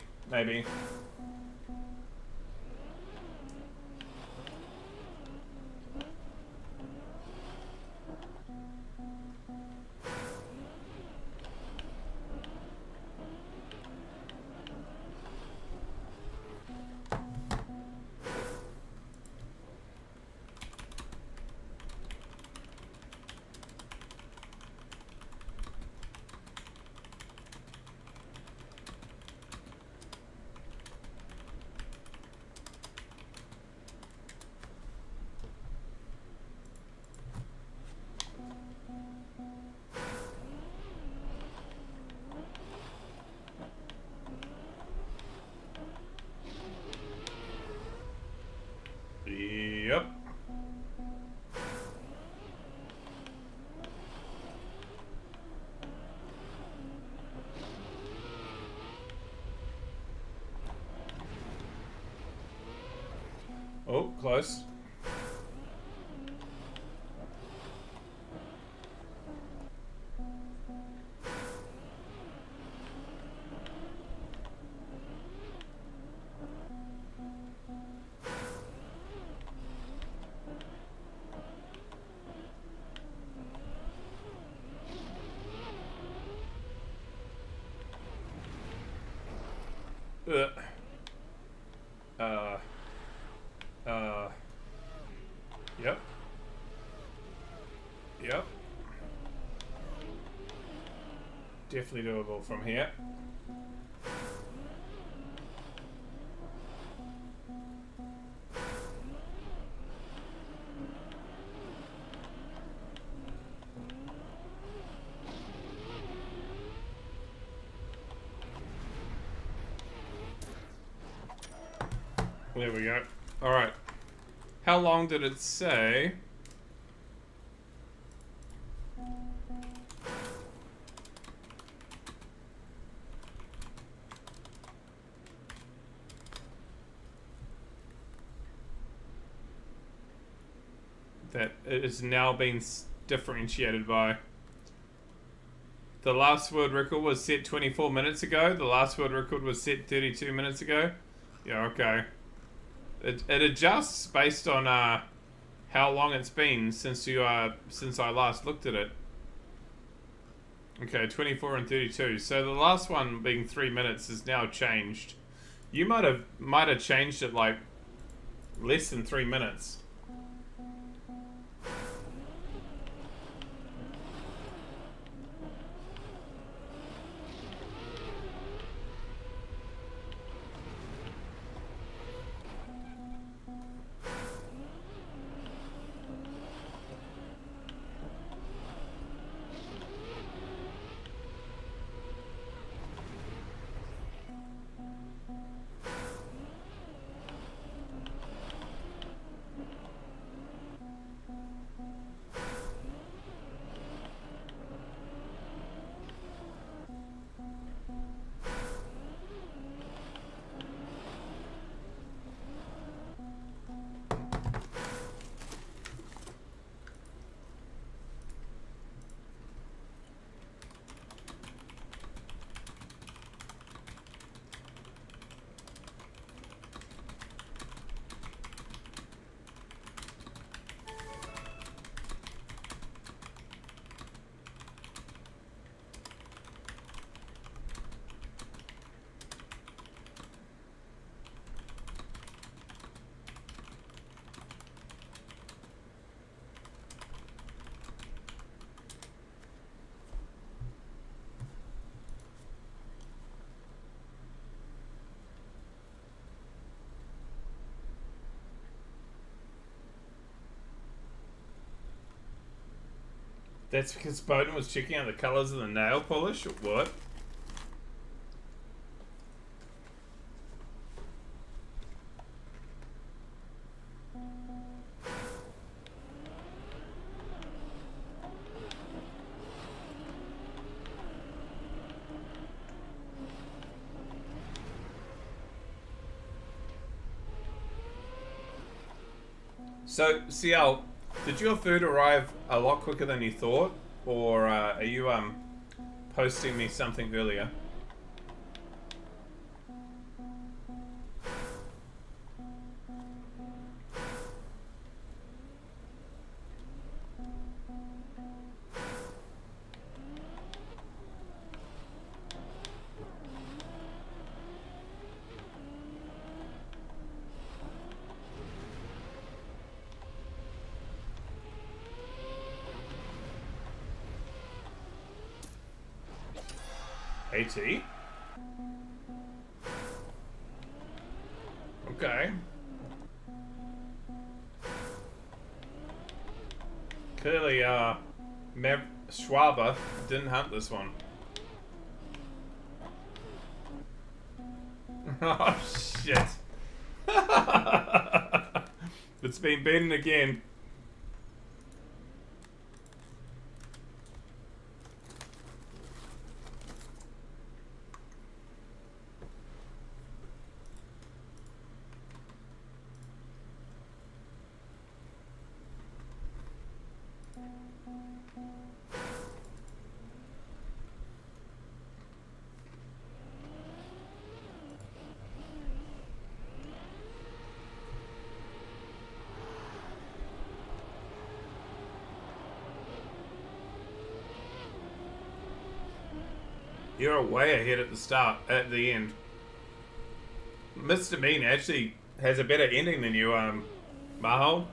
Oh, close. Ugh. Yep. Yep. Definitely doable from here. There we go. Alright. How long did it say? That it is now being differentiated by. The last world record was set 24 minutes ago. The last world record was set 32 minutes ago. Yeah, okay. It adjusts based on how long it's been since I last looked at it. Okay, 24 and 32. So the last one being 3 minutes is now changed. You might have changed it like less than 3 minutes. That's because Bowden was checking out the colours of the nail polish, or what? So, CL, did your food arrive a lot quicker than you thought? Or are you posting me something earlier? AT? Okay. Clearly, Schwaber didn't hunt this one. Oh, shit. It's been beaten again. You're way ahead at the start, at the end. Mr. Bean actually has a better ending than you, Mahal.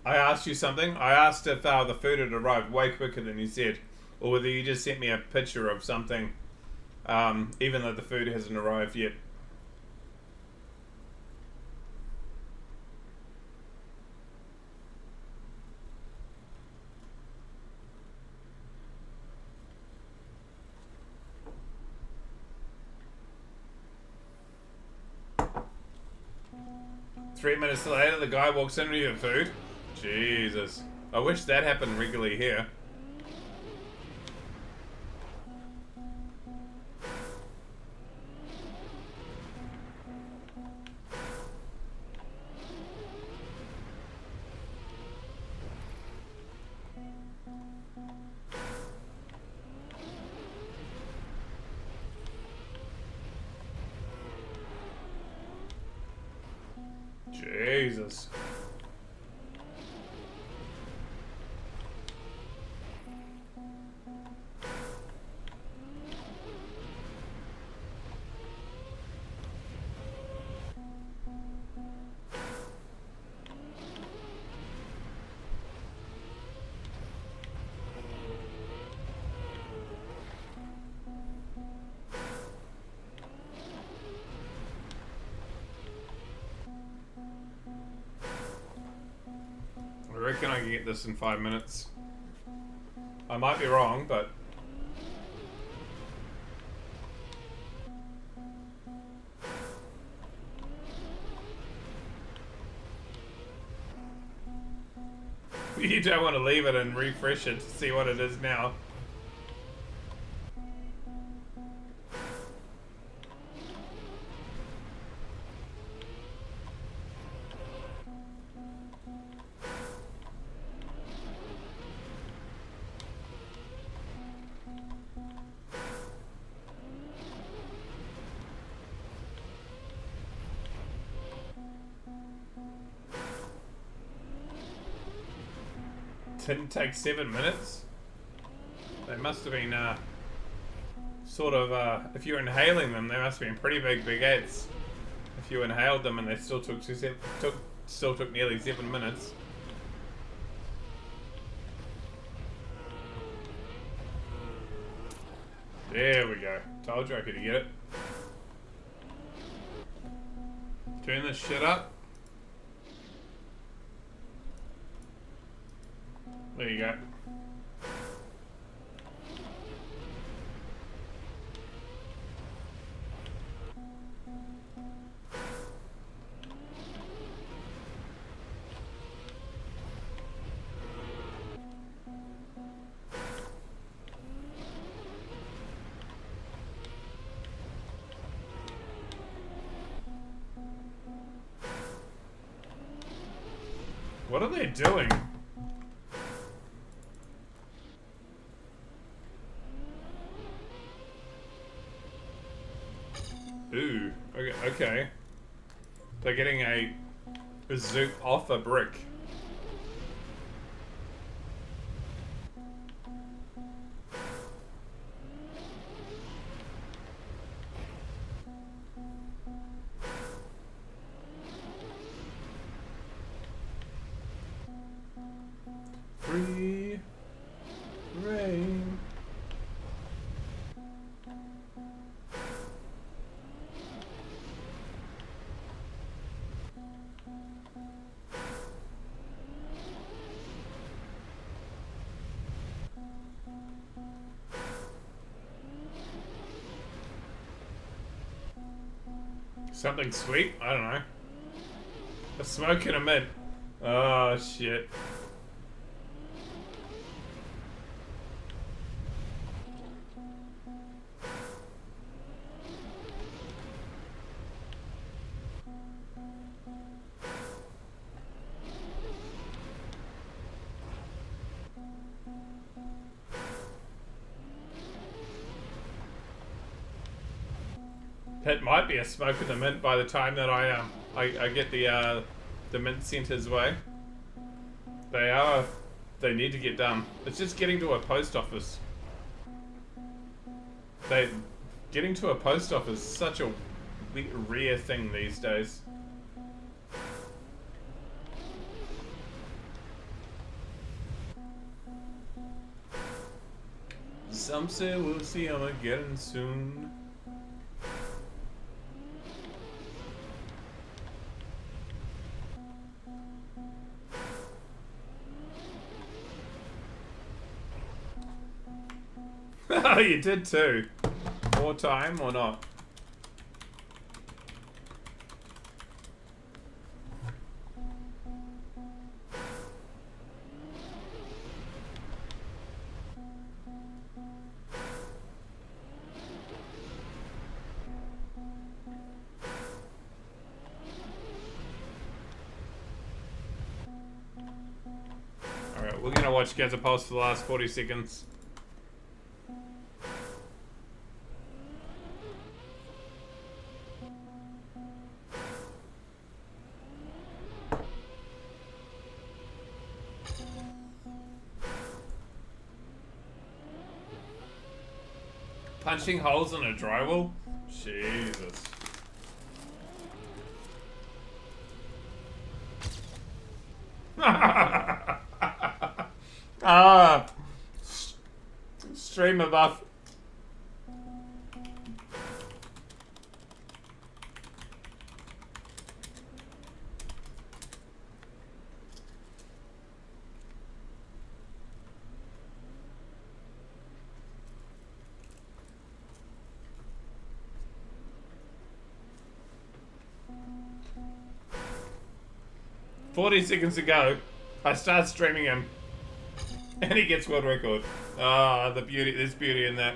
I asked you something. I asked if the food had arrived way quicker than you said, or whether you just sent me a picture of something, even though the food hasn't arrived yet. Three minutes later, the guy walks in with your food. Jesus. I wish that happened regularly here. Jesus. I reckon I can get this in 5 minutes. I might be wrong, but... You don't want to leave it and refresh it to see what it is now. Didn't take 7 minutes. They must have been sort of if you're inhaling them, they must have been pretty big baguettes. If you inhaled them and they still took nearly 7 minutes. There we go. Told you I could get it. Turn this shit up. There you go. What are they doing? Ooh, okay. They're getting a zoop off a brick. Free rain. Something sweet? I don't know. A smoke and a mint. Oh, shit. That might be a smoke of the mint by the time that I get the mint sent his way. They need to get done. It's just getting to a post office. Getting to a post office is such a rare thing these days. Some say we'll see Armageddon soon. Oh, you did too. More time or not? Alright, we're gonna watch Gaza Pulse for the last 40 seconds. Punching holes in a drywall? Jesus. Streamer buff. "40 seconds ago, I start streaming him, and he gets world record." Ah, the beauty. There's beauty in that.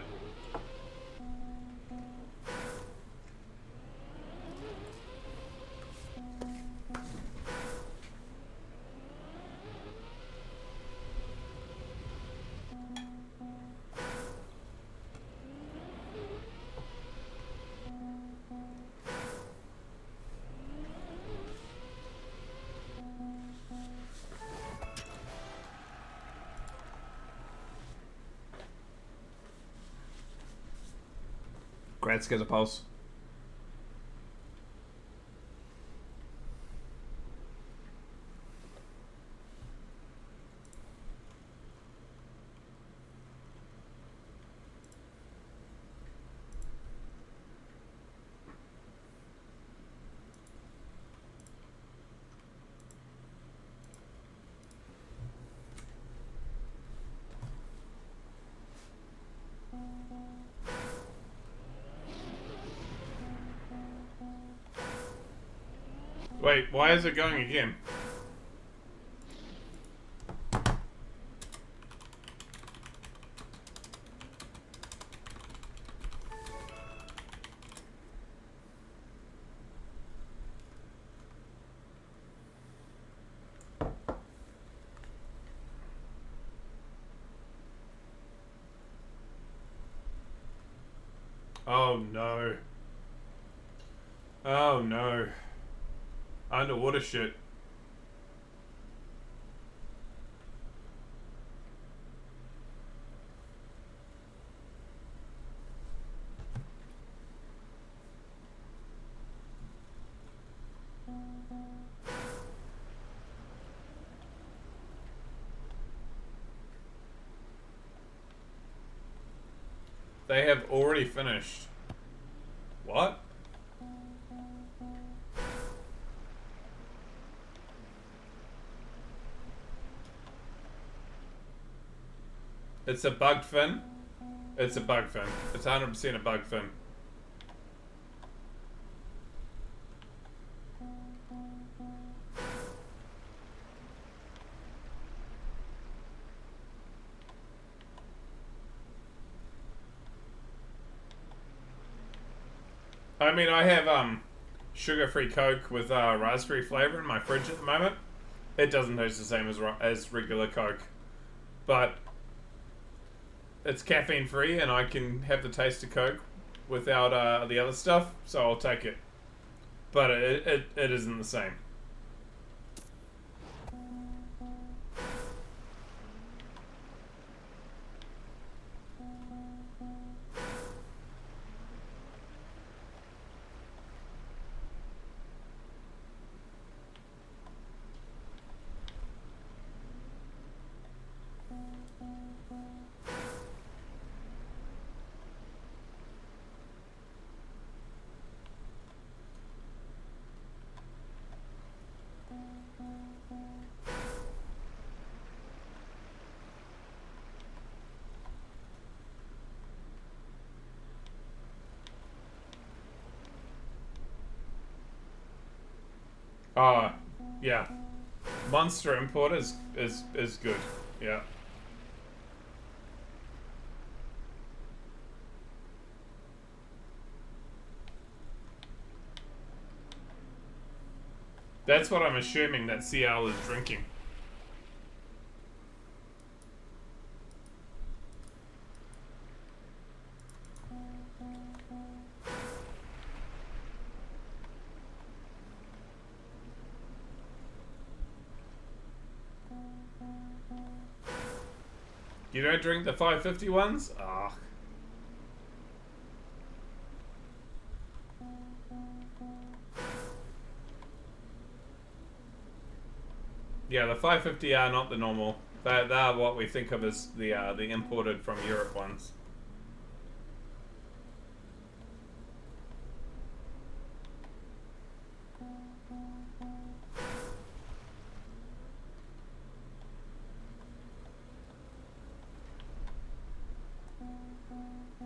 Great, get a pulse. Wait, why is it going again? Oh no. Oh no. Underwater shit. They have already finished. What? It's a bugged fin? It's a bug fin. It's 100% a bug fin. I mean, I have sugar-free Coke with raspberry flavor in my fridge at the moment. It doesn't taste the same as regular Coke, but it's caffeine-free, and I can have the taste of Coke without the other stuff, so I'll take it. But it isn't the same. Oh, yeah. Monster import is good. Yeah. That's what I'm assuming that CL is drinking. You don't drink the 550 ones? Ah. Yeah, the 550 are not the normal. They're what we think of as the imported from Europe ones.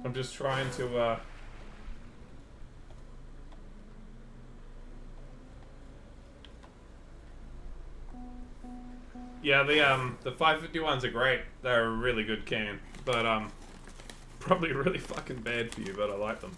I'm just trying to yeah, the 550 ones are great. They're a really good can, but probably really fucking bad for you, but I like them.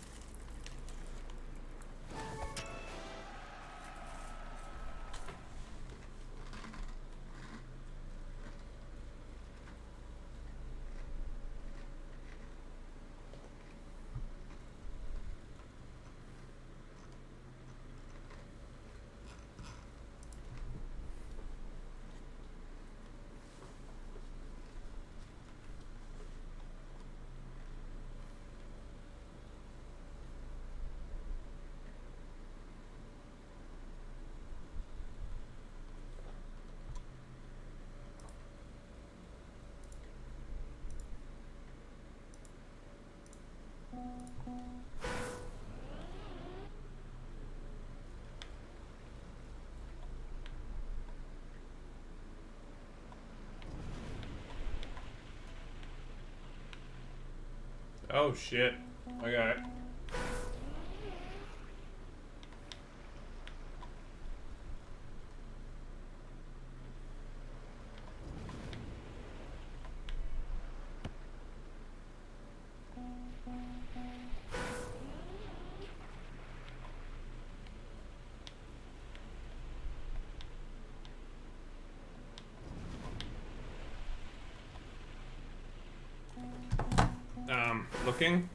Oh shit. Okay. Looking.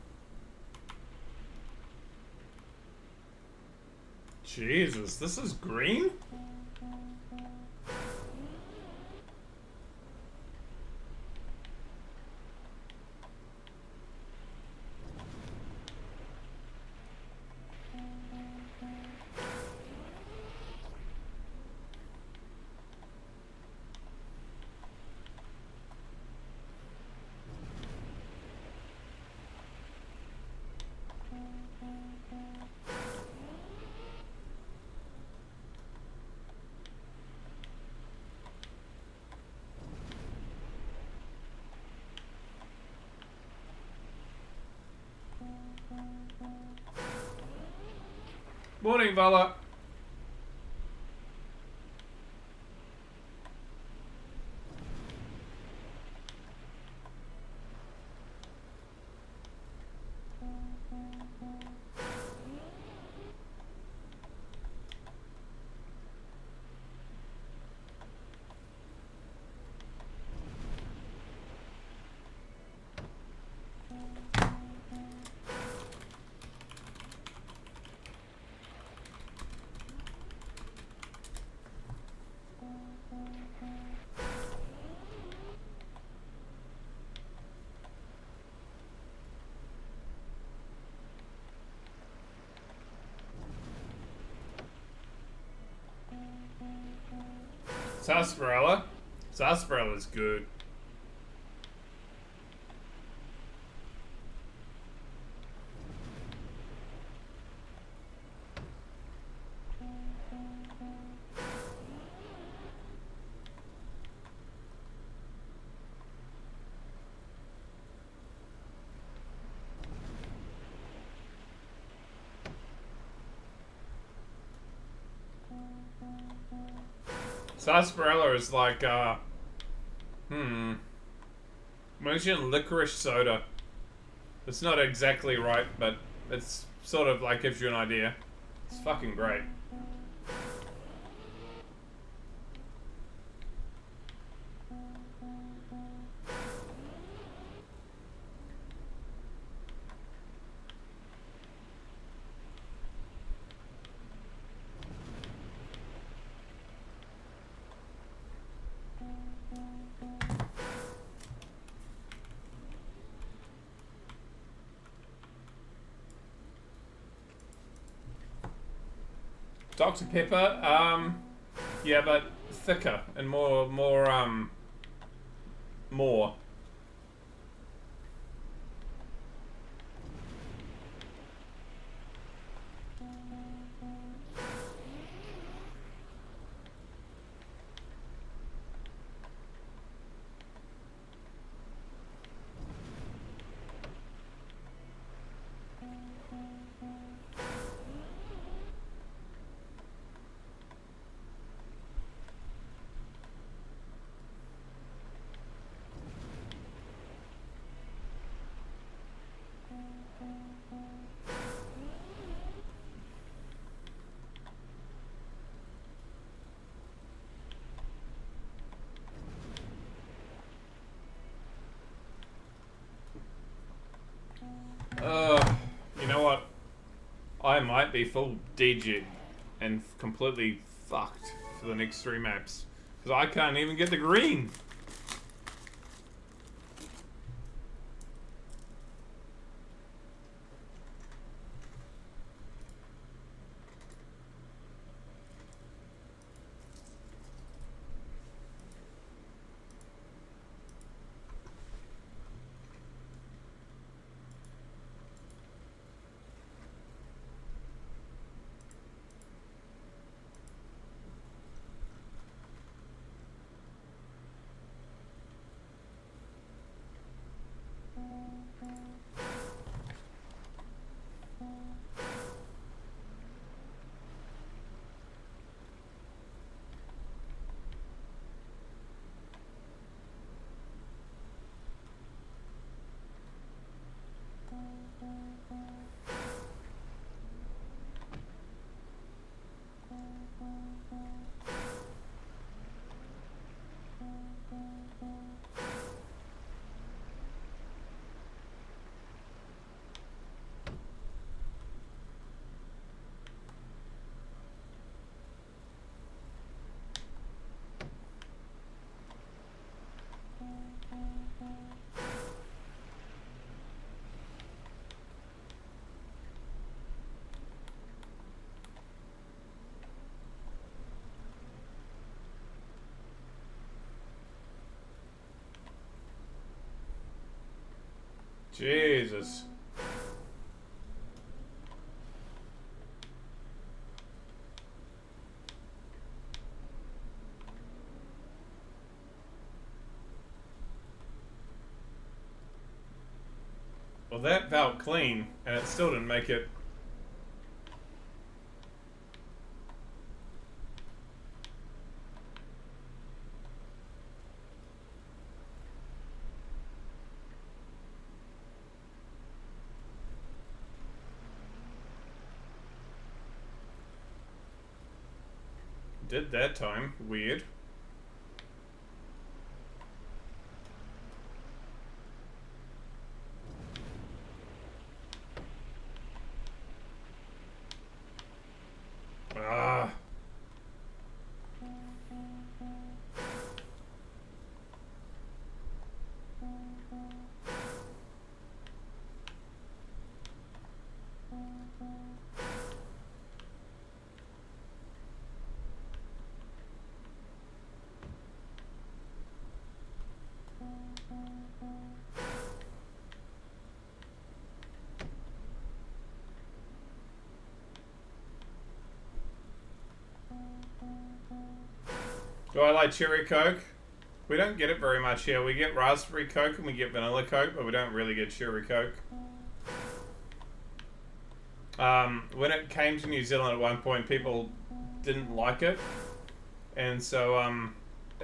Jesus, this is green? Morning, Vala. Sarsaparilla. Sarsaparilla's good. Sarsaparilla is like, imagine licorice soda. It's not exactly right, but it's sort of like gives you an idea. It's fucking great. Dr. Pepper, yeah, but thicker and more. You know what? I might be full DG and completely fucked for the next 3 maps. Because I can't even get the green. Jesus. Well, that felt clean, and it still didn't make it. Did that time. Weird. Ah. Do I like cherry Coke? We don't get it very much here. We get raspberry Coke and we get vanilla Coke, but we don't really get cherry Coke. When it came to New Zealand at one point, people didn't like it. And so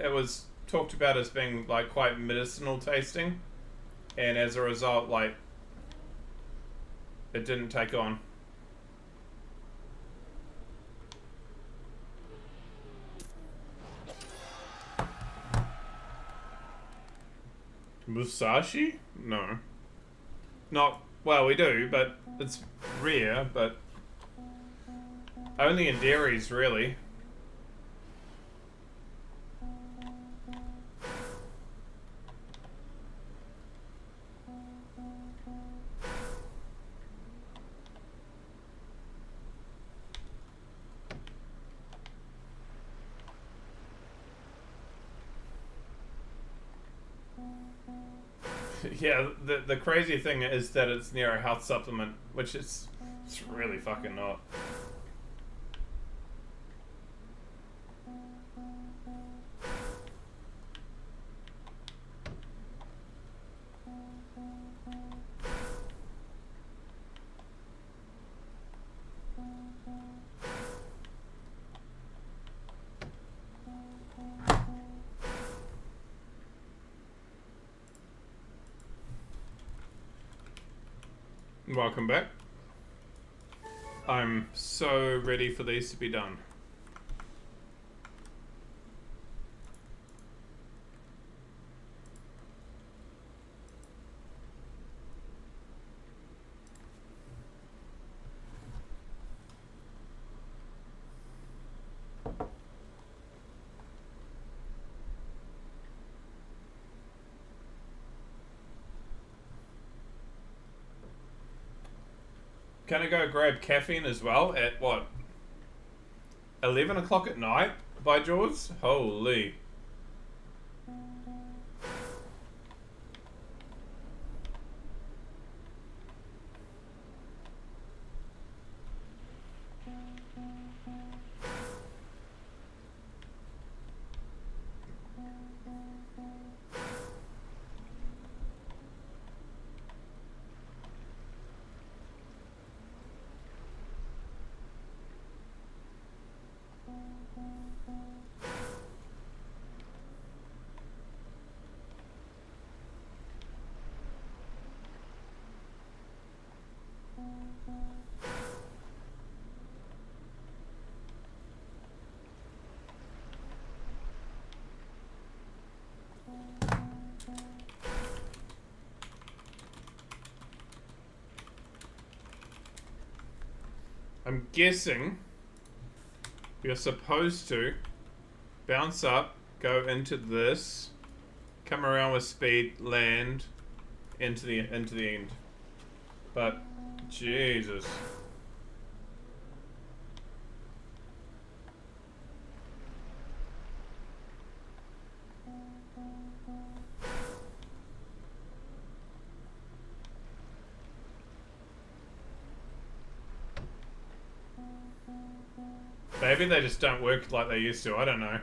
it was talked about as being like quite medicinal tasting. And as a result, like, it didn't take on. Musashi? No. Not, well, we do, but it's rare, but only in dairies, really. Yeah, the crazy thing is that it's near a health supplement, which it's really fucking not. Welcome back. I'm so ready for these to be done. Can I go grab caffeine as well at what? 11 o'clock at night by Jaws? Holy. I'm guessing you're supposed to bounce up, go into this, come around with speed, land into the end. But Jesus. Maybe they just don't work like they used to, I don't know.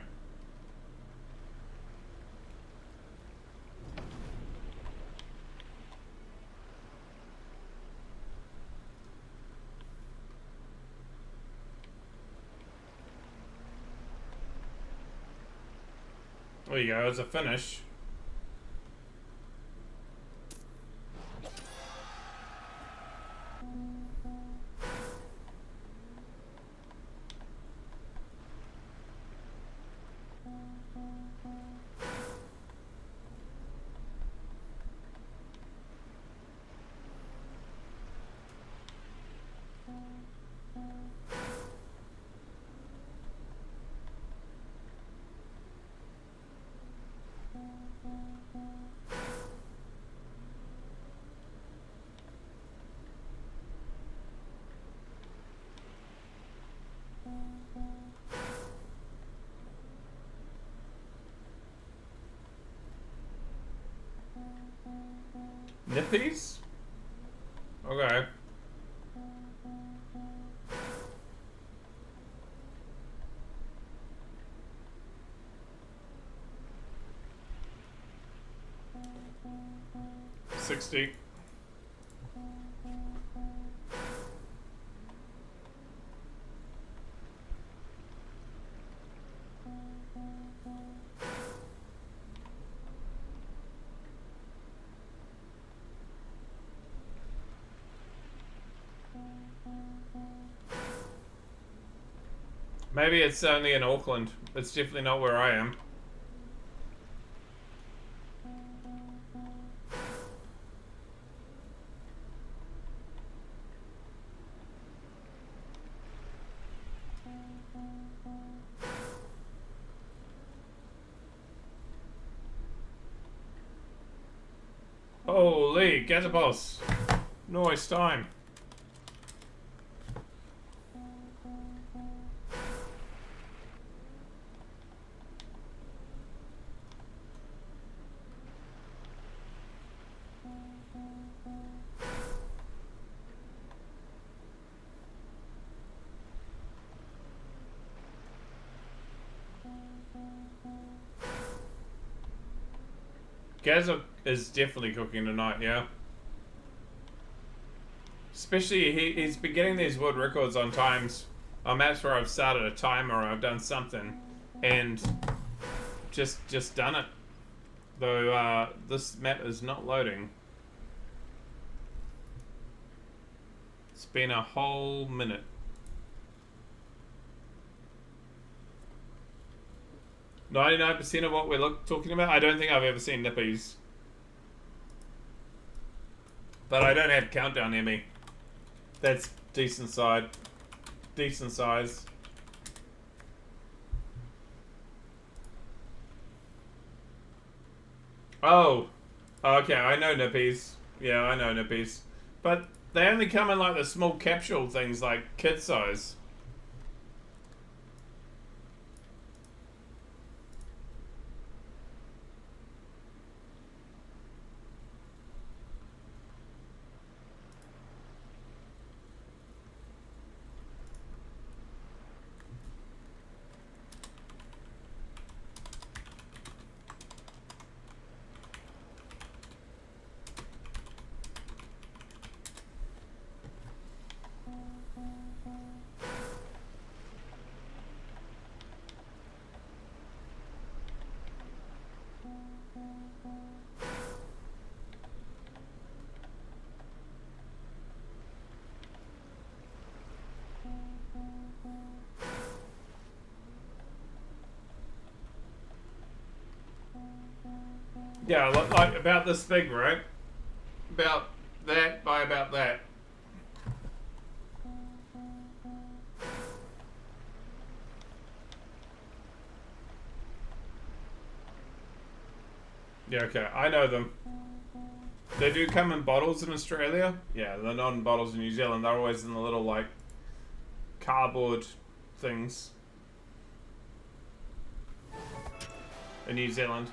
There you go, as a finish. Nippies? Okay. 60. Maybe it's only in Auckland. It's definitely not where I am. Holy, get a boss. Nice time. Gaza is definitely cooking tonight, yeah. Especially, he's been getting these world records on times, on maps where I've started a timer or I've done something, and just done it. Though, this map is not loading. It's been a whole minute. 99% of what we're talking about, I don't think I've ever seen Nippies. But I don't have Countdown near me. That's decent size. Decent size. Oh. Okay, I know Nippies. Yeah, I know Nippies. But they only come in like the small capsule things, like kid size. Yeah, like about this big, right? About that by about that. Yeah, okay, I know them. They do come in bottles in Australia. Yeah, they're not in bottles in New Zealand. They're always in the little, like, cardboard things. In New Zealand.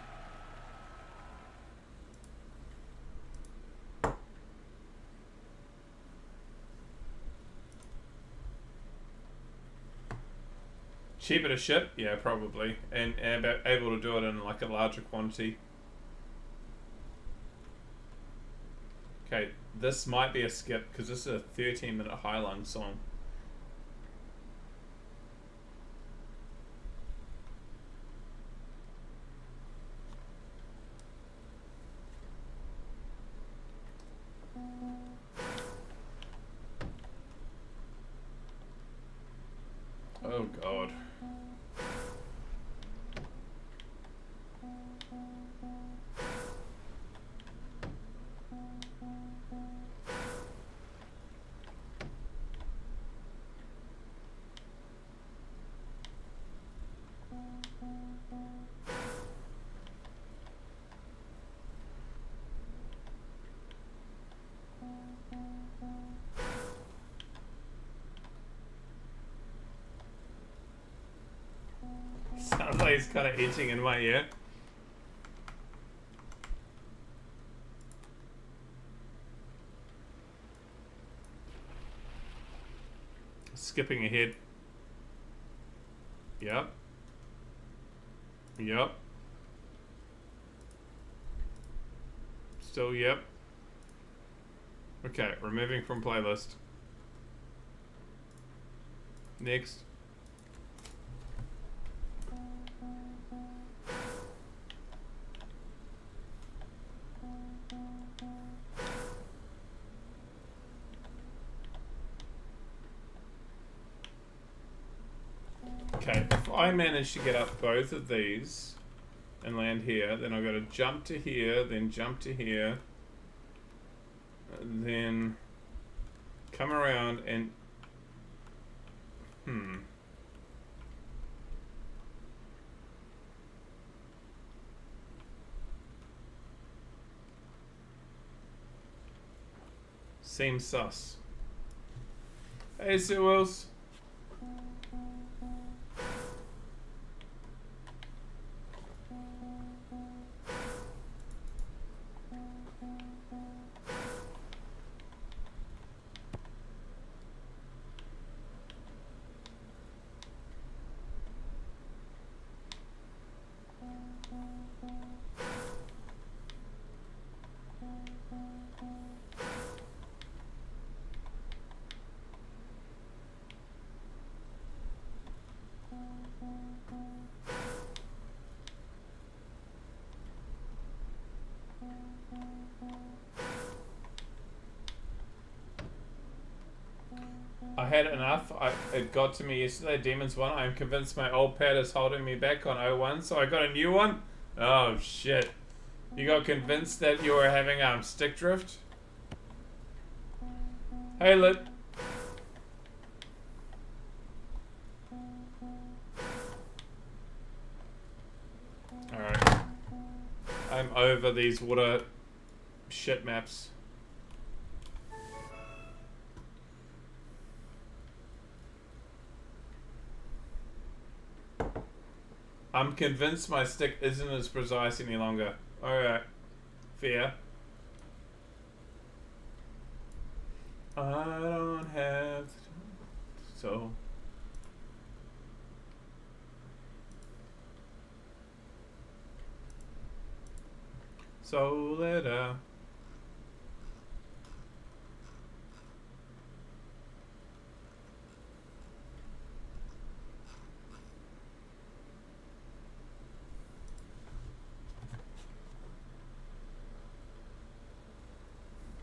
Cheaper to ship? Yeah, probably. And able to do it in, like, a larger quantity. Okay, this might be a skip, because this is a 13-minute Highline song. Oh, God. Sounds like he's kind of itching in my ear. Skipping ahead. Yep. Yep. Still, yep. Okay, removing from playlist. Next. Okay, if I manage to get up both of these and land here, then I've got to jump to here, then jump to here, and then come around and seems sus. Hey, Sue Wills. I had enough. It got to me yesterday. Demons 1. I'm convinced my old pad is holding me back on 01, so I got a new one. Oh shit! You got convinced that you were having stick drift? Hey, Lit. All right. I'm over these water shit maps. I'm convinced my stick isn't as precise any longer. Alright. Fair. I don't have... So... So later.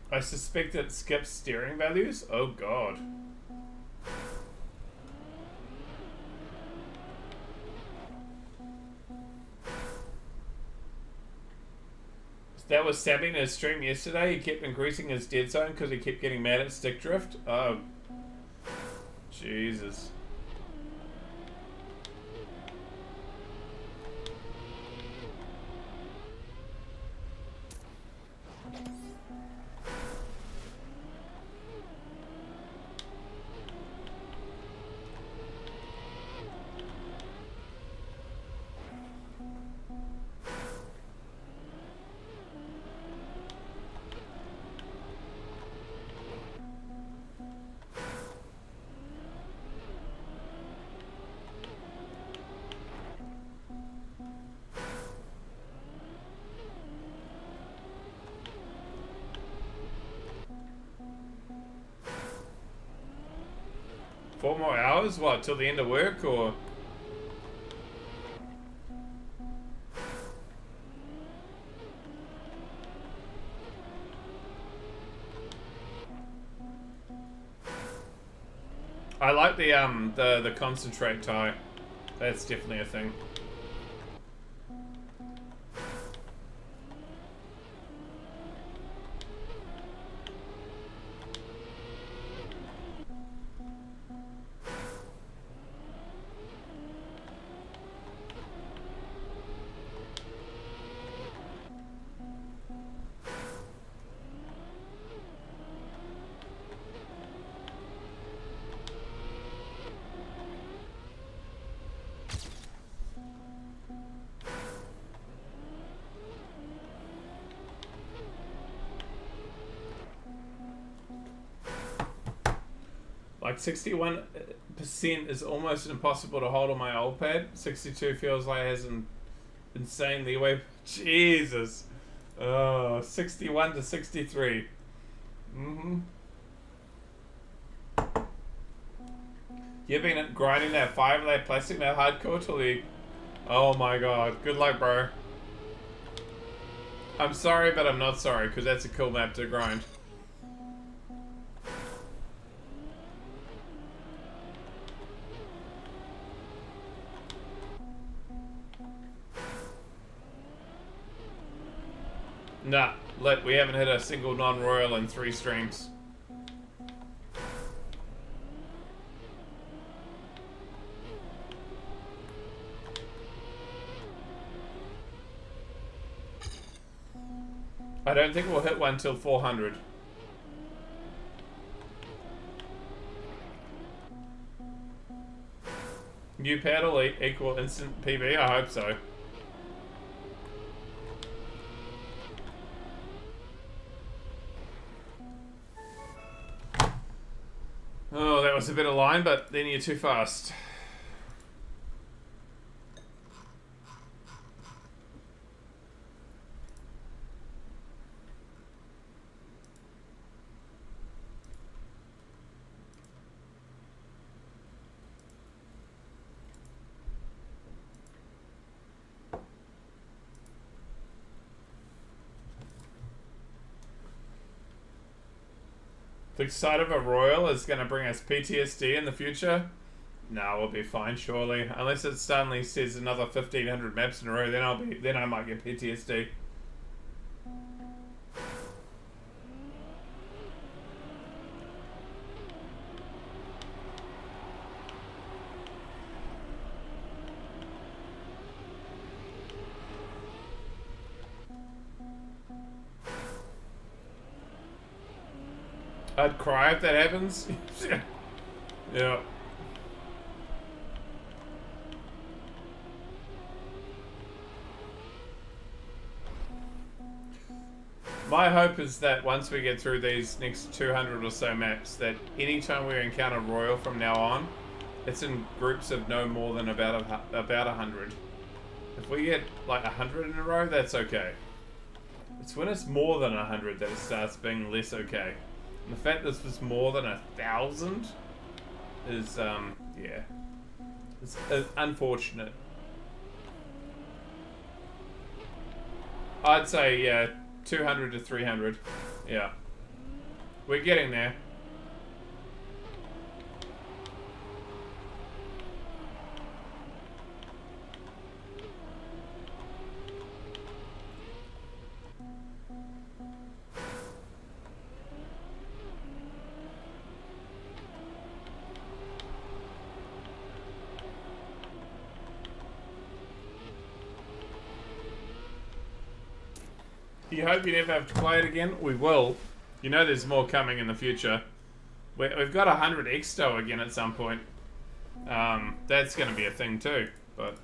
I suspect it skips steering values? Oh god. That was Sammy in his stream yesterday. He kept increasing his dead zone because he kept getting mad at stick drift. Oh. Jesus. Four more hours? What, till the end of work, or...? I like the concentrate tie. That's definitely a thing. Like 61% is almost impossible to hold on my old pad. 62 feels like it has an insane leeway. Jesus. Oh, 61 to 63. Mm-hmm. You've been grinding that 5-layer plastic now hardcore till the... Oh my god. Good luck, bro. I'm sorry, but I'm not sorry, because that's a cool map to grind. Nah, we haven't hit a single non-royal in 3 streams. I don't think we'll hit one till 400. New paddle equal instant PB? I hope so. Oh, that was a bit of line, but then you're too fast. The sight of a royal is going to bring us PTSD in the future? No, we'll be fine, surely. Unless it suddenly says another 1,500 maps in a row, then I might get PTSD. I'd cry if that happens. Yeah. My hope is that once we get through these next 200 or so maps, that anytime we encounter Royal from now on, it's in groups of no more than about 100. If we get like 100 in a row, that's okay. It's when it's more than 100 that it starts being less okay. And the fact this was more than 1,000 is, yeah, it's unfortunate. I'd say, yeah, 200 to 300. Yeah. We're getting there. You hope you never have to play it again? We will. You know there's more coming in the future. We've got 100 Exto again at some point. That's going to be a thing too. But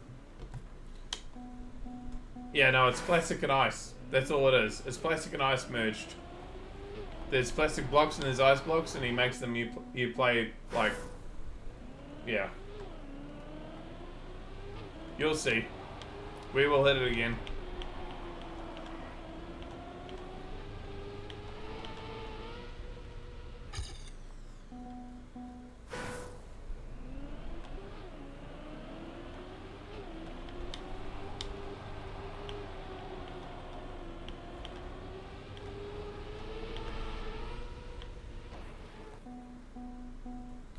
yeah, no, it's plastic and ice. That's all it is. It's plastic and ice merged. There's plastic blocks and there's ice blocks, and he makes them you play like, yeah. You'll see. We will hit it again.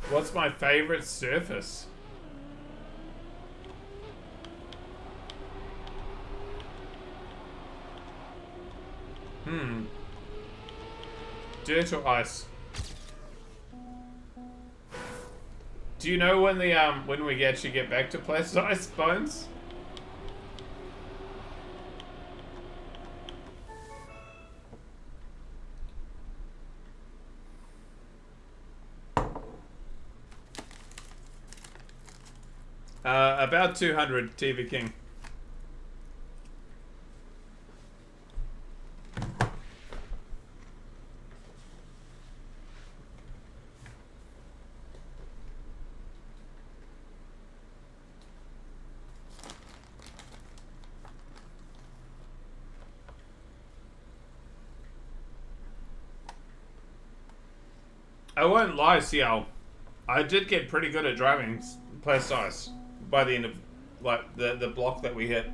What's my favorite surface? Dirt or ice? Do you know when the when we actually get back to plastic ice, Bones? About 200, TV King. I won't lie, CL. I did get pretty good at driving Place Ice by the end of like the block that we hit.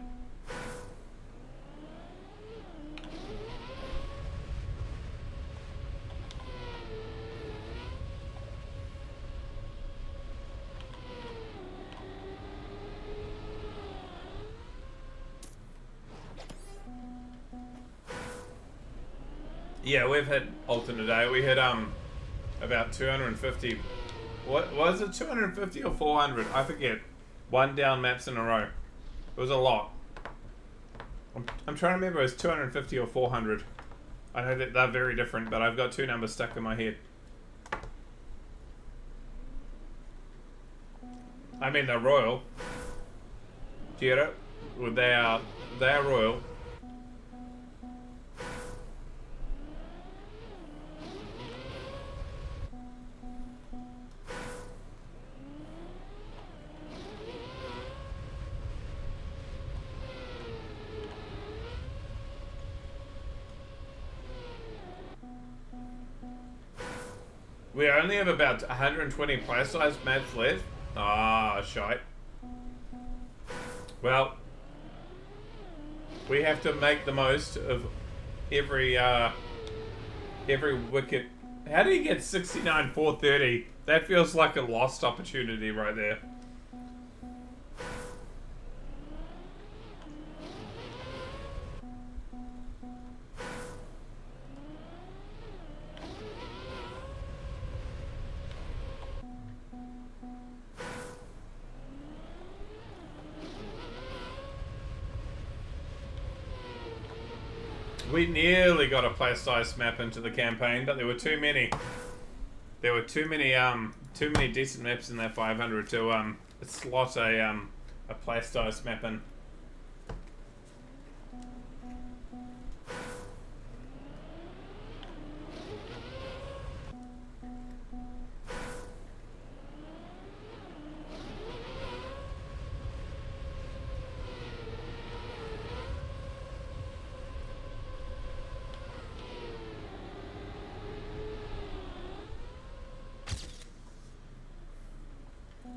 Yeah, we've hit alternate day. We hit about 250. What was it? 250 or 400? I forget. One down maps in a row. It was a lot. I'm trying to remember. It was 250 or 400. I know that they're very different, but I've got two numbers stuck in my head. I mean, they're royal. Do you get it? Well, they are royal. We only have about 120 play-size maps left. Ah, shite. Well, we have to make the most of every wicket. How do you get 69 430? That feels like a lost opportunity right there. We nearly got a play size map into the campaign, but there were too many. There were too many decent maps in that 500 to slot a play size map in.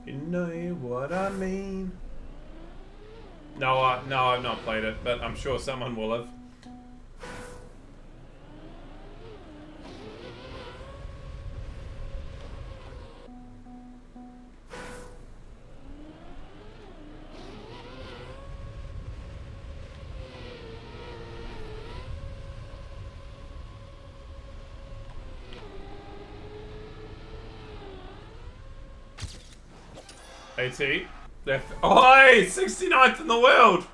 You know what I mean? No, I've not played it, but I'm sure someone will have. AT. Left. Oi! 69th in the world!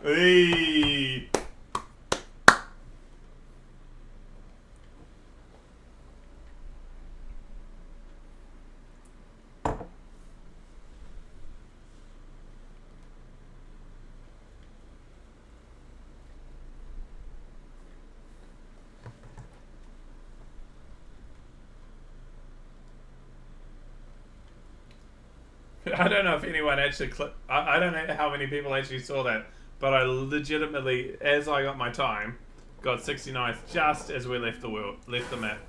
Eee. I don't know if anyone actually I don't know how many people actually saw that, but I legitimately, as I got my time, got 69th just as we left the map.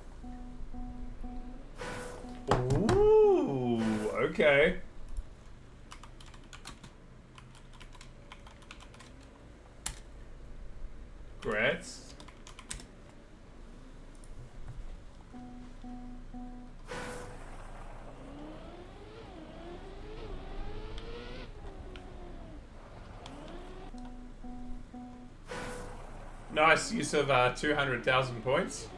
Ooh, okay. Grats. Nice use of 200,000 points.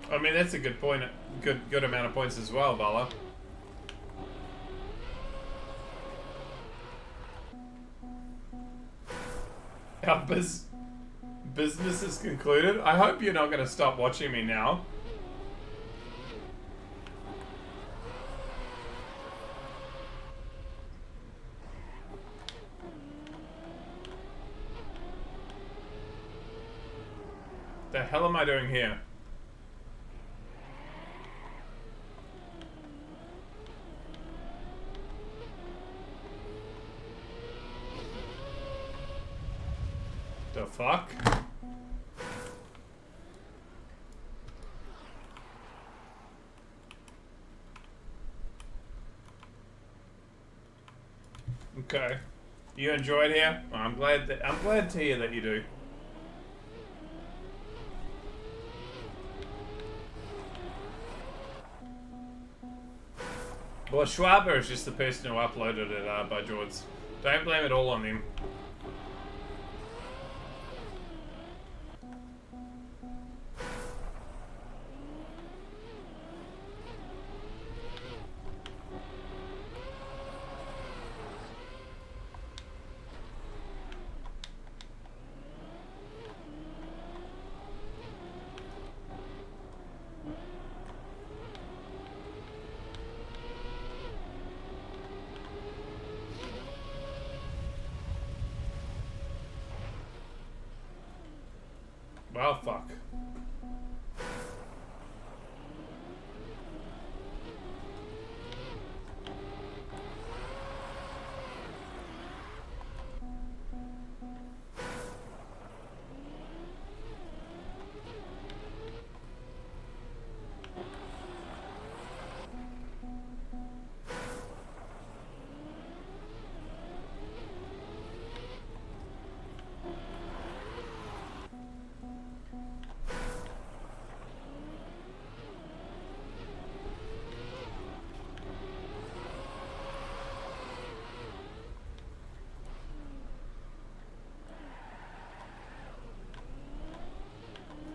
I mean, that's a good point. Good amount of points as well, Vala. Our business is concluded. I hope you're not going to stop watching me now. The hell am I doing here? fuck? Okay. You enjoy it here? Well, I'm glad to hear that you do. Well, Schwaber is just the person who uploaded it, by George. Don't blame it all on him. Well, fuck.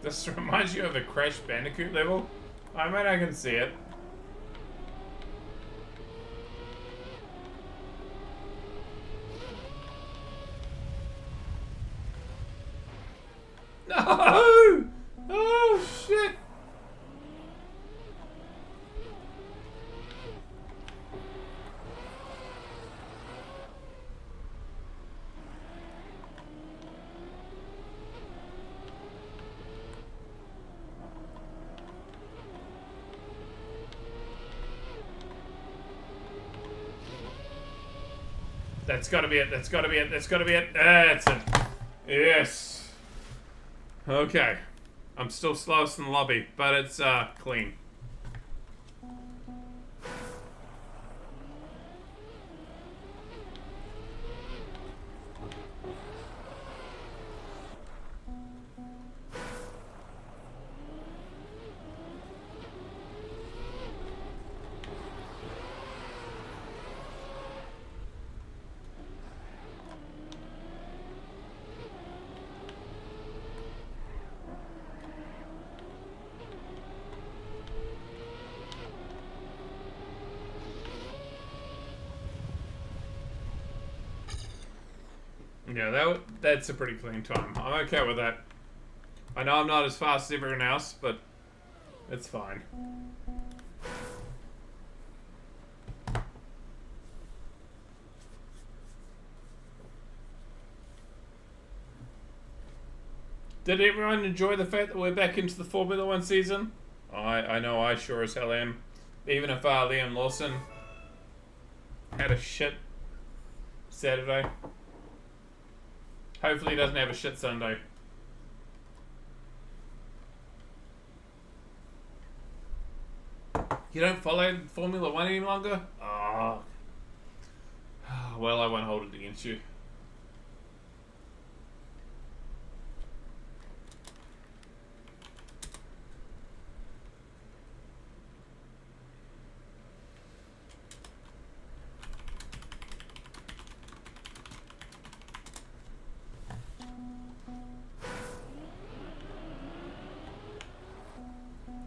This reminds you of a Crash Bandicoot level? I mean, I can see it. No! Oh, shit! That's gotta be it. That's gotta be it. That's gotta be it. That's it. Yes. Okay. I'm still slowest in the lobby, but it's clean. Yeah, that's a pretty clean time. I'm okay with that. I know I'm not as fast as everyone else, but it's fine. Did everyone enjoy the fact that we're back into the Formula One season? I know I sure as hell am. Even if Liam Lawson had a shit Saturday. Hopefully he doesn't have a shit Sunday. You don't follow Formula One any longer? Oh. Well, I won't hold it against you.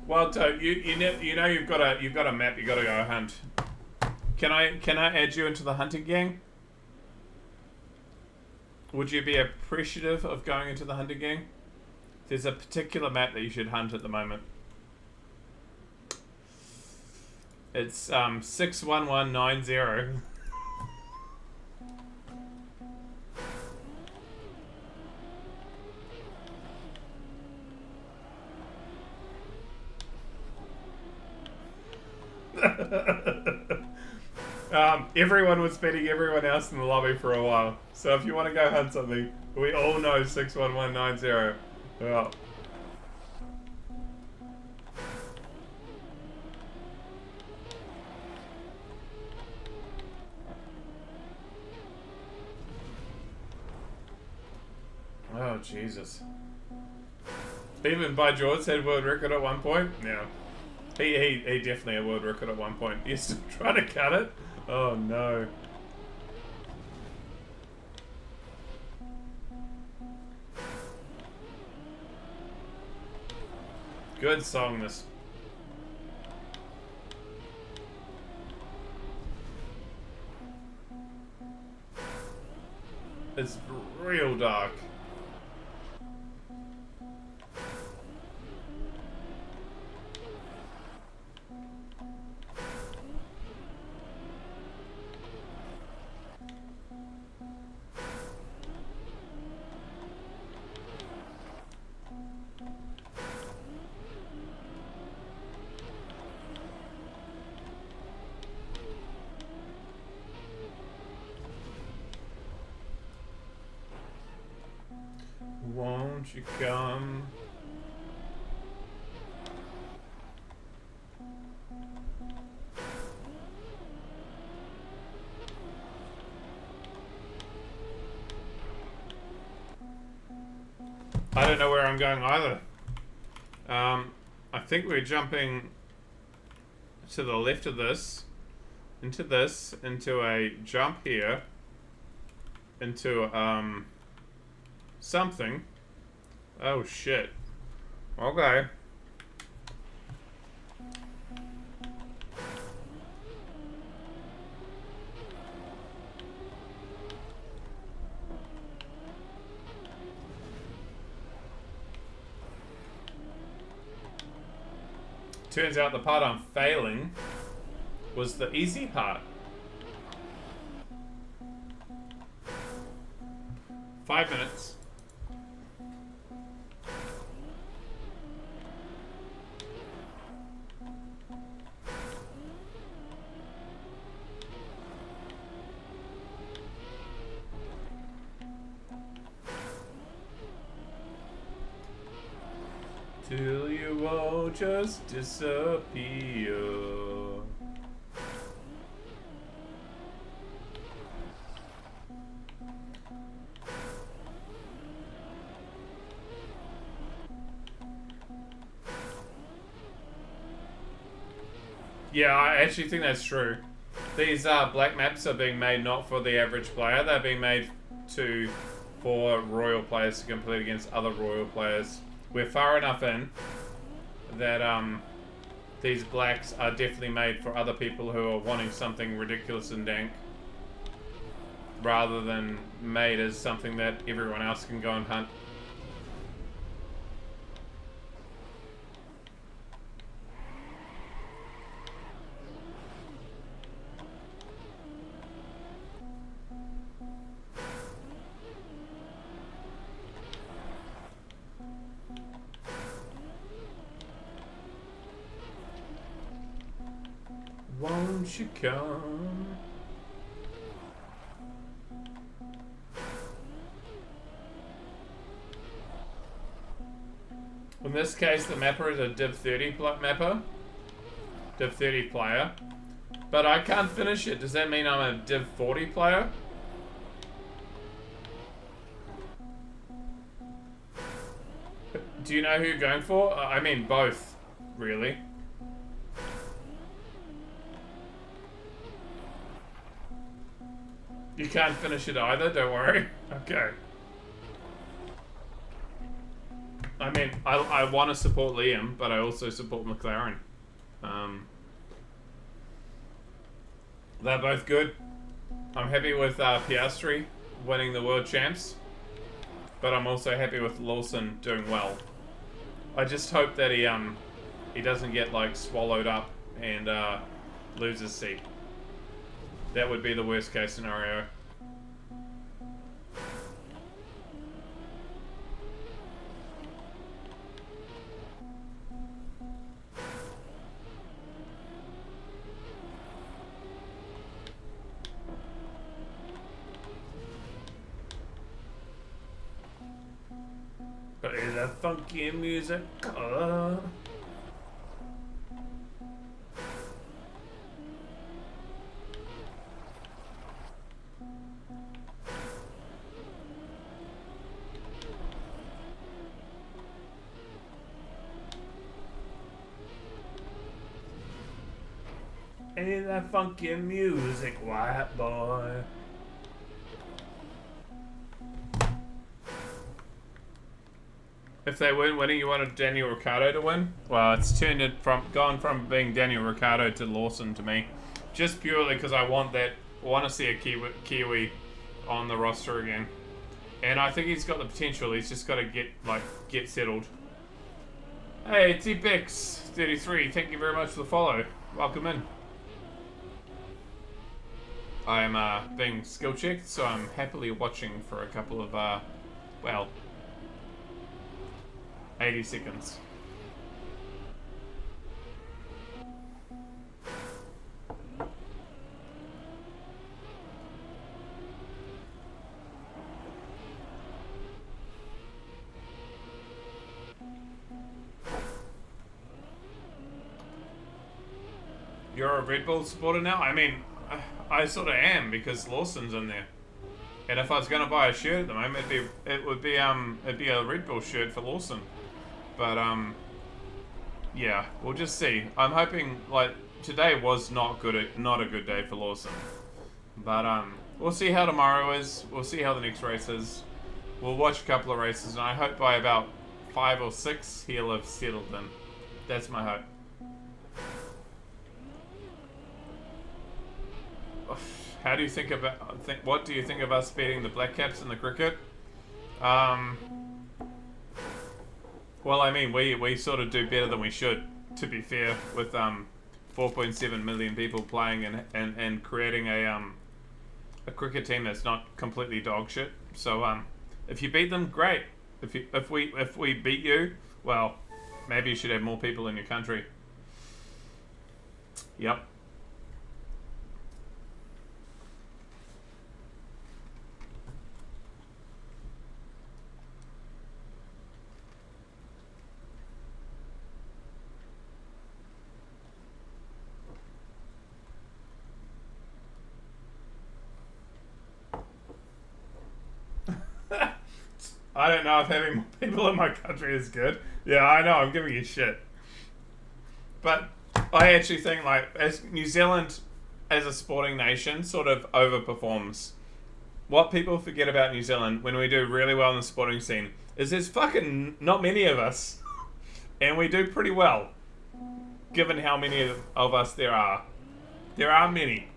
Well, you know you've got a map you got to go hunt. Can I add you into the hunting gang? Would you be appreciative of going into the hunting gang? There's a particular map that you should hunt at the moment. It's 61190. Everyone was beating everyone else in the lobby for a while. So if you want to go hunt something, we all know 61190. Well. Oh, Jesus. Even by George had world record at one point? Yeah. He definitely had world record at one point. You're still trying to cut it? Oh, no. Good song, this. It's real dark. Won't you come? I don't know where I'm going either. I think we're jumping to the left of this, into a jump here, into something. Oh shit. Okay. Turns out the part I'm failing was the easy part. 5 minutes. Till you all just disappear. Yeah, I actually think that's true. These black maps are being made not for the average player, they're being made for royal players to compete against other royal players. We're far enough in that these blacks are definitely made for other people who are wanting something ridiculous and dank, rather than made as something that everyone else can go and hunt. Won't you come? In this case, the mapper is a Div 30 mapper. Div 30 player. But I can't finish it. Does that mean I'm a Div 40 player? Do you know who you're going for? I mean both, really. You can't finish it either, don't worry. Okay. I mean, I want to support Liam, but I also support McLaren. They're both good. I'm happy with Piastri winning the world champs, but I'm also happy with Lawson doing well. I just hope that he doesn't get like swallowed up and lose his seat. That would be the worst case scenario. the funky music. Hey, that funky music, white boy. If they weren't winning, you wanted Daniel Ricciardo to win? Well, it's gone from being Daniel Ricciardo to Lawson to me. Just purely because I want to see a Kiwi on the roster again. And I think he's got the potential. He's just got to get settled. Hey, TPX33, thank you very much for the follow. Welcome in. I am being skill checked, so I'm happily watching for a couple of, 80 seconds. You're a Red Bull supporter now? I mean, I sort of am because Lawson's in there. And if I was gonna buy a shirt at the moment, it'd be a Red Bull shirt for Lawson. But yeah, we'll just see. I'm hoping today was not a good day for Lawson. But we'll see how tomorrow is. We'll see how the next race is. We'll watch a couple of races, and I hope by about 5 or 6 he'll have settled in. That's my hope. How do you think what do you think of us beating the Black Caps in the cricket? Well, I mean, we sort of do better than we should, to be fair, with 4.7 million people playing and creating a cricket team that's not completely dog shit. So if you beat them, great. If we beat you, well, maybe you should have more people in your country. Yep. I don't know if having more people in my country is good. Yeah, I know, I'm giving you shit. But I actually think, as New Zealand as a sporting nation sort of overperforms. What people forget about New Zealand when we do really well in the sporting scene is there's fucking not many of us. And we do pretty well, given how many of us there are. There are many.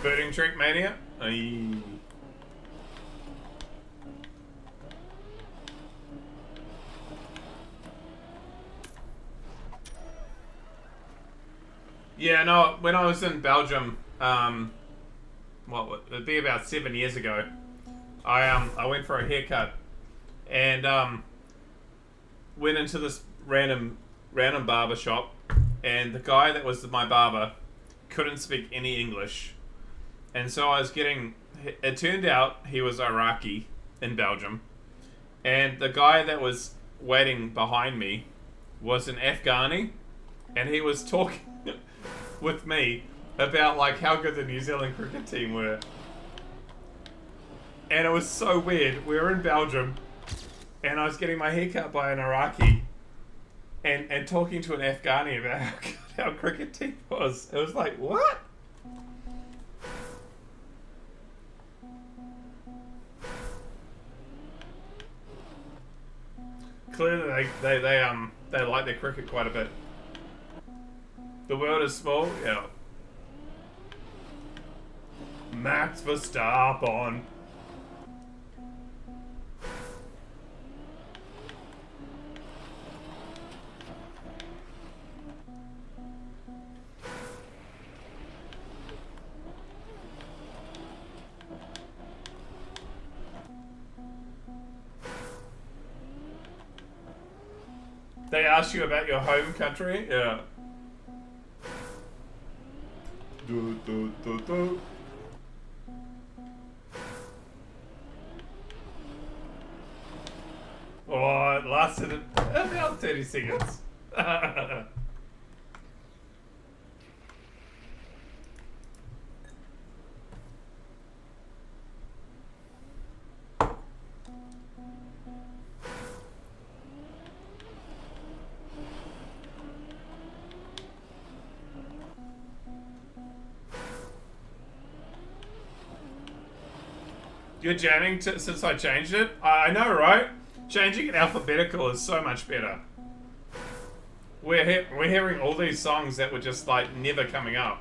Birding trick mania? Aye. Yeah, no, when I was in Belgium, it'd be about 7 years ago, I went for a haircut and went into this random barber shop, and the guy that was my barber couldn't speak any English. And so it turned out he was Iraqi in Belgium. And the guy that was waiting behind me was an Afghani. And he was talking with me about how good the New Zealand cricket team were. And it was so weird. We were in Belgium and I was getting my hair cut by an Iraqi and talking to an Afghani about how good our cricket team was. It was like, what? Clearly, they like their cricket quite a bit. The world is small, yeah. Max Verstappen. They ask you about your home country? Yeah. Do, do, do, do. Oh, it lasted about 30 seconds. You're jamming since I changed it? I know, right? Changing it alphabetical is so much better. We're hearing all these songs that were just like never coming up.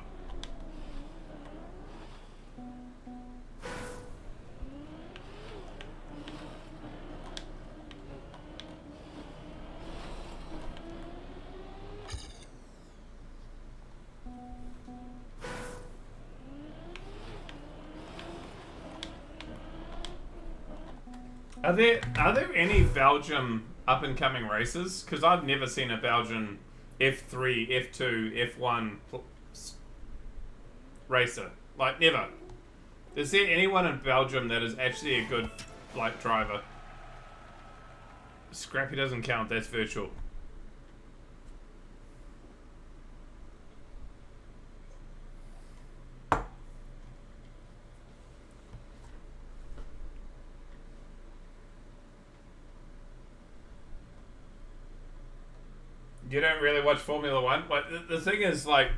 Are there any Belgium up and coming races? Because I've never seen a Belgian F3, F2, F1 racer. Like never. Is there anyone in Belgium that is actually a good like driver? Scrappy doesn't count. That's virtual. You don't really watch Formula One? But the thing is, like,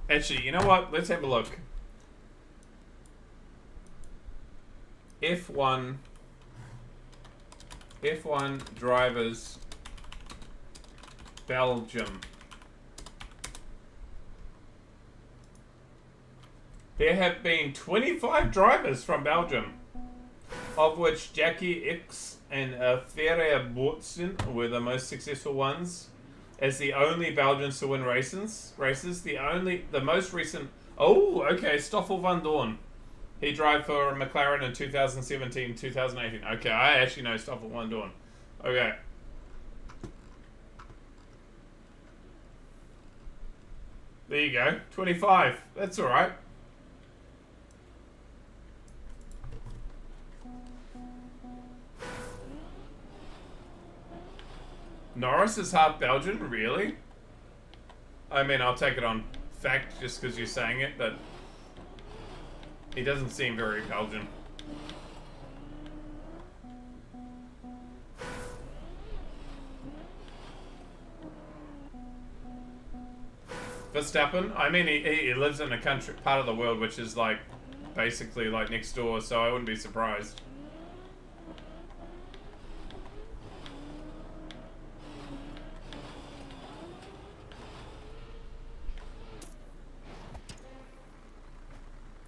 actually, you know what? Let's have a look. F1 drivers Belgium. There have been 25 drivers from Belgium, of which Jackie X and Ferrer Boutsen were the most successful ones. As the only Belgians to win races, the most recent. Oh, okay, Stoffel van Dorn. He drove for McLaren in 2017, 2018. Okay, I actually know Stoffel van Dorn. Okay. There you go, 25. That's all right. Norris is half Belgian, really? I mean, I'll take it on fact just because you're saying it, but he doesn't seem very Belgian. Verstappen? I mean, he lives in a country, part of the world which is like basically like next door, so I wouldn't be surprised.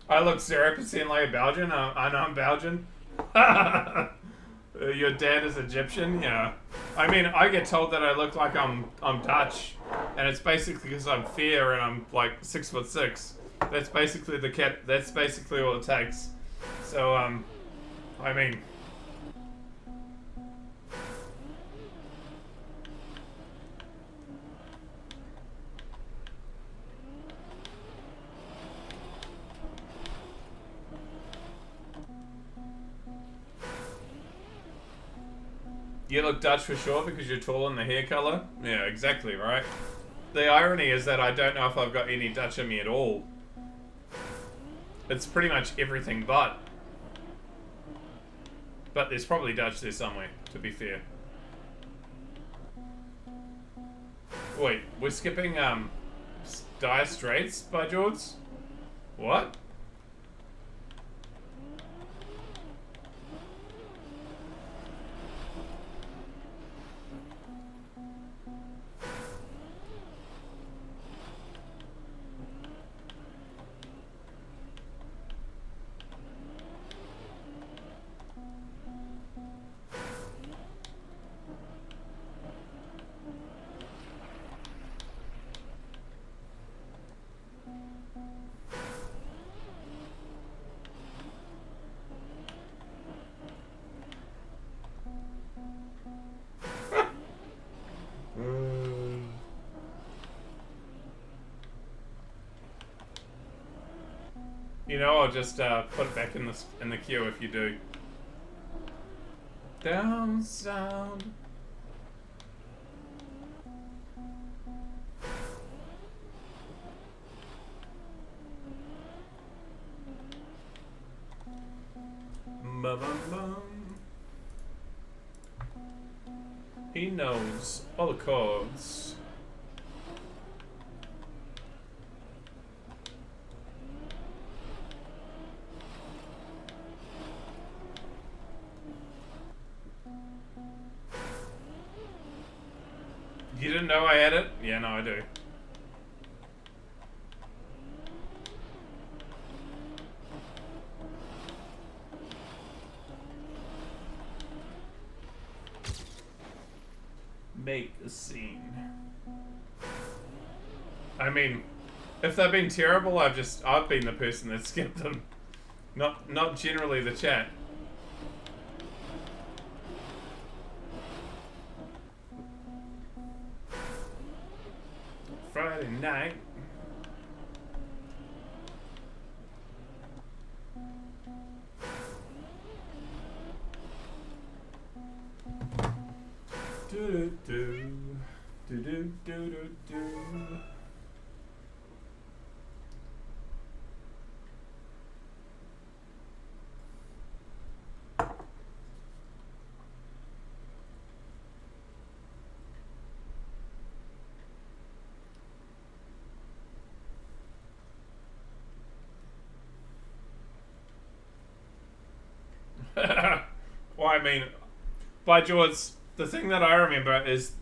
I look 0% like a Belgian. I know I'm Belgian. Your dad is Egyptian? Yeah. I mean, I get told that I look like I'm Dutch, and it's basically because I'm fair and I'm like 6'6". That's basically the cat. That's basically all it takes. So I mean. You look Dutch for sure because you're tall and the hair color. Yeah, exactly, right? The irony is that I don't know if I've got any Dutch in me at all. It's pretty much everything but. But there's probably Dutch there somewhere, to be fair. Wait, we're skipping Dire Straits by George? What? You know, I'll just put it back in the queue if you do. Down sound. Ba-bum-bum. He knows all the chords. You didn't know I had it? Yeah, no, I do. Make a scene. I mean, if they've been terrible, I've been the person that skipped them. Not generally the chat. Friday night. Do do do do do do do. Well, I mean, by George, the thing that I remember is,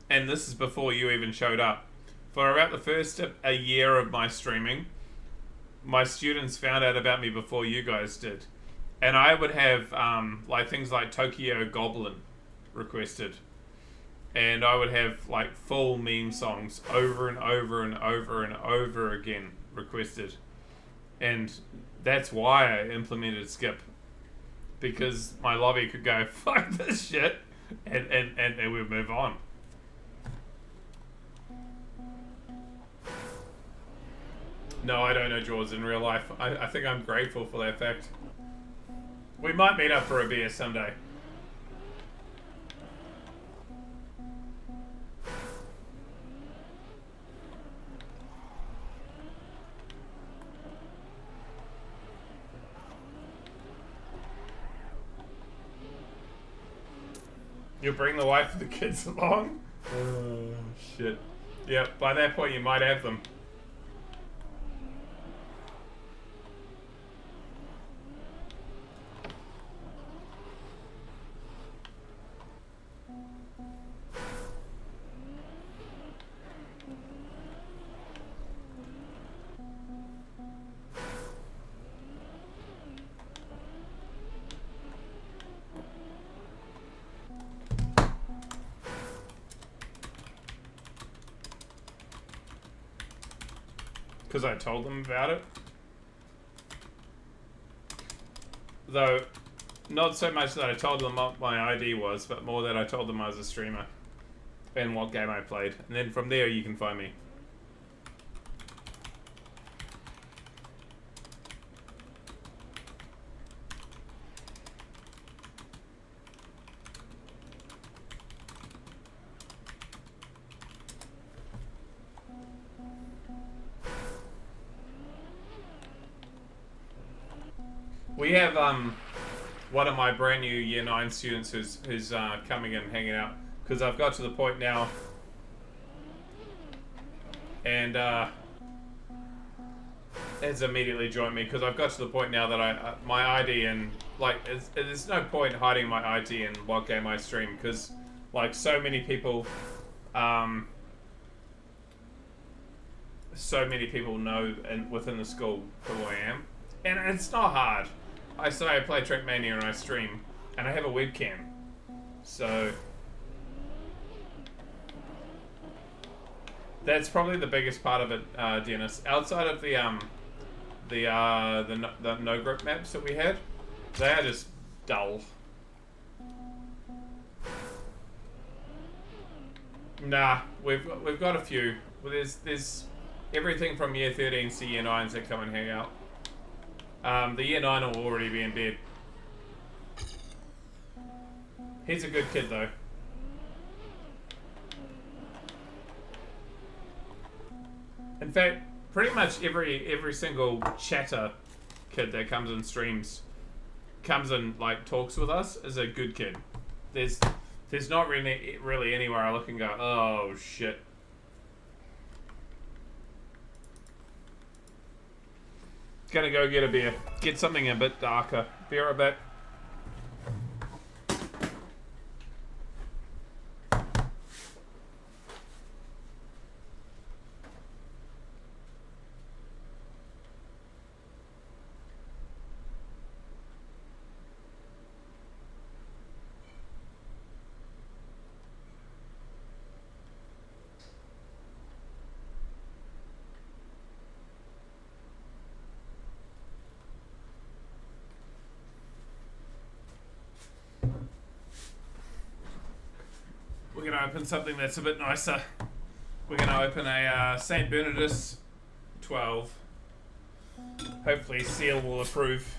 and this is before you even showed up, for about the first a year of my streaming, my students found out about me before you guys did. And I would have like things like Tokyo Goblin requested. And I would have like full meme songs over and over and over and over again requested. And that's why I implemented Skip. Because my lobby could go, fuck this shit, and we'd move on. No, I don't know George in real life. I think I'm grateful for that fact. We might meet up for a beer someday. You'll bring the wife and the kids along? Oh, shit. Yeah, by that point you might have them. Because I told them about it. Though, not so much that I told them what my ID was, but more that I told them I was a streamer and what game I played. And then from there you can find me. We have one of my brand new Year 9 students who's coming and hanging out because I've got to the point now, and has immediately joined me because I've got to the point now that my ID and like there's no point hiding my ID in what game I stream because like so many people know and within the school who I am, and it's not hard. I say I play Trackmania and I stream, and I have a webcam, so that's probably the biggest part of it, Dennis. Outside of the no group maps that we had, they are just dull. Nah, we've got a few. Well, there's everything from year 13s to year 9s that come and hang out. The year 9 will already be in bed. He's a good kid though. In fact, pretty much every single chatter kid that comes and streams, comes and like talks with us, is a good kid. There's not really anywhere I look and go, oh shit. Gonna go get a beer. Get something a bit darker. Be right back. We're gonna open something that's a bit nicer. We're gonna open a St. Bernardus 12. Hopefully Seal will approve.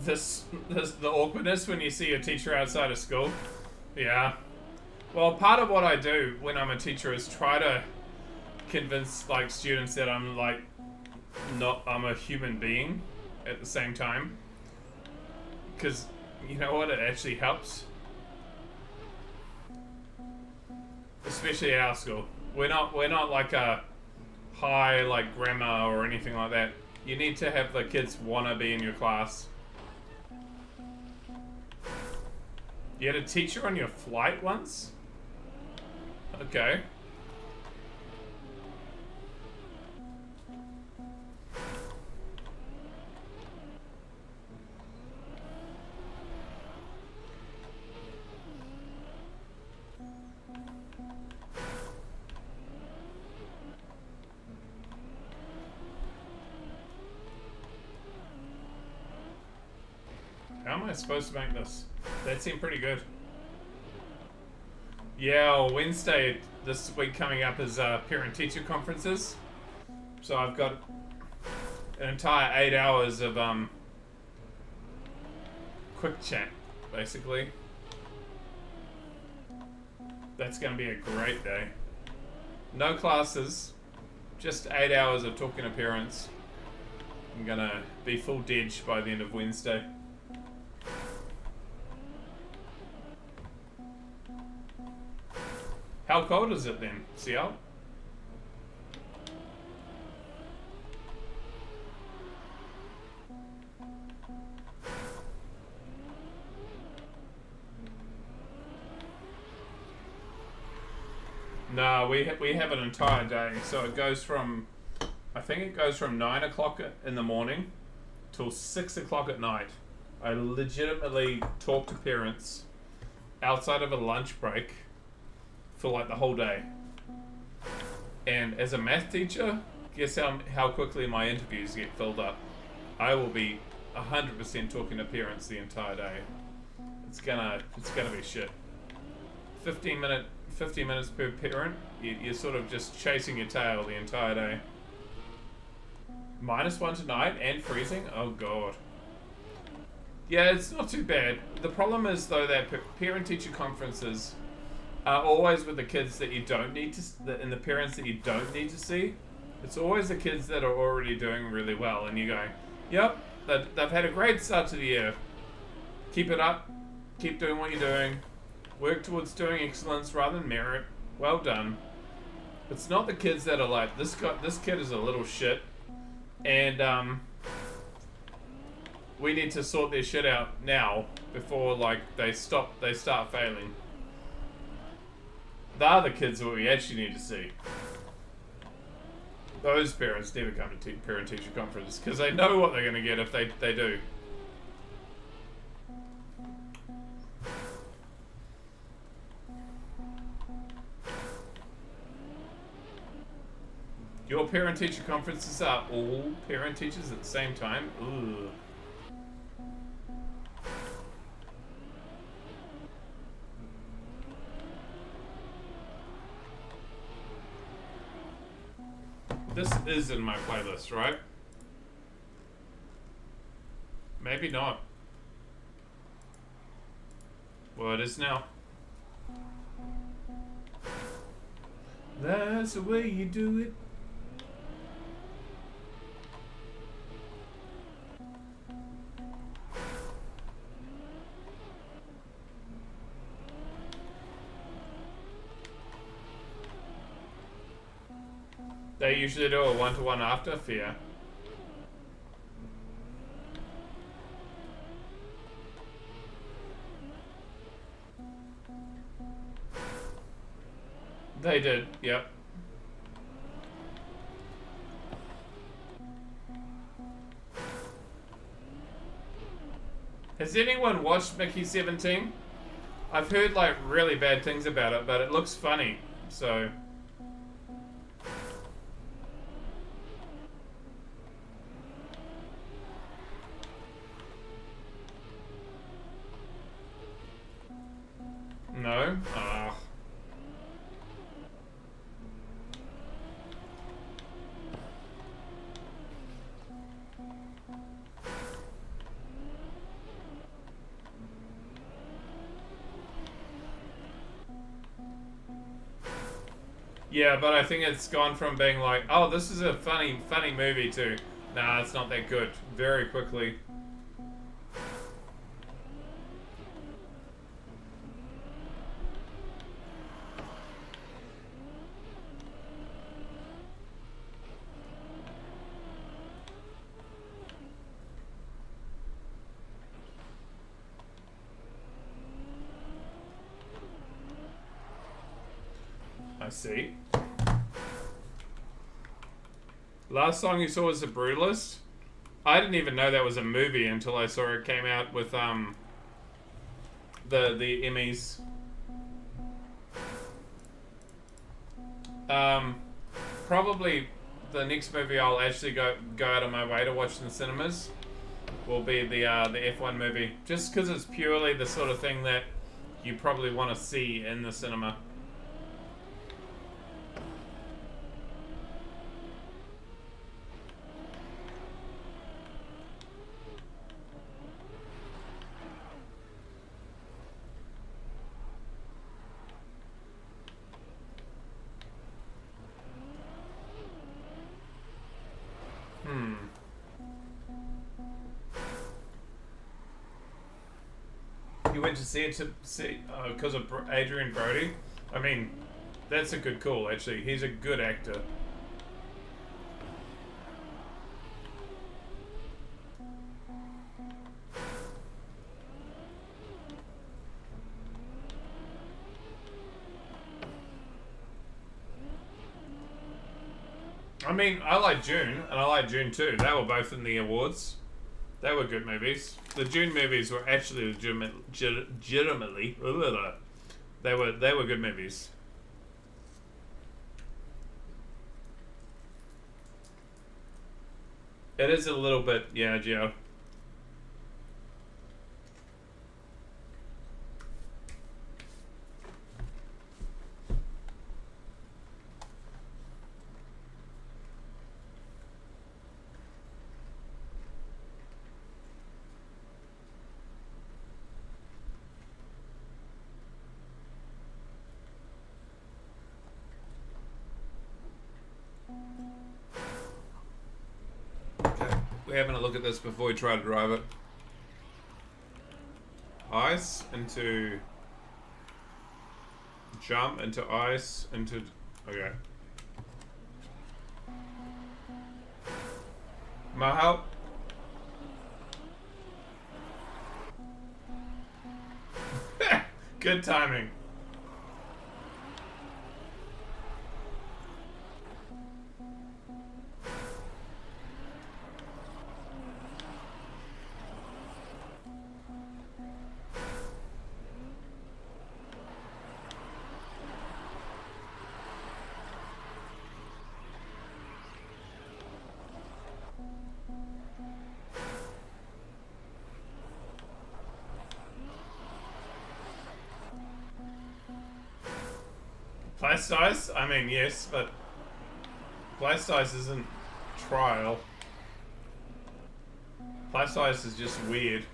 This the awkwardness when you see a teacher outside of school. Yeah. Well, part of what I do when I'm a teacher is try to convince like students that I'm like I'm a human being at the same time. Because you know what, it actually helps. Especially at our school. We're not like a high like grammar or anything like that. You need to have the kids wanna be in your class. You had a teacher on your flight once? Okay. How am I supposed to make this? That seemed pretty good. Yeah, well, Wednesday this week coming up is parent-teacher conferences. So I've got an entire 8 hours of quick chat, basically. That's going to be a great day. No classes, just 8 hours of talking to parents. I'm going to be full ditch by the end of Wednesday. How cold is it then, Seal? No, we have an entire day, so it goes from, I think it goes from 9 o'clock in the morning till 6 o'clock at night. I legitimately talk to parents outside of a lunch break for like the whole day. And as a math teacher, guess how quickly my interviews get filled up. I will be 100% talking to parents the entire day. It's gonna be shit. 15 minutes per parent, you're sort of just chasing your tail the entire day. -1 tonight and freezing? Oh god. Yeah, it's not too bad. The problem is though that parent-teacher conferences are always with the kids that you don't need to, and the parents that you don't need to see. It's always the kids that are already doing really well, and you go, yep, they've had a great start to the year. Keep it up. Keep doing what you're doing. Work towards doing excellence rather than merit. Well done. It's not the kids that are like, this kid is a little shit, and we need to sort their shit out now before like they start failing. They're the kids that we actually need to see. Those parents never come to parent-teacher conference because they know what they're going to get if they do. Your parent-teacher conferences are all parent-teachers at the same time? Ooh. This is in my playlist, right? Maybe not. Well, it is now. That's the way you do it. They usually do a one-to-one after Fear. They did, yep. Has anyone watched Mickey 17? I've heard like really bad things about it, but it looks funny, so. No? Ah. Yeah, but I think it's gone from being like, oh, this is a funny movie to, nah, it's not that good, very quickly. I see. Last song you saw was The Brutalist. I didn't even know that was a movie until I saw it came out with the Emmys. Probably the next movie I'll actually go out of my way to watch in the cinemas will be the F1 movie, just because it's purely the sort of thing that you probably want to see in the cinema. You went to see it because of Adrian Brody? I mean, that's a good call, actually. He's a good actor. I mean, I like June, and I like June 2. They were both in the awards. They were good movies. The June movies were actually legitimately. They were good movies. It is a little bit, yeah, Gio. We're having a look at this before we try to drive it. Ice into jump into ice into okay. Mahal. Good timing. Blast Ice? I mean, yes, but Blast Ice isn't trial. Blast Ice is just weird.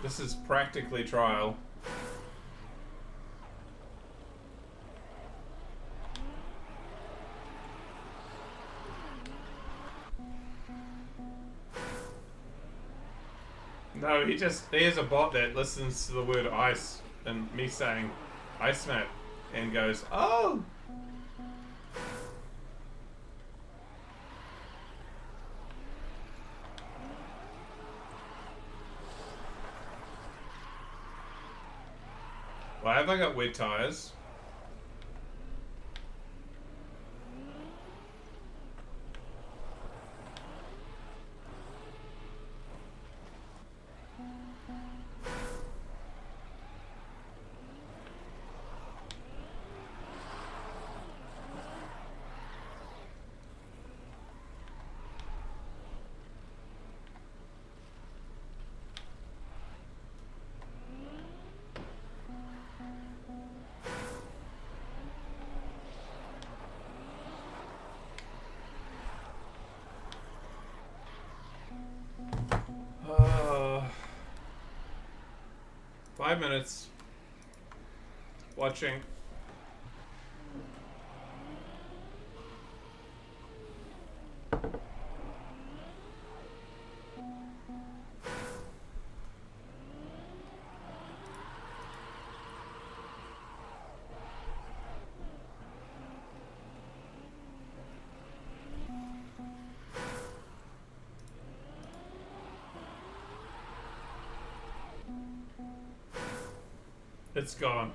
This is practically trial. No, he has a bot that listens to the word ice and me saying ice map and goes, oh! Why have I got wet tires? Uh, 5 minutes. Watching. It's gone.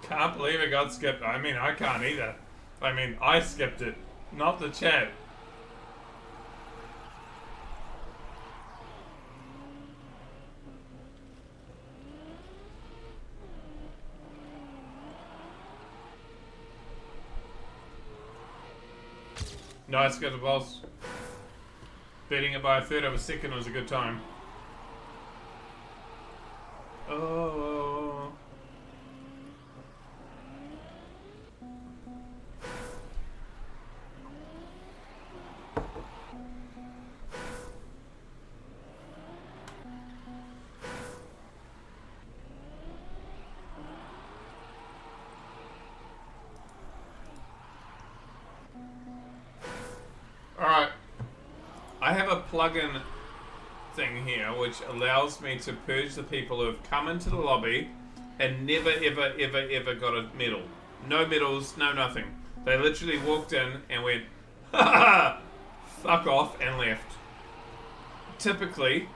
Can't believe it got skipped. I mean, I can't either. I mean, I skipped it, not the chat. Nice, got the balls. Beating it by a third of a second was a good time. Oh. Alright. I have a plugin thing here which allows me to purge the people who have come into the lobby and never ever ever ever got a medal. No medals, no nothing. They literally walked in and went, ha ha, fuck off, and left. Typically,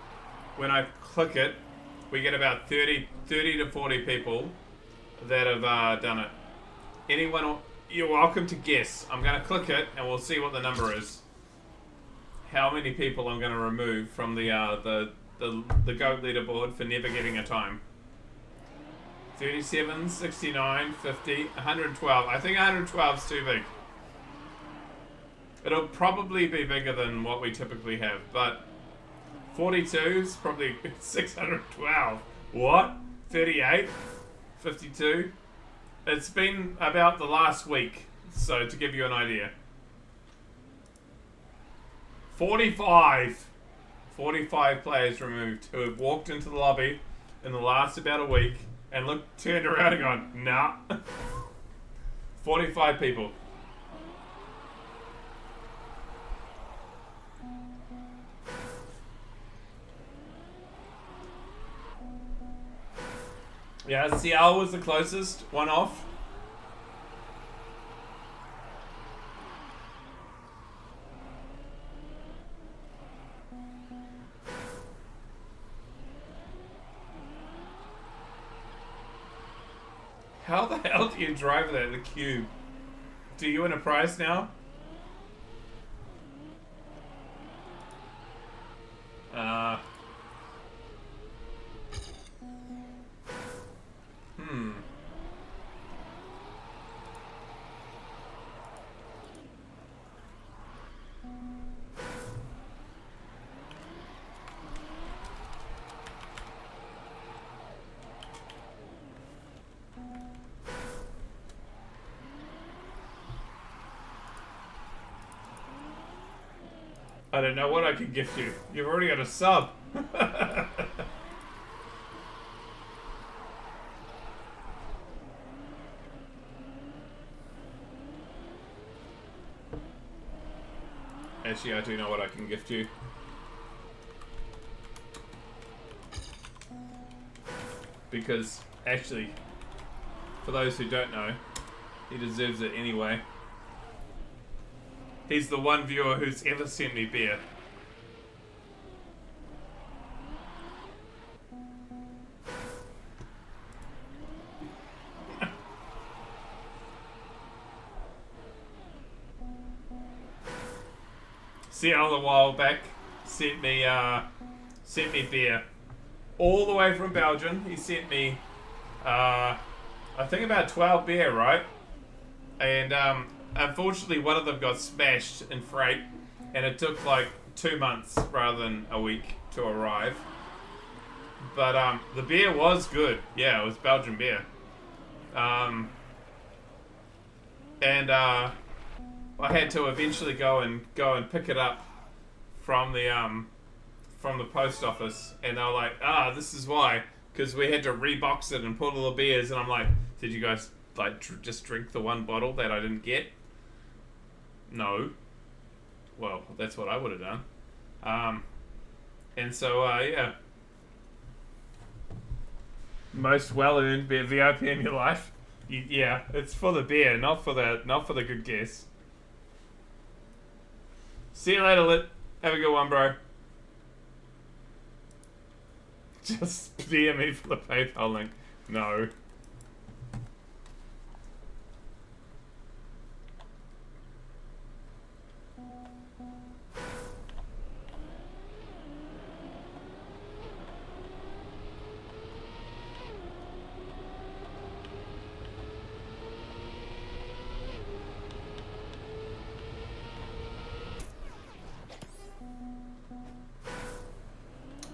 when I click it, we get about 30 to 40 people that have done it. Anyone, you're welcome to guess. I'm going to click it and we'll see what the number is. How many people I'm going to remove from the GOAT leaderboard for never getting a time. 37, 69, 50, 112. I think 112 is too big. It'll probably be bigger than what we typically have, but 42 is probably 612. What? 38? 52? It's been about the last week, so to give you an idea. 45 players removed who have walked into the lobby in the last about a week and turned around and gone, nah. 45 people. Yeah, CL was the closest, one off. How the hell do you drive that, the cube? Do you win a prize now? I don't know what I can gift you. You've already got a sub. Actually, I do know what I can gift you. Because, actually, for those who don't know, he deserves it anyway. He's the one viewer who's ever sent me beer. See, on a while back, sent me beer, all the way from Belgium. He sent me, I think about 12 beer, right? And unfortunately, one of them got smashed in freight, and it took like 2 months rather than a week to arrive. But the beer was good. Yeah, it was Belgian beer. I had to eventually go and pick it up from the post office, and they were like, this is why, because we had to rebox it and put all the beers, and I'm like, did you guys like just drink the one bottle that I didn't get? No. Well, that's what I would have done. And so yeah, most well-earned beer VIP in your life. Yeah, it's for the beer, not for the good guess. See you later, Lit. Have a good one, bro. Just DM me for the PayPal link. No.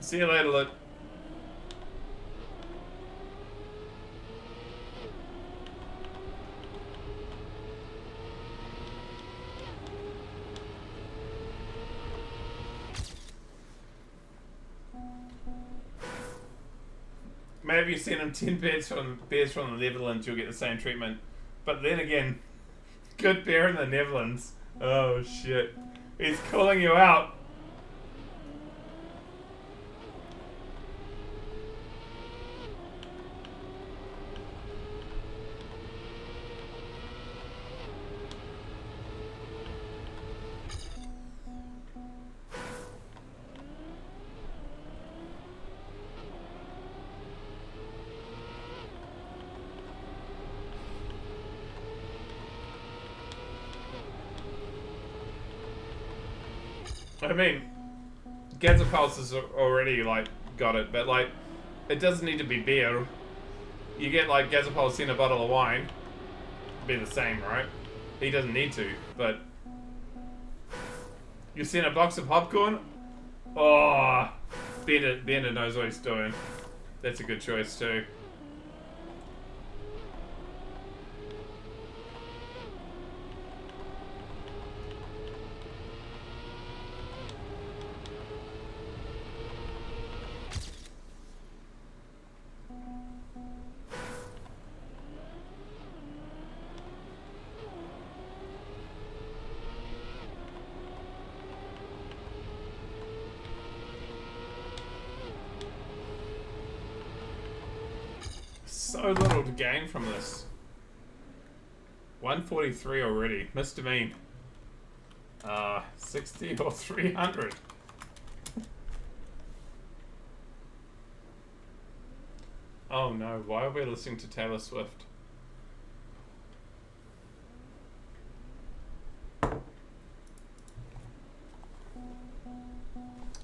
See you later, Lit. Maybe you send him 10 beers from the Netherlands, you'll get the same treatment. But then again, good beer in the Netherlands. Oh shit. He's calling you out. I mean, Gazapulse has already, like, got it, but, like, it doesn't need to be beer. You get, like, Gazapulse in a bottle of wine. It'd be the same, right? He doesn't need to, but... You send a box of popcorn? Oh, Bender knows what he's doing. That's a good choice, too. So little to gain from this. 143 already. Mr. Mean. 60 or 300. Oh no, why are we listening to Taylor Swift?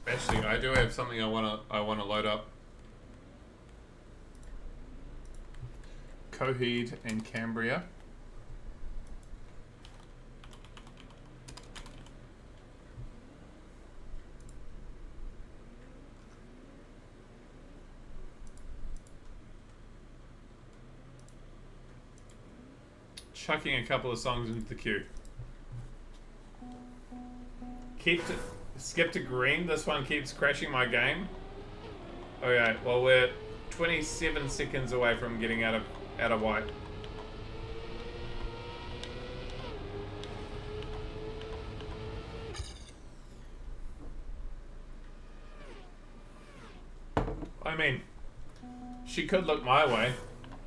Actually, I do have something I wanna load up. Coheed and Cambria. Chucking a couple of songs into the queue. skip to green. This one keeps crashing my game. Okay, well we're 27 seconds away from getting out of white. I mean, she could look my way,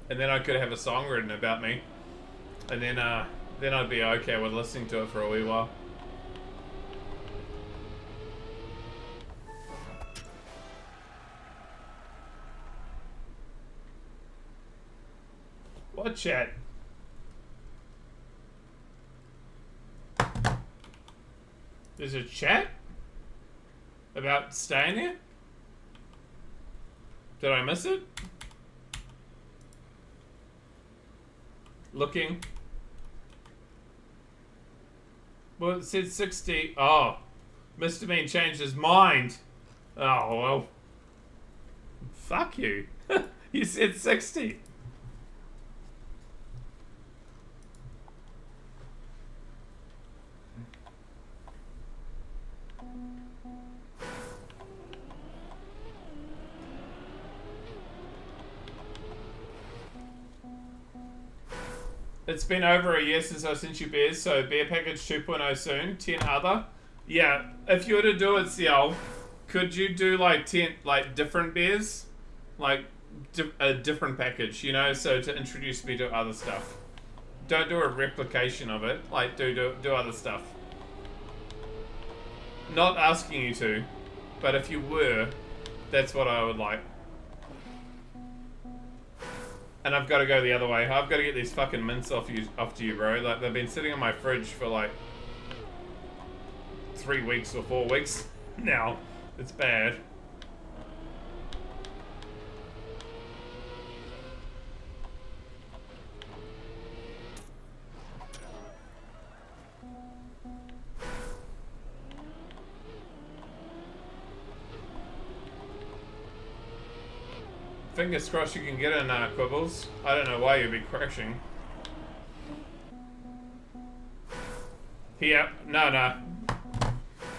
and then I could have a song written about me, and then I'd be okay with listening to it for a wee while. What chat? There's a chat about staying here? Did I miss it? Looking. Well, it said 60. Oh. Mr. Bean changed his mind. Oh, well. Fuck you. You said 60. It's been over a year since I sent you beers, so beer package 2.0 soon. 10 other. Yeah, if you were to do it, CL, could you do like 10 like different beers? Like a different package, you know, so to introduce me to other stuff. Don't do a replication of it, like do other stuff. Not asking you to, but if you were, that's what I would like. And I've got to go the other way. I've got to get these fucking mints off to you, bro. Like, they've been sitting in my fridge for like 3 weeks or 4 weeks now. It's bad. Fingers crossed you can get in, Quibbles. I don't know why you'd be crashing. Here. No.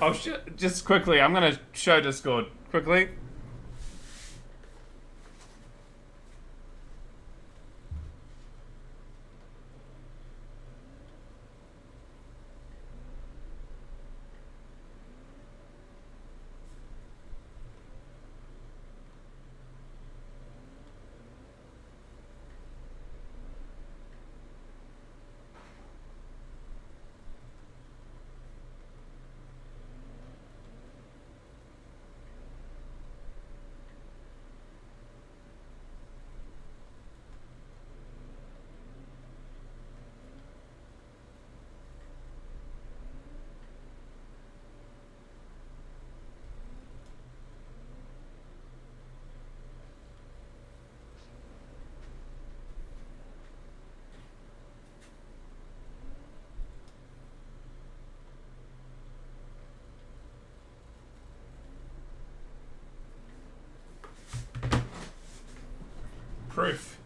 Oh shit. Just quickly, I'm gonna show Discord. Quickly. Proof.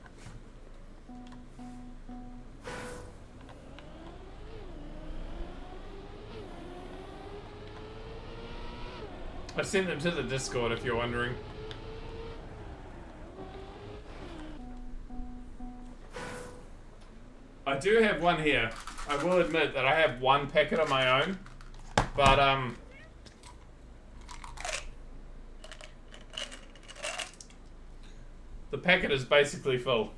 I sent them to the Discord if you're wondering. I do have one here. I will admit that I have one packet of my own, but the packet is basically full.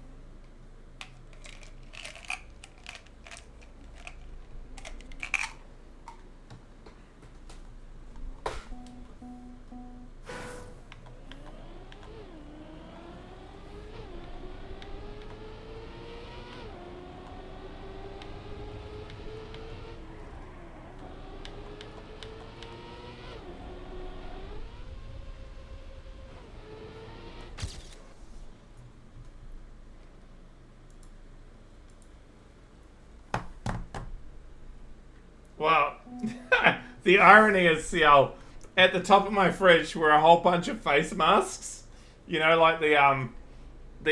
Well, the irony is, CL, at the top of my fridge were a whole bunch of face masks. You know, like the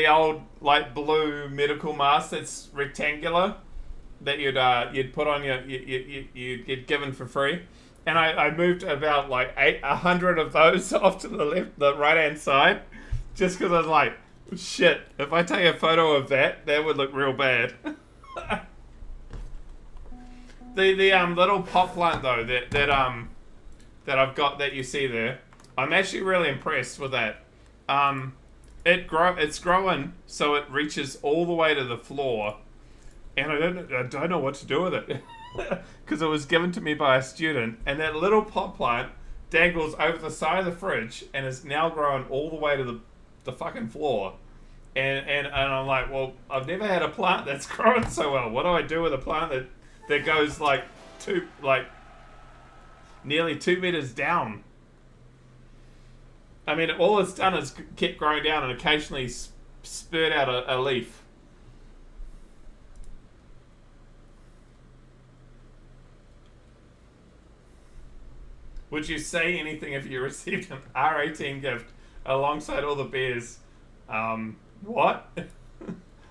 old like blue medical mask that's rectangular that you'd put on you'd get given for free. and I moved about like 100 of those off to the right hand side, just because I was like, shit, if I take a photo of that, that would look real bad. the little pot plant though that I've got that you see there, I'm actually really impressed with that. It's growing so it reaches all the way to the floor, and I don't know what to do with it because it was given to me by a student, and that little pot plant dangles over the side of the fridge and is now growing all the way to the fucking floor. And I'm like, well, I've never had a plant that's growing so well. What do I do with a plant that goes like nearly 2 meters down? I mean, all it's done is kept growing down and occasionally spurt out a leaf. Would you say anything if you received an R18 gift alongside all the beers? What?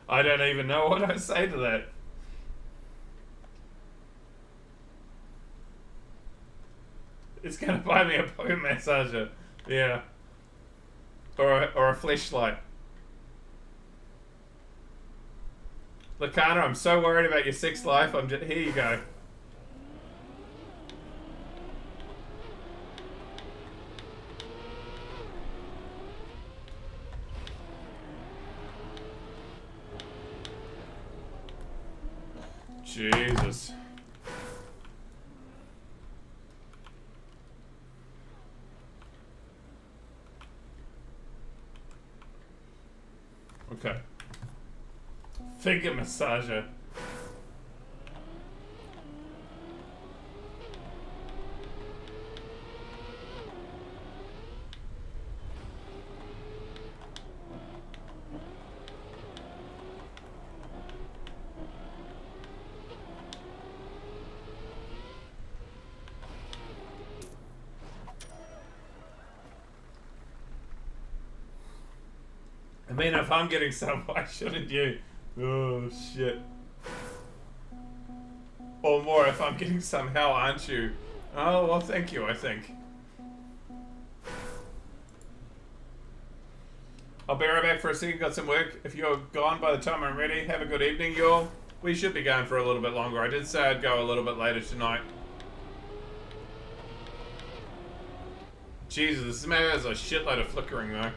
I don't even know what I say to that. It's gonna buy me a pocket massager. Yeah. Or a fleshlight. Lakana, I'm so worried about your sex life. Here you go. Jesus. Okay. Finger massager. I mean, if I'm getting some, why shouldn't you? Oh, shit. Or more, if I'm getting some, how aren't you? Oh, well, thank you, I think. I'll be right back for a second, got some work. If you're gone by the time I'm ready, have a good evening, y'all. We should be going for a little bit longer. I did say I'd go a little bit later tonight. Jesus, this map has a shitload of flickering, though.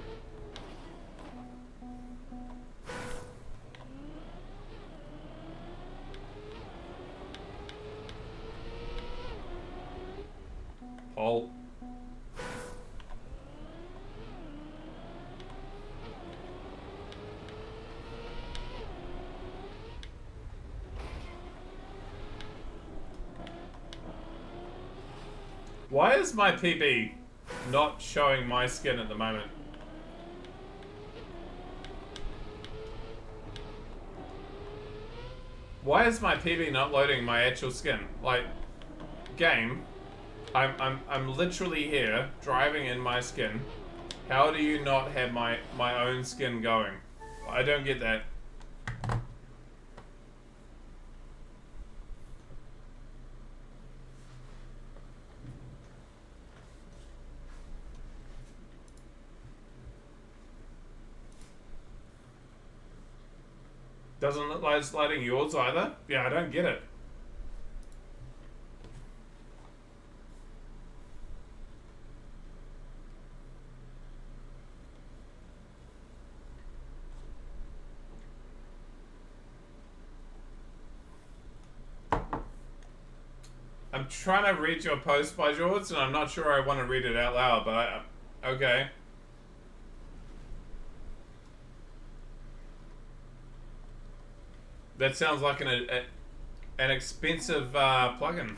Paul. Why is my PB not showing my skin at the moment? Why is my PB not loading my actual skin? Like, game, I'm literally here driving in my skin. How do you not have my own skin going? I don't get that. Doesn't look like it's lighting yours either. Yeah, I don't get it. I'm trying to read your post by George, and I'm not sure I want to read it out loud, but okay. That sounds like an expensive plugin.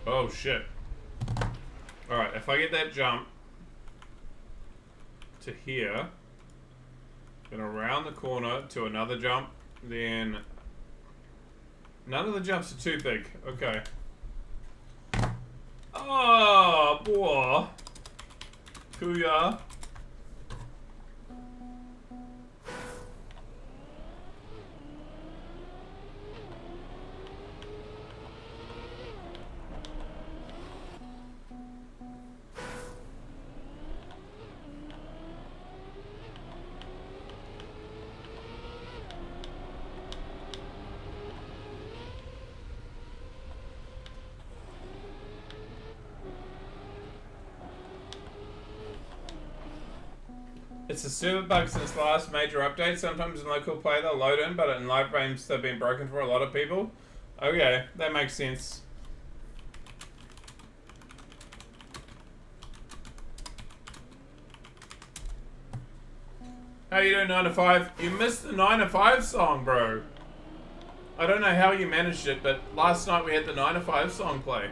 Oh shit. Alright, if I get that jump to here, then around the corner to another jump, then none of the jumps are too big. Okay. Oh, boy. Kuya. It's a server bug since the last major update. Sometimes in local play they'll load in, but in live games they've been broken for a lot of people. Okay, that makes sense. How you doing, 9 to 5? You missed the 9 to 5 song, bro. I don't know how you managed it, but last night we had the 9 to 5 song play.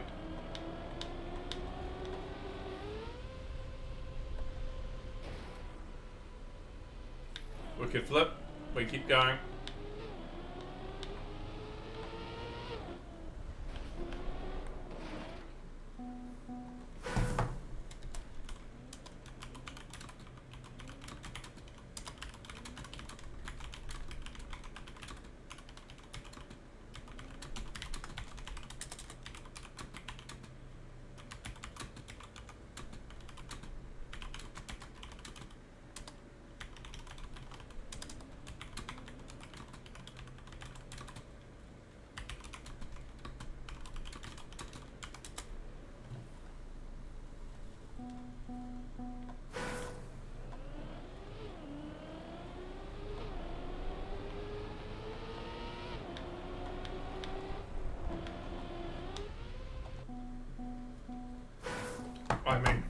We could flip. We keep going. I mean,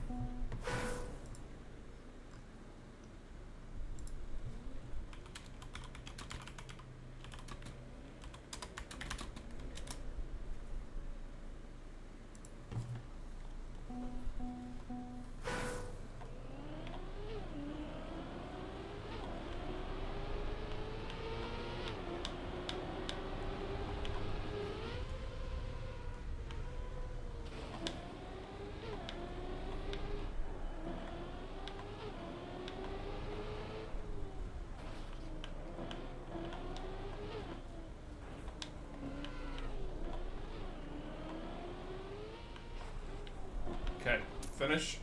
okay, finish.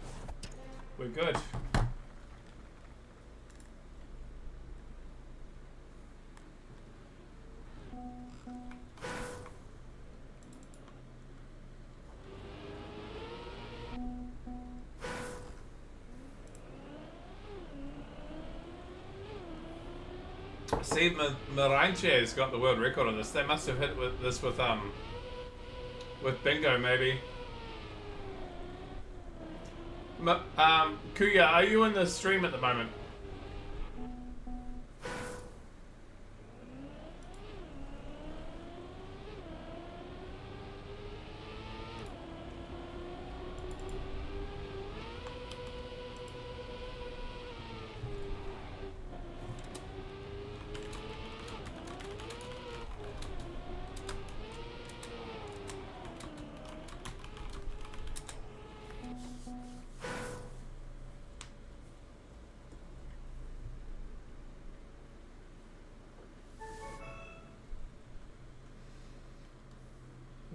We're good. See, Maranche has got the world record on this. They must have hit this with bingo, maybe. Kuya, are you in the stream at the moment?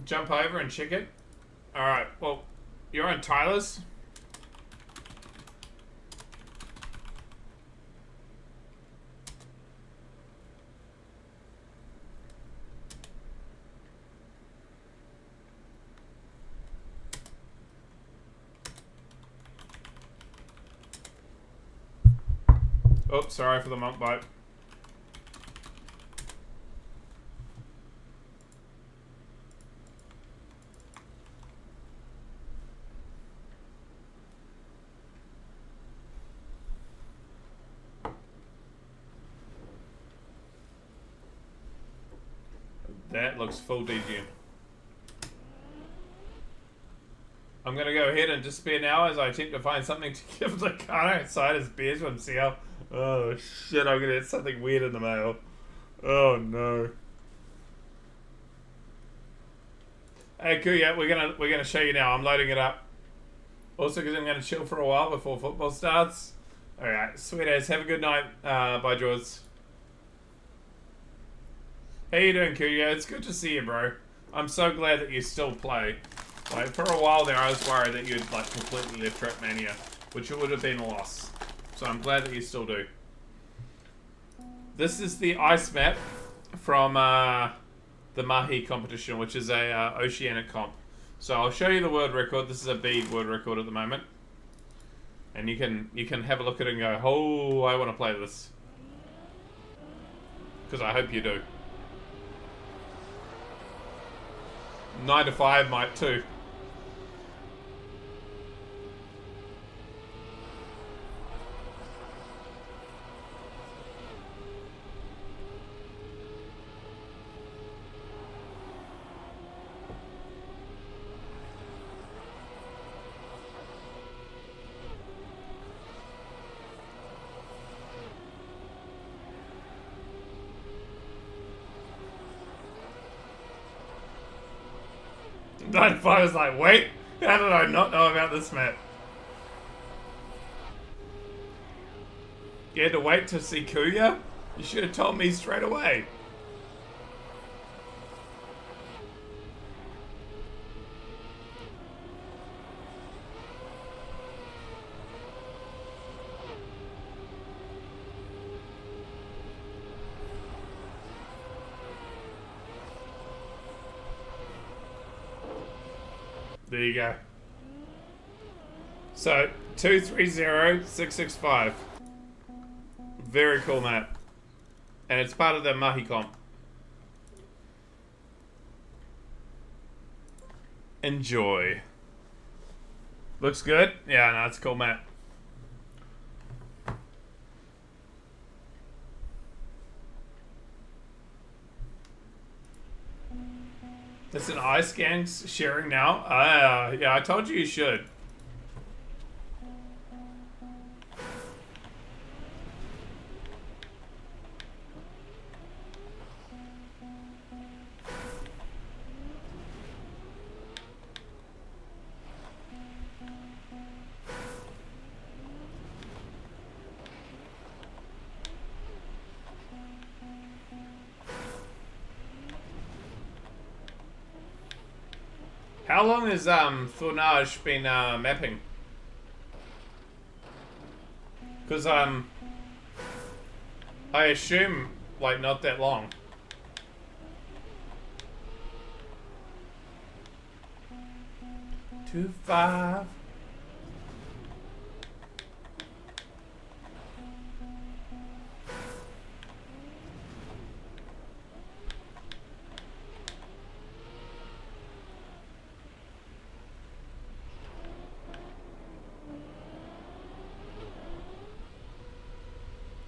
Jump over and check it. Alright, well, you're on Tyler's. Oops, sorry for the monk bite. That looks full DGen. I'm gonna go ahead and disappear now as I attempt to find something to give the car outside his beers from Seal. Oh shit, I'm gonna get something weird in the mail. Oh no. Hey, cool. Yeah, we're gonna show you now. I'm loading it up. Also, because I'm gonna chill for a while before football starts. All right, sweet as. Have a good night. Bye, Jaws. How you doing, Kuya? It's good to see you, bro. I'm so glad that you still play. Like, for a while there, I was worried that you'd, like, completely left Trackmania, which would have been a loss. So I'm glad that you still do. This is the ice map from the Mahi competition, which is a oceanic comp. So I'll show you the world record. This is a bead world record at the moment. And you can have a look at it and go, oh, I want to play this. Because I hope you do. 9 to 5 might too. I was like, wait, how did I not know about this map? You had to wait to see Kuya? You should have told me straight away. There you go. So, 230665. Very cool map. And it's part of the Mahi comp. Enjoy. Looks good? Yeah, no, it's a cool map. It's an ice gang sharing now? Yeah, I told you should. How long has Thornage been mapping? Because I assume like not that long. Two five.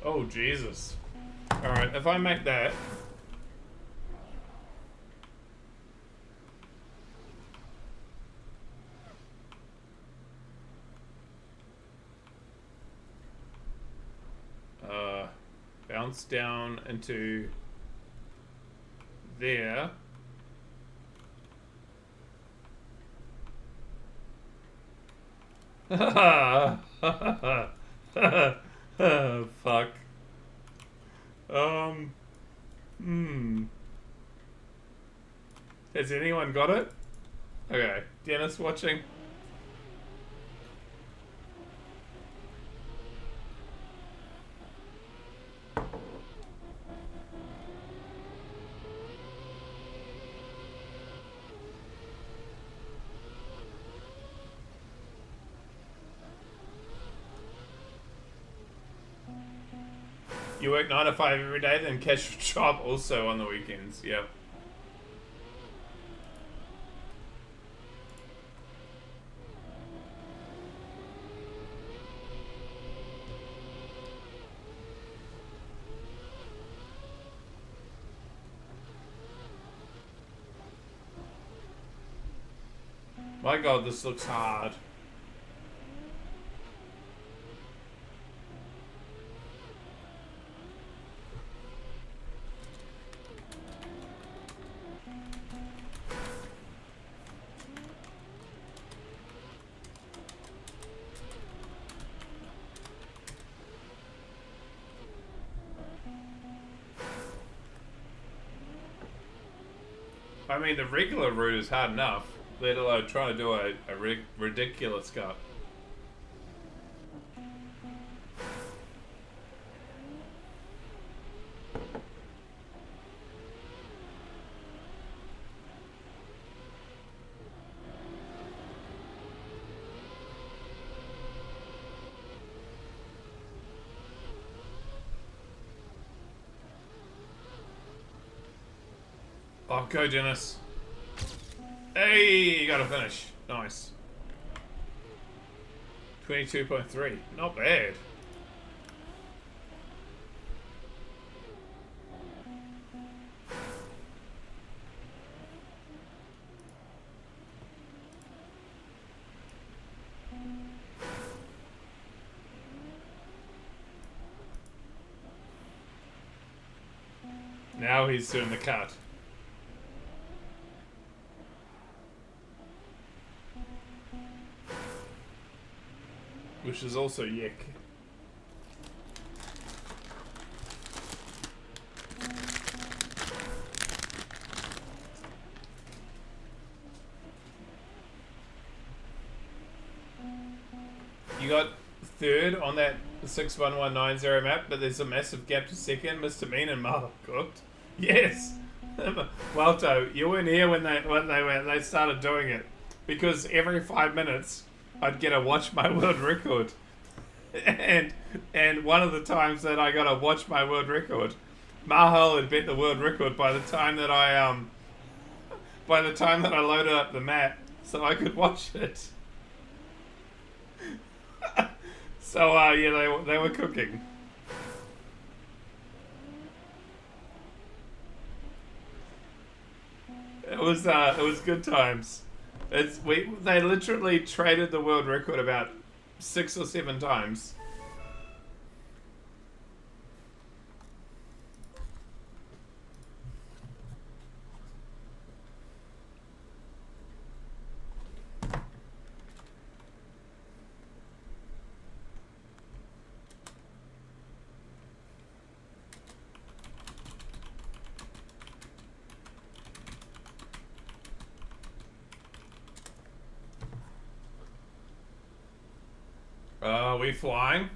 Oh, Jesus. Alright, if I make that... bounce down into... there. Fuck. Has anyone got it? Okay. Dennis watching? You work 9 to 5 every day, then catch job also on the weekends. Yep. My God, this looks hard. I mean, the regular route is hard enough, let alone trying to do a ridiculous cut. Oh, go Dennis. Hey, you got to finish. Nice. 22.3. Not bad. Now he's doing the cut. Which is also yick. You got third on that 61190 map, but there's a massive gap to second. Mr. Mean and Marlon cooked. Yes. Walto, you weren't here when they started doing it, because every 5 minutes I'd get a watch my world record, and one of the times that I got a watch my world record, Mahal had bet the world record by the time that I loaded up the map so I could watch it. So yeah, they were cooking. It was good times. They literally traded the world record about 6 or 7 times. Are we flying?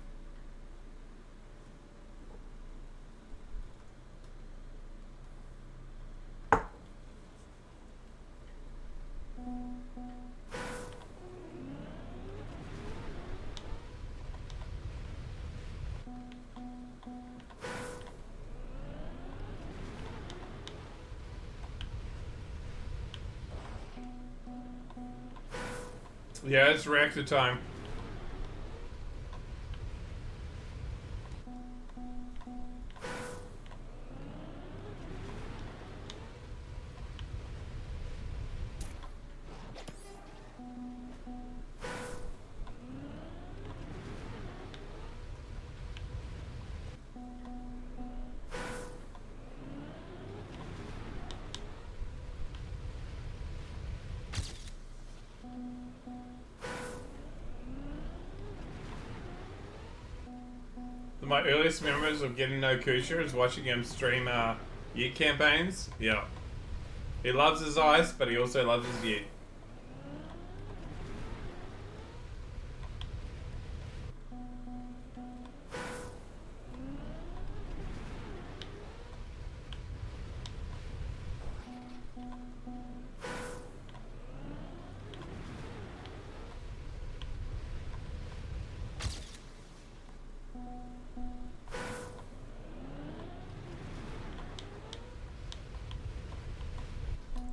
Yeah, it's reactor time. My earliest memories of getting no Kusha is watching him stream Yeet campaigns. Yeah. He loves his ice, but he also loves his Yeet.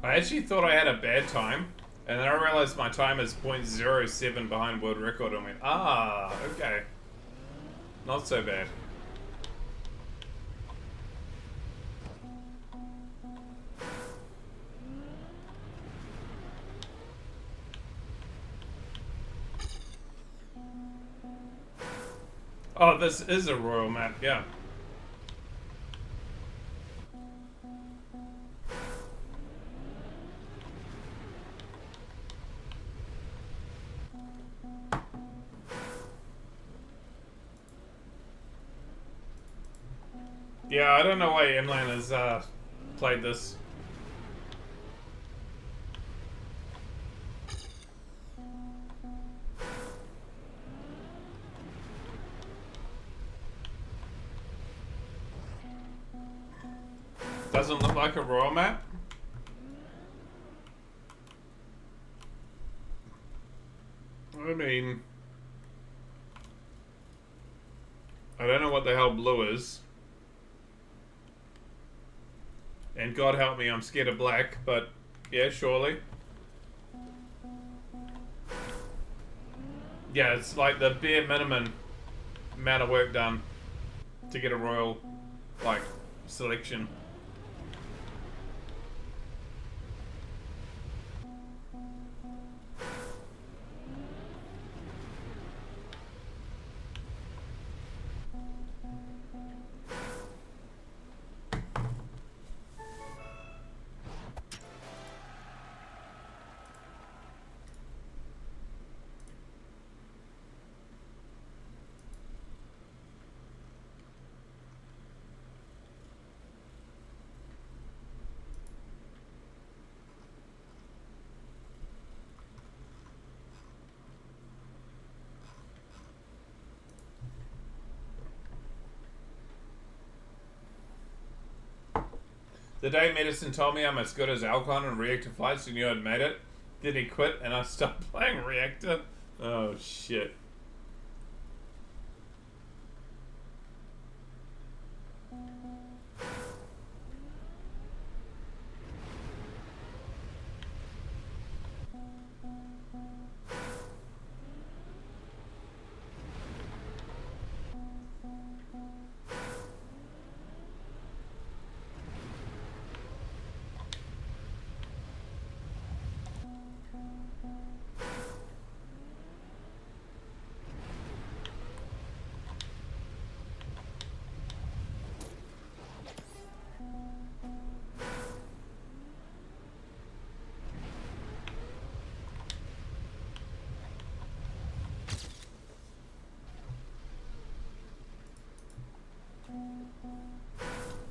I actually thought I had a bad time, and then I realized my time is 0.07 behind world record, and I went, ah, okay. Not so bad. Oh, this is a royal map, yeah. Yeah, I don't know why Emlan has played this. Doesn't look like a royal map. I mean, I don't know what the hell blue is. And God help me, I'm scared of black, but yeah, surely. Yeah, it's like the bare minimum amount of work done to get a royal, like, selection. The day Medicine told me I'm as good as Alcon in Reactor Flights and you had made it, then he quit and I stopped playing Reactor. Oh shit.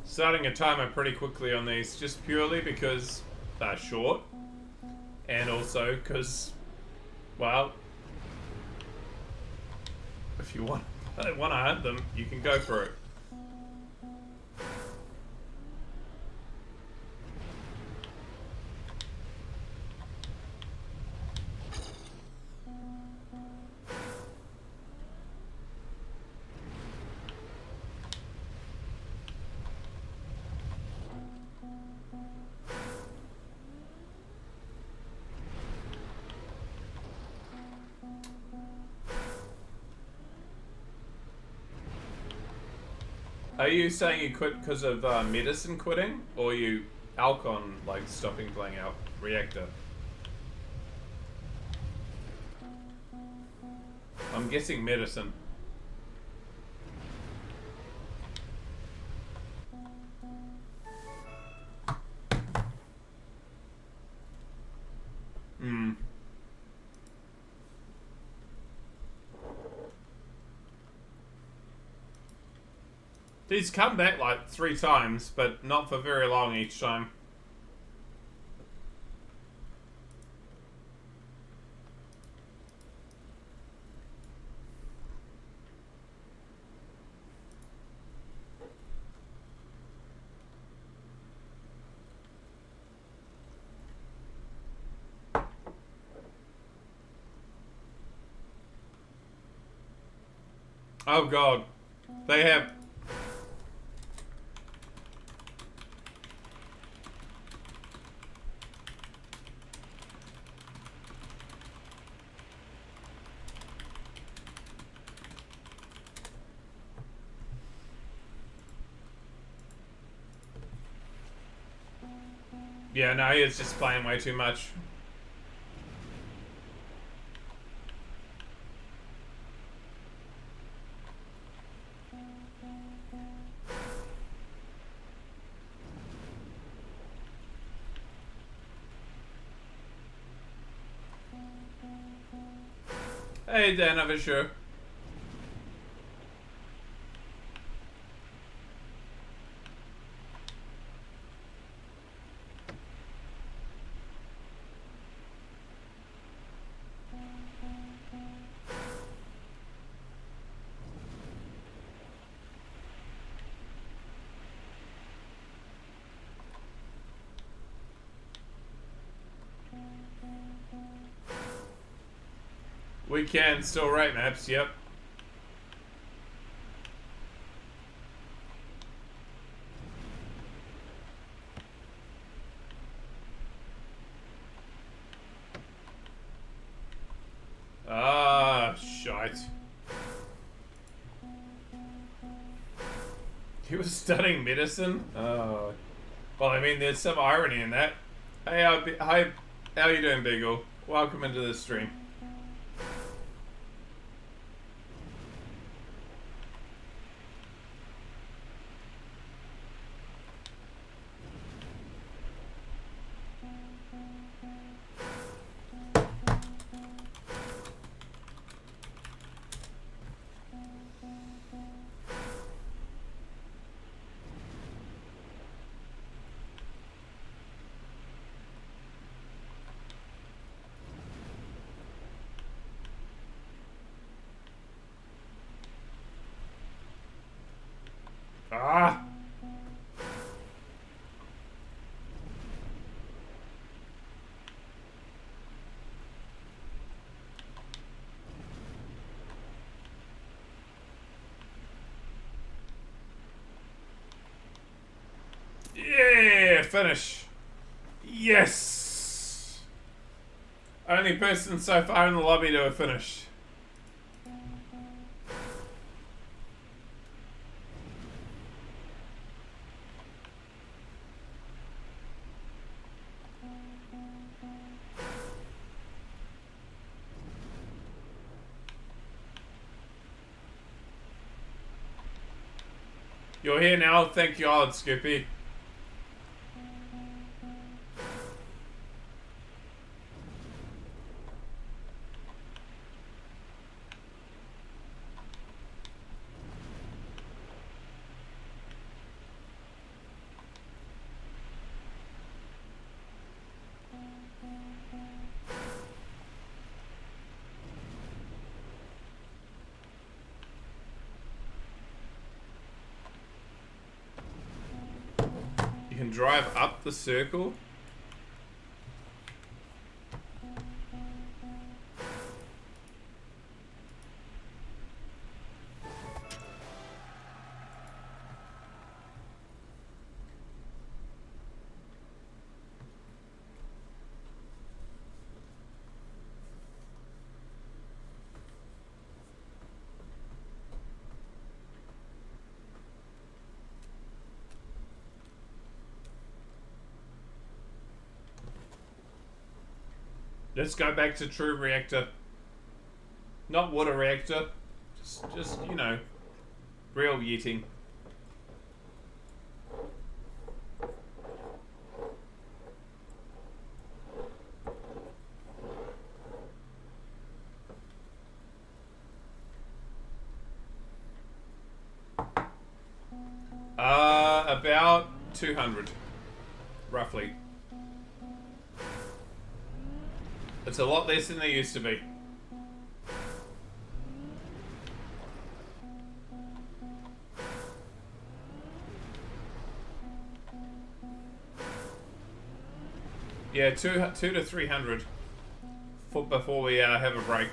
Starting a timer pretty quickly on these, just purely because they're short, and also because, well, if you want to hunt them, you can go for it. Are you saying you quit because of Medicine quitting, or you Alcon like stopping playing out Reactor? I'm guessing Medicine. Hmm. He's come back like 3 times, but not for very long each time. Oh god. They have... Yeah, no, he is just playing way too much. Hey, Dan, of a show. We can still rate maps, yep. Ah, shite. He was studying medicine? Oh. Well, I mean, there's some irony in that. Hey, hi, how you doing, Beagle? Welcome into the stream. Ah! Yeah! Finish! Yes! Only person so far in the lobby to have finished. You're here now, thank God, Scoopy. You can drive up the circle. Let's go back to true reactor. Not water reactor. Just you know, real yeeting. About 200, roughly. It's a lot less than they used to be. Yeah, two to 300 before we have a break.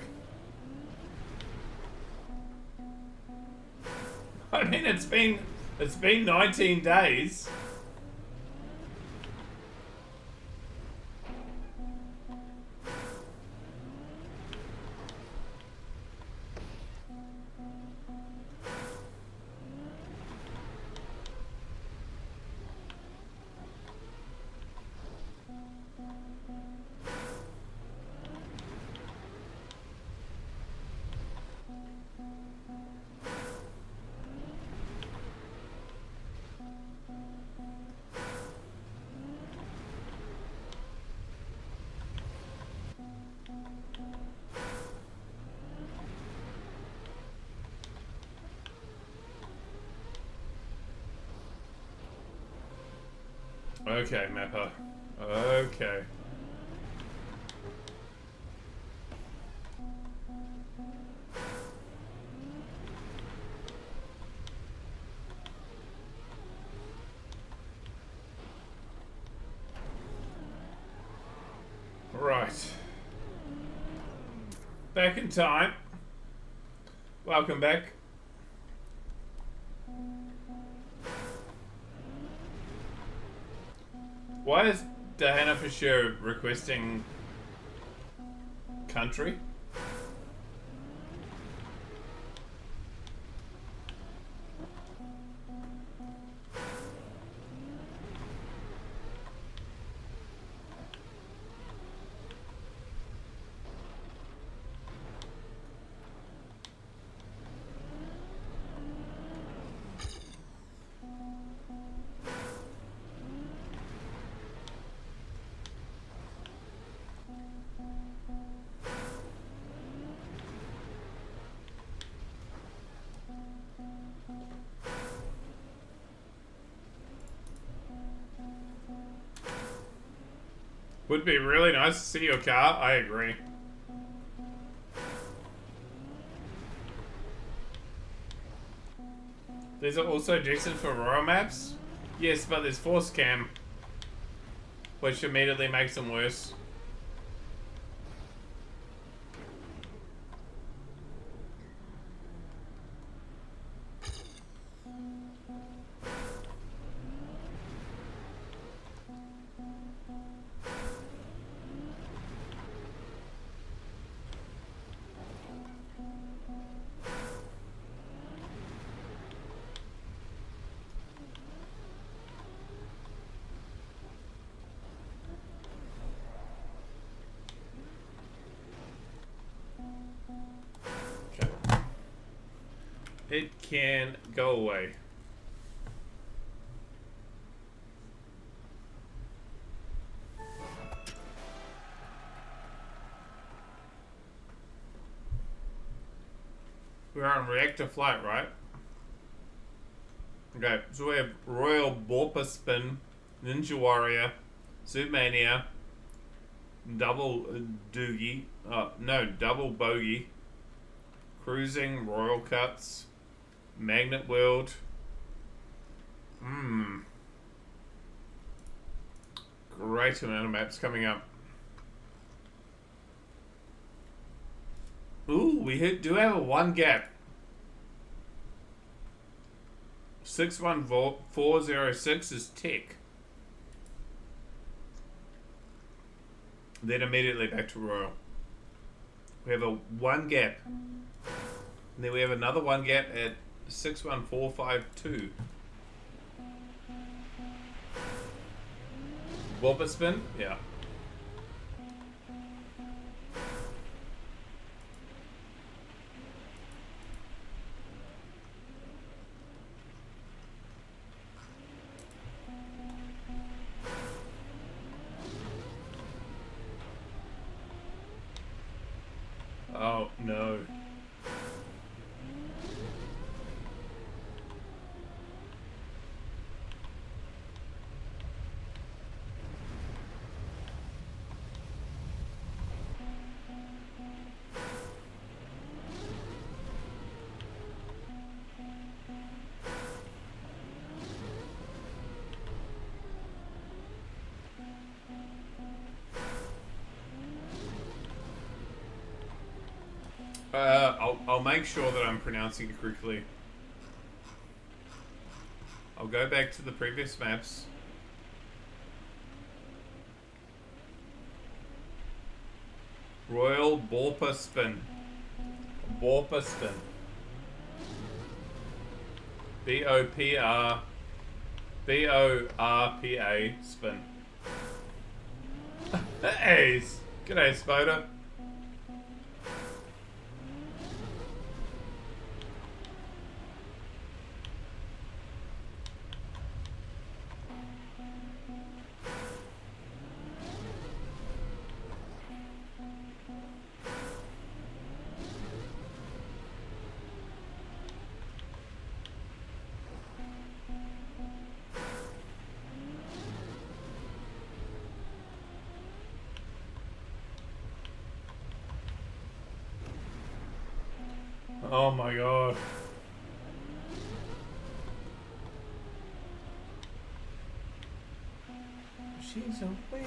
I mean, it's been 19 days. Okay, Mapper. Okay. Right. Back in time. Welcome back. Why is Diana for sure requesting country? Would be really nice to see your car. I agree. These are also decent for Royal maps. Yes, but there's force cam, which immediately makes them worse. It can go away. We're on reactor flight, right? Okay, so we have Royal Borpa Spin, Ninja Warrior, Zoomania, Double Doogie, no, Double Bogey, Cruising, Royal Cuts, Magnet World. Great amount of maps coming up. Ooh, we do have a one gap. 61406 is Tech. Then immediately back to Royal. We have a one gap. And then we have another one gap at 61452. Whopper spin? Yeah. Oh, no. I'll make sure that I'm pronouncing it correctly. I'll go back to the previous maps. Royal Borpa Spin. Borpa Spin. B-O-R-P-A Spin. Hey! G'day, Spoder. Oh my god. She's a whale.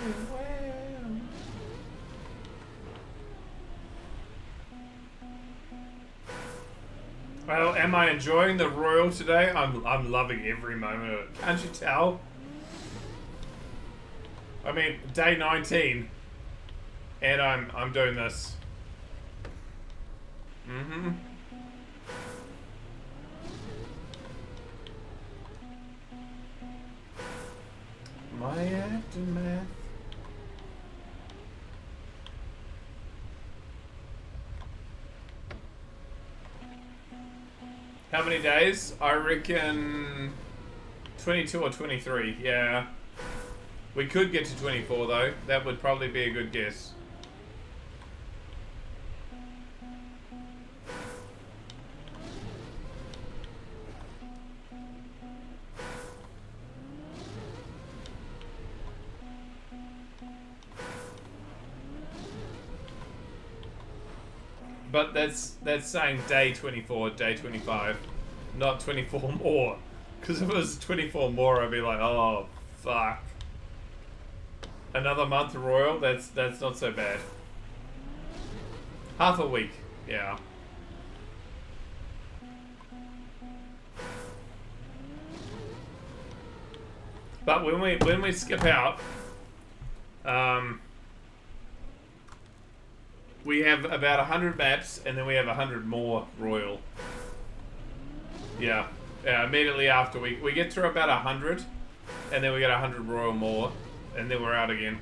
Well, am I enjoying the Royal today? I'm loving every moment of it. Can't you tell? I mean, day 19, and I'm doing this. Mm-hmm. My aftermath. How many days? I reckon 22 or 23, yeah. We could get to 24 though. That would probably be a good guess. But that's saying day 24, day 25, not 24 more. Because if it was 24 more, I'd be like, oh, fuck. Another month Royal, that's not so bad. Half a week, yeah. But when we skip out, we have about 100 maps, and then we have 100 more Royal. Yeah, immediately after we get through about 100, and then we get 100 Royal more, and then we're out again.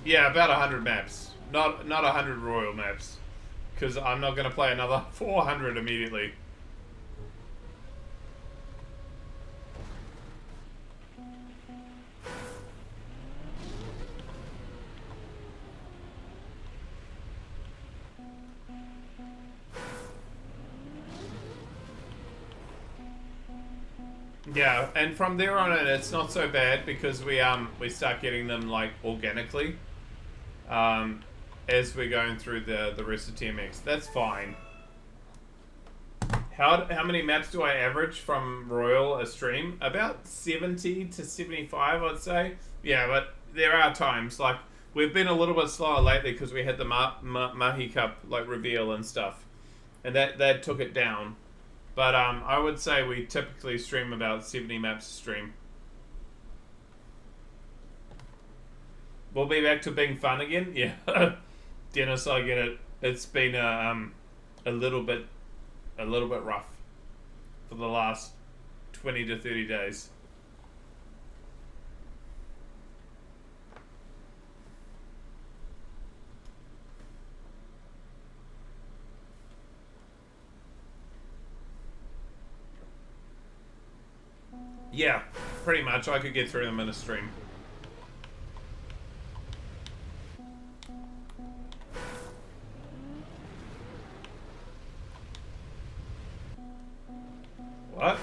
Yeah, about 100 maps. Not 100 Royal maps. Because I'm not going to play another 400 immediately. Yeah, and from there on in, it's not so bad because we start getting them like organically. As we're going through the rest of TMX. That's fine. How many maps do I average from Royal a stream? About 70 to 75, I'd say. Yeah, but there are times, like, we've been a little bit slower lately because we had the Mahi Cup, like, reveal and stuff. And that took it down. But I would say we typically stream about 70 maps a stream. We'll be back to being fun again. Yeah, Dennis, I get it. It's been a little bit rough for the last 20 to 30 days. Yeah, pretty much. I could get through them in a stream. What?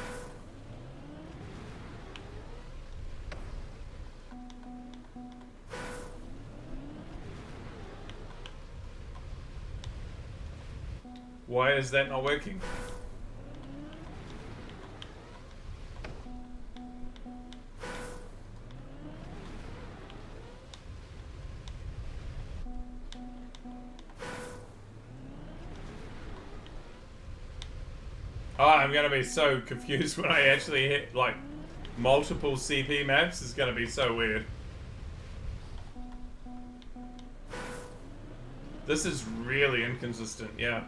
Why is that not working? Oh, I'm gonna be so confused when I actually hit like multiple CP maps. It's gonna be so weird. This is really inconsistent, yeah.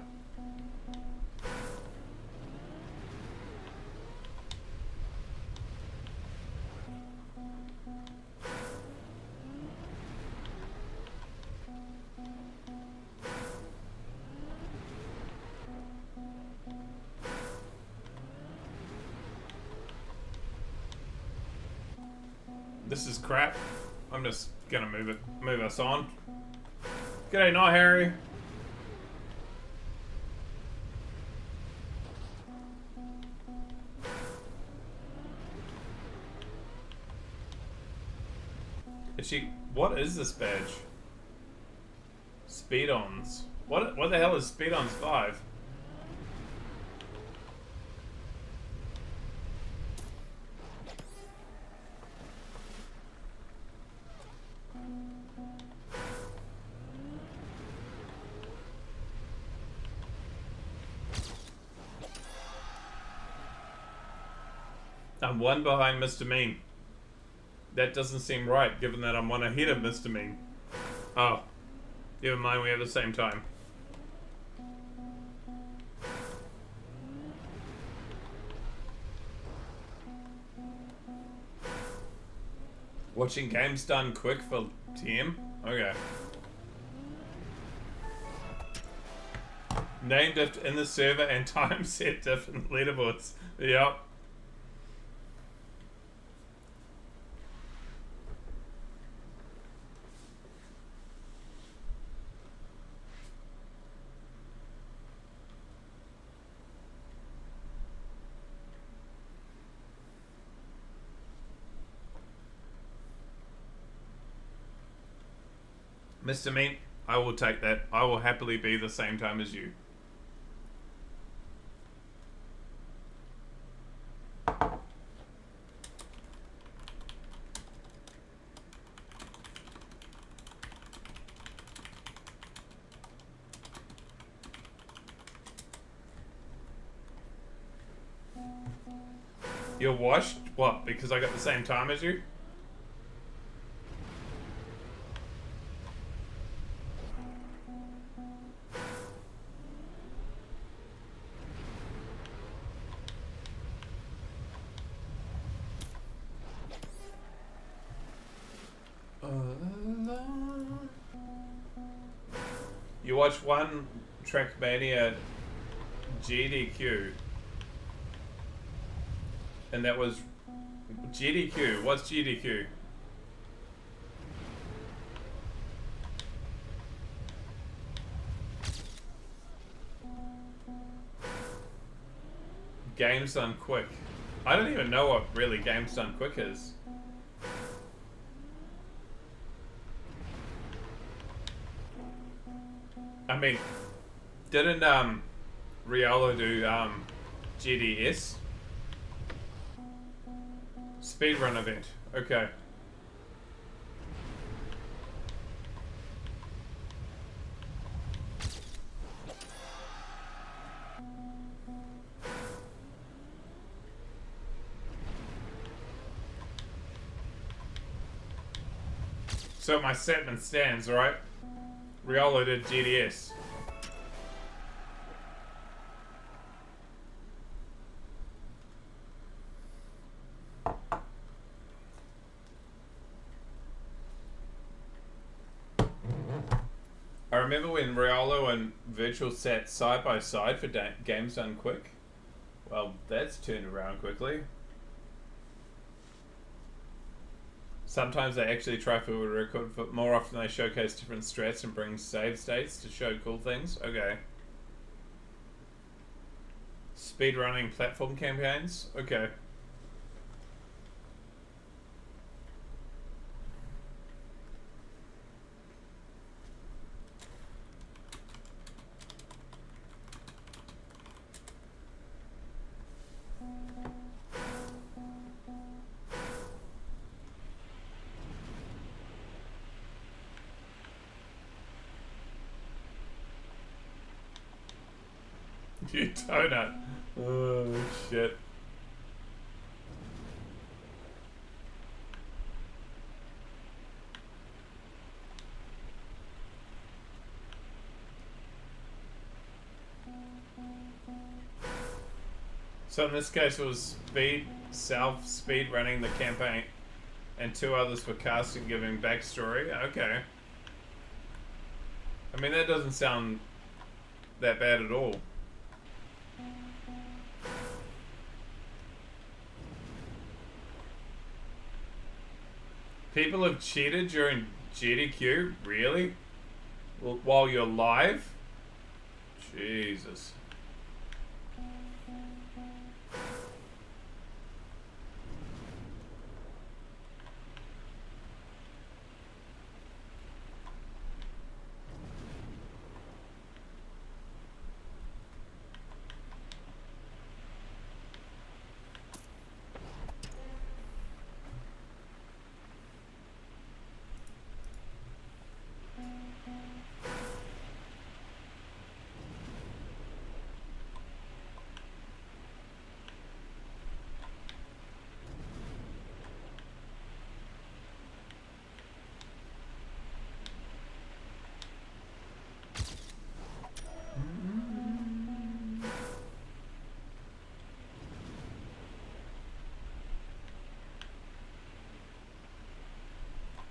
This is crap. I'm just gonna move us on. G'day, Night Harry. What is this badge? Speed-ons. What the hell is Speed-ons 5? I'm one behind Mr. Mean. That doesn't seem right, given that I'm one ahead of Mr. Mean. Oh, never mind, we have the same time. Watching games done quick for TM? Okay. Name diff in the server and time set different leaderboards. Yep. Mr. Meat, I will take that. I will happily be the same time as you. You're washed? What? Because I got the same time as you? You watched one Trackmania GDQ, and that was GDQ. What's GDQ? Games Done Quick. I don't even know what really Games Done Quick is. I mean, didn't Riolo do GDS? Speedrun event. Okay. So my statement stands, right? Riolo did GDS. I remember when Riolo and Virtual sat side by side for Games Done Quick. Well, that's turned around quickly. Sometimes they actually try for a record, but more often they showcase different strats and bring save states to show cool things. Okay. Speedrunning platform campaigns? Okay. You donut. Oh, shit. So in this case it was speed running the campaign, and two others were casting giving backstory. Okay. I mean, that doesn't sound that bad at all. People have cheated during GDQ? Really? While you're live? Jesus.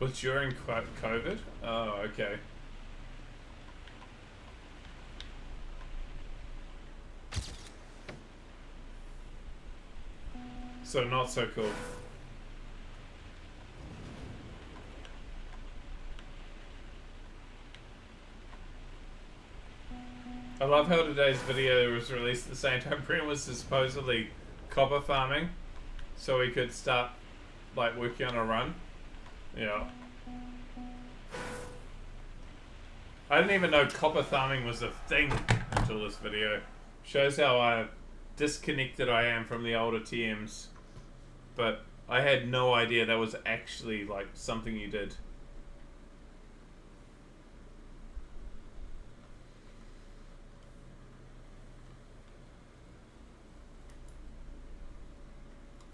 Was during COVID? Oh, okay. So not so cool. I love how today's video was released at the same time Brent was supposedly copper farming, so he could start like working on a run. Yeah. I didn't even know copper farming was a thing until this video. Shows how disconnected I am from the older TMs. But I had no idea that was actually like something you did.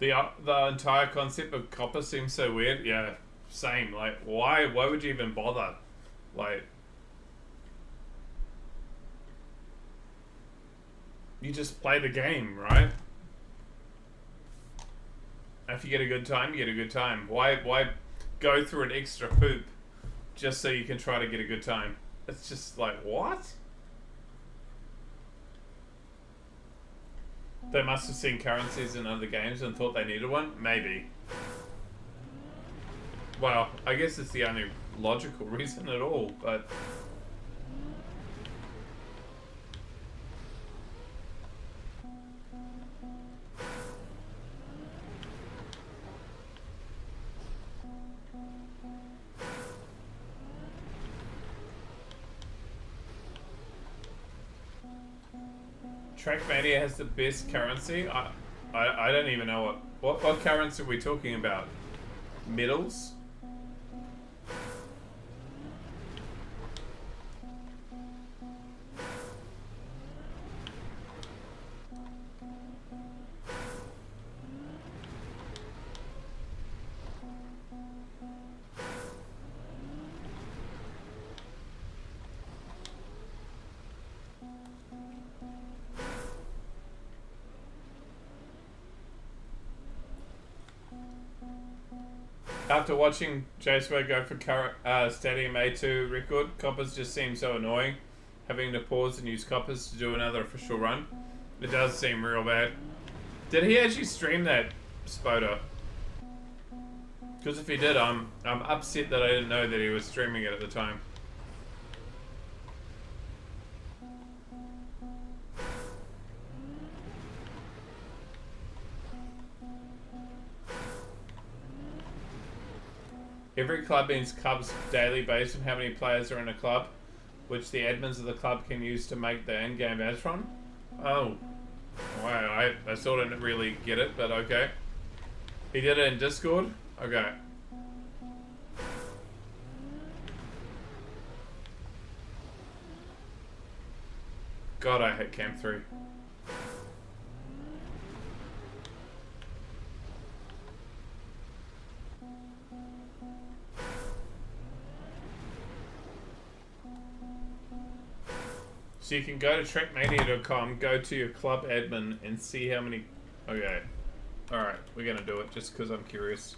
The entire concept of copper seems so weird. Yeah, same. Like, why would you even bother? Like, you just play the game, right? If you get a good time, you get a good time. Why go through an extra hoop just so you can try to get a good time? It's just like, what? They must have seen currencies in other games and thought they needed one? Maybe. Well, I guess it's the only logical reason at all, but... Trackmania has the best currency. I don't even know what currency are we talking about? Medals? After watching JSW go for Stadium A2 record, Coppers just seems so annoying. Having to pause and use Coppers to do another official run. It does seem real bad. Did he actually stream that, Spoda? Because if he did, I'm upset that I didn't know that he was streaming it at the time. Every club means clubs daily based on how many players are in a club, which the admins of the club can use to make the in-game ads from. Oh. Wow, I still didn't really get it, but okay. He did it in Discord? Okay. God, I hate Camp 3. So you can go to trackmania.com, go to your club admin, and see how many... Okay. Alright, we're gonna do it just because I'm curious.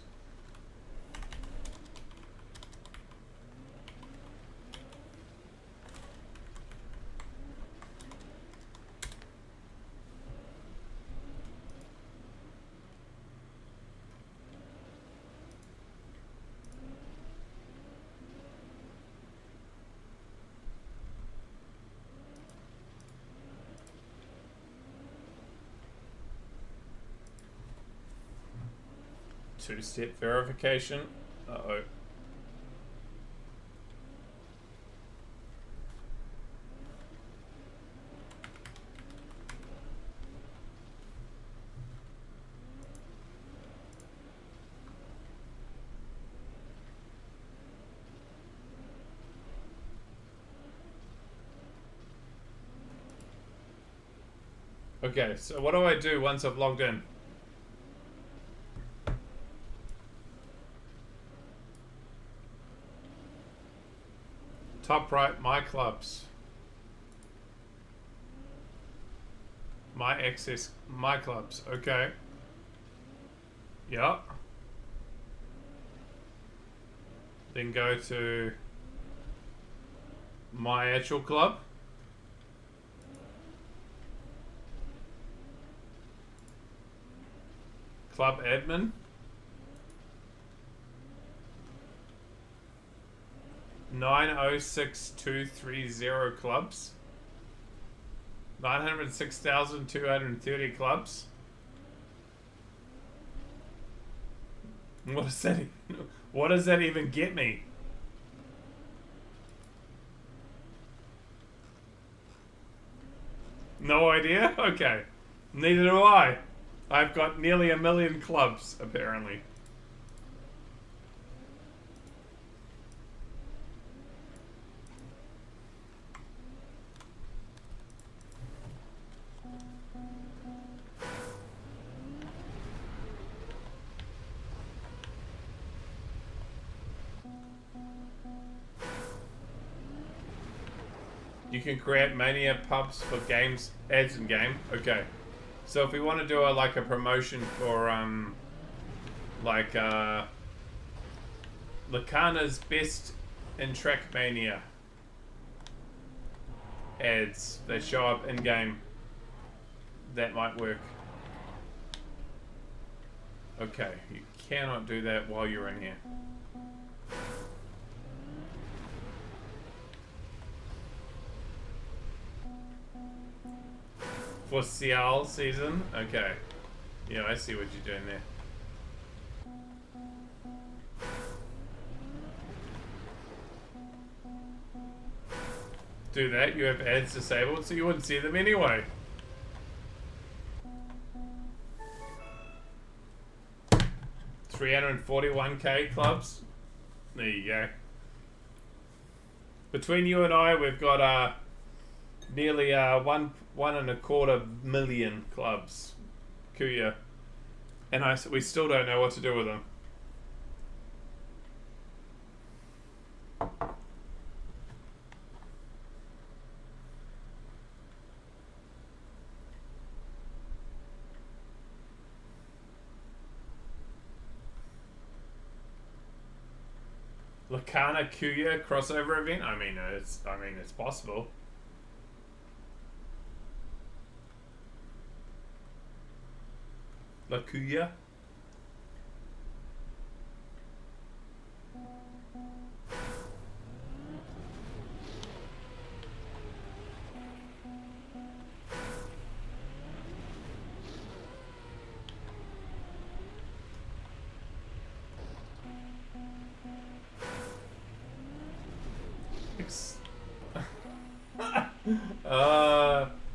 Two-step verification. Uh-oh. Okay, so what do I do once I've logged in? Top right, my clubs. My access, my clubs. Okay. Yeah. Then go to my actual club. Club admin. 906230 clubs. 906,230 clubs. What does that even, what does that even get me? No idea? Okay. Neither do I. I've got nearly 1 million clubs, apparently. You can create Mania pubs for games, ads in game. Okay. So if we want to do like a promotion for Lacana's best in Trackmania ads, they show up in game. That might work. Okay, you cannot do that while you're in here. For Cial season? Okay. Yeah, I see what you're doing there. Do that, you have ads disabled, so you wouldn't see them anyway. $341K clubs. There you go. Between you and I, we've got nearly 1.25 million clubs. Kuya. And we still don't know what to do with them. Lacana Kuya crossover event? I mean it's possible. Lakuya.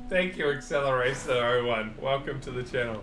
Thank you, Accelerator01. Welcome to the channel.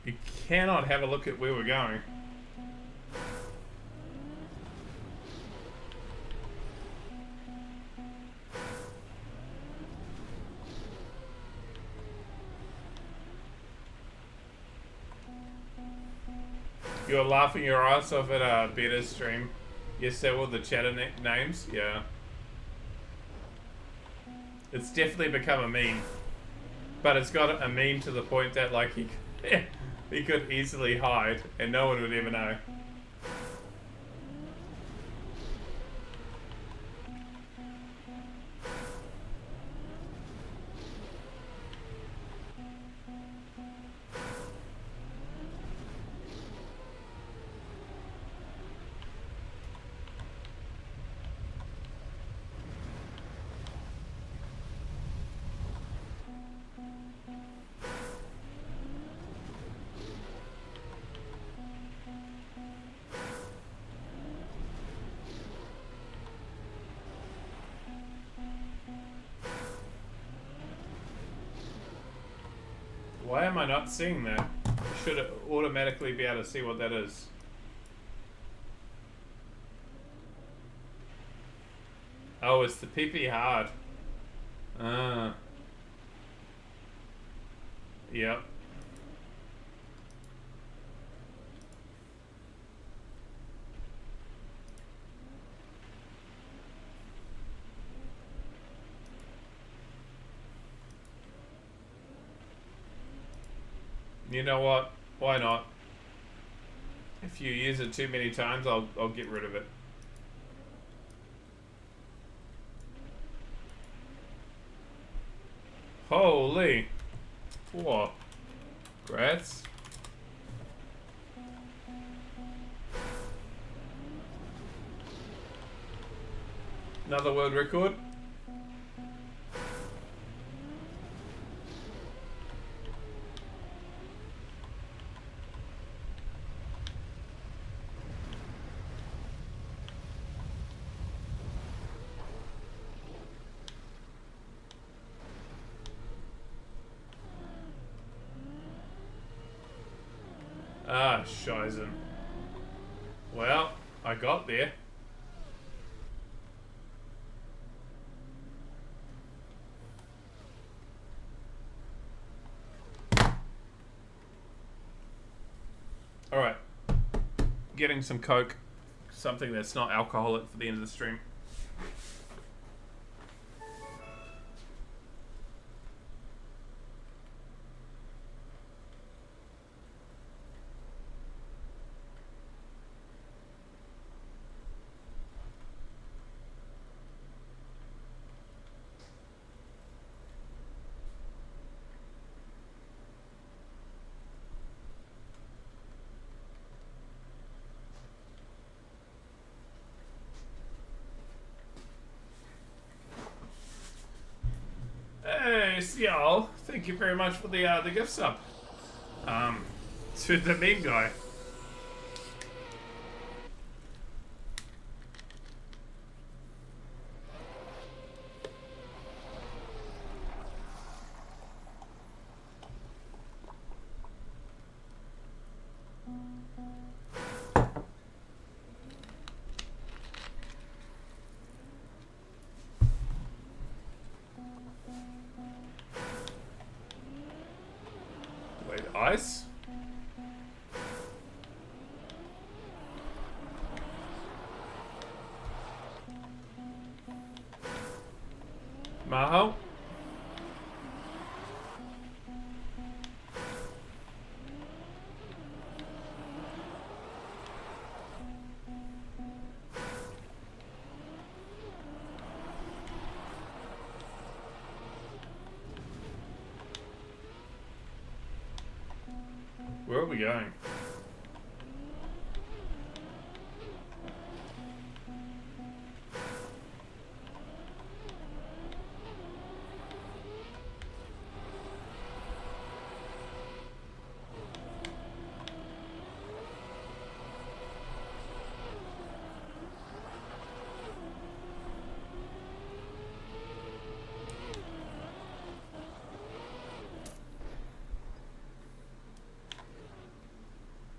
You cannot have a look at where we're going. You were laughing your ass off at a beta stream. Yes, there were the chatter names. Yeah. It's definitely become a meme. But it's got a meme to the point that, like, he could easily hide and no one would ever know. Why am I not seeing that? should automatically be able to see what that is. Oh, it's the PP hard. Yep. You know what? Why not? If you use it too many times, I'll get rid of it. Holy. Whoa. Grats. Another world record. Ah, Scheißen. Well, I got there. Alright. Getting some Coke. Something that's not alcoholic for the end of the stream. Hey, y'all! Thank you very much for the gift sub. To the meme guy. Wait, ice? Maho? Where are we going?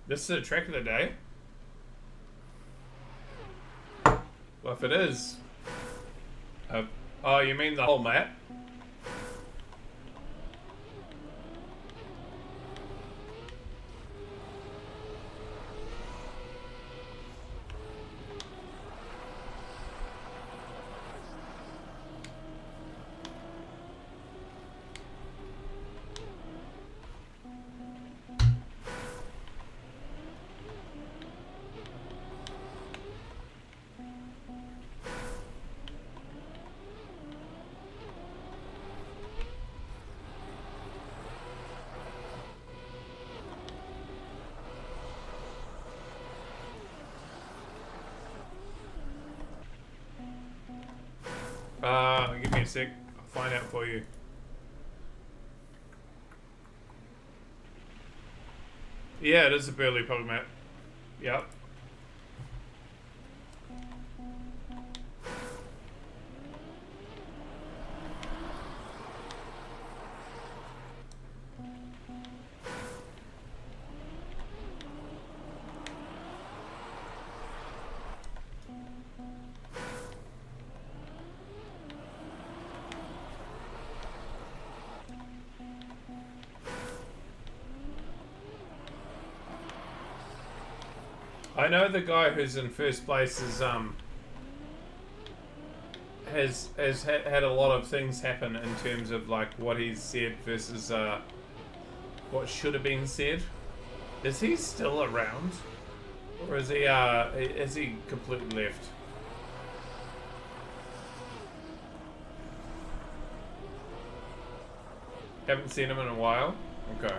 This is a track of the day? Well, if it is... oh, you mean the whole map? Give me a sec. I'll find out for you. Yeah, it is a Burley Pog map. Yep. I know the guy who's in first place is has had a lot of things happen in terms of like what he's said versus what should have been said. Is he still around, or is he completely left? Haven't seen him in a while. Okay.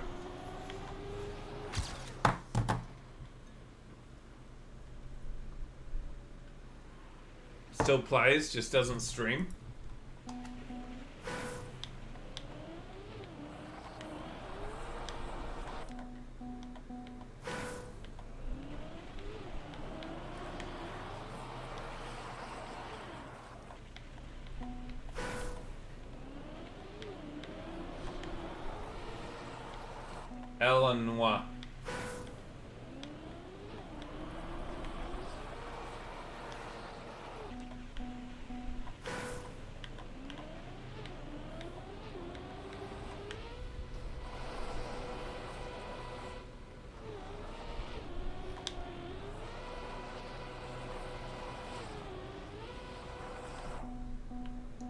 Still plays, just doesn't stream. Illinois.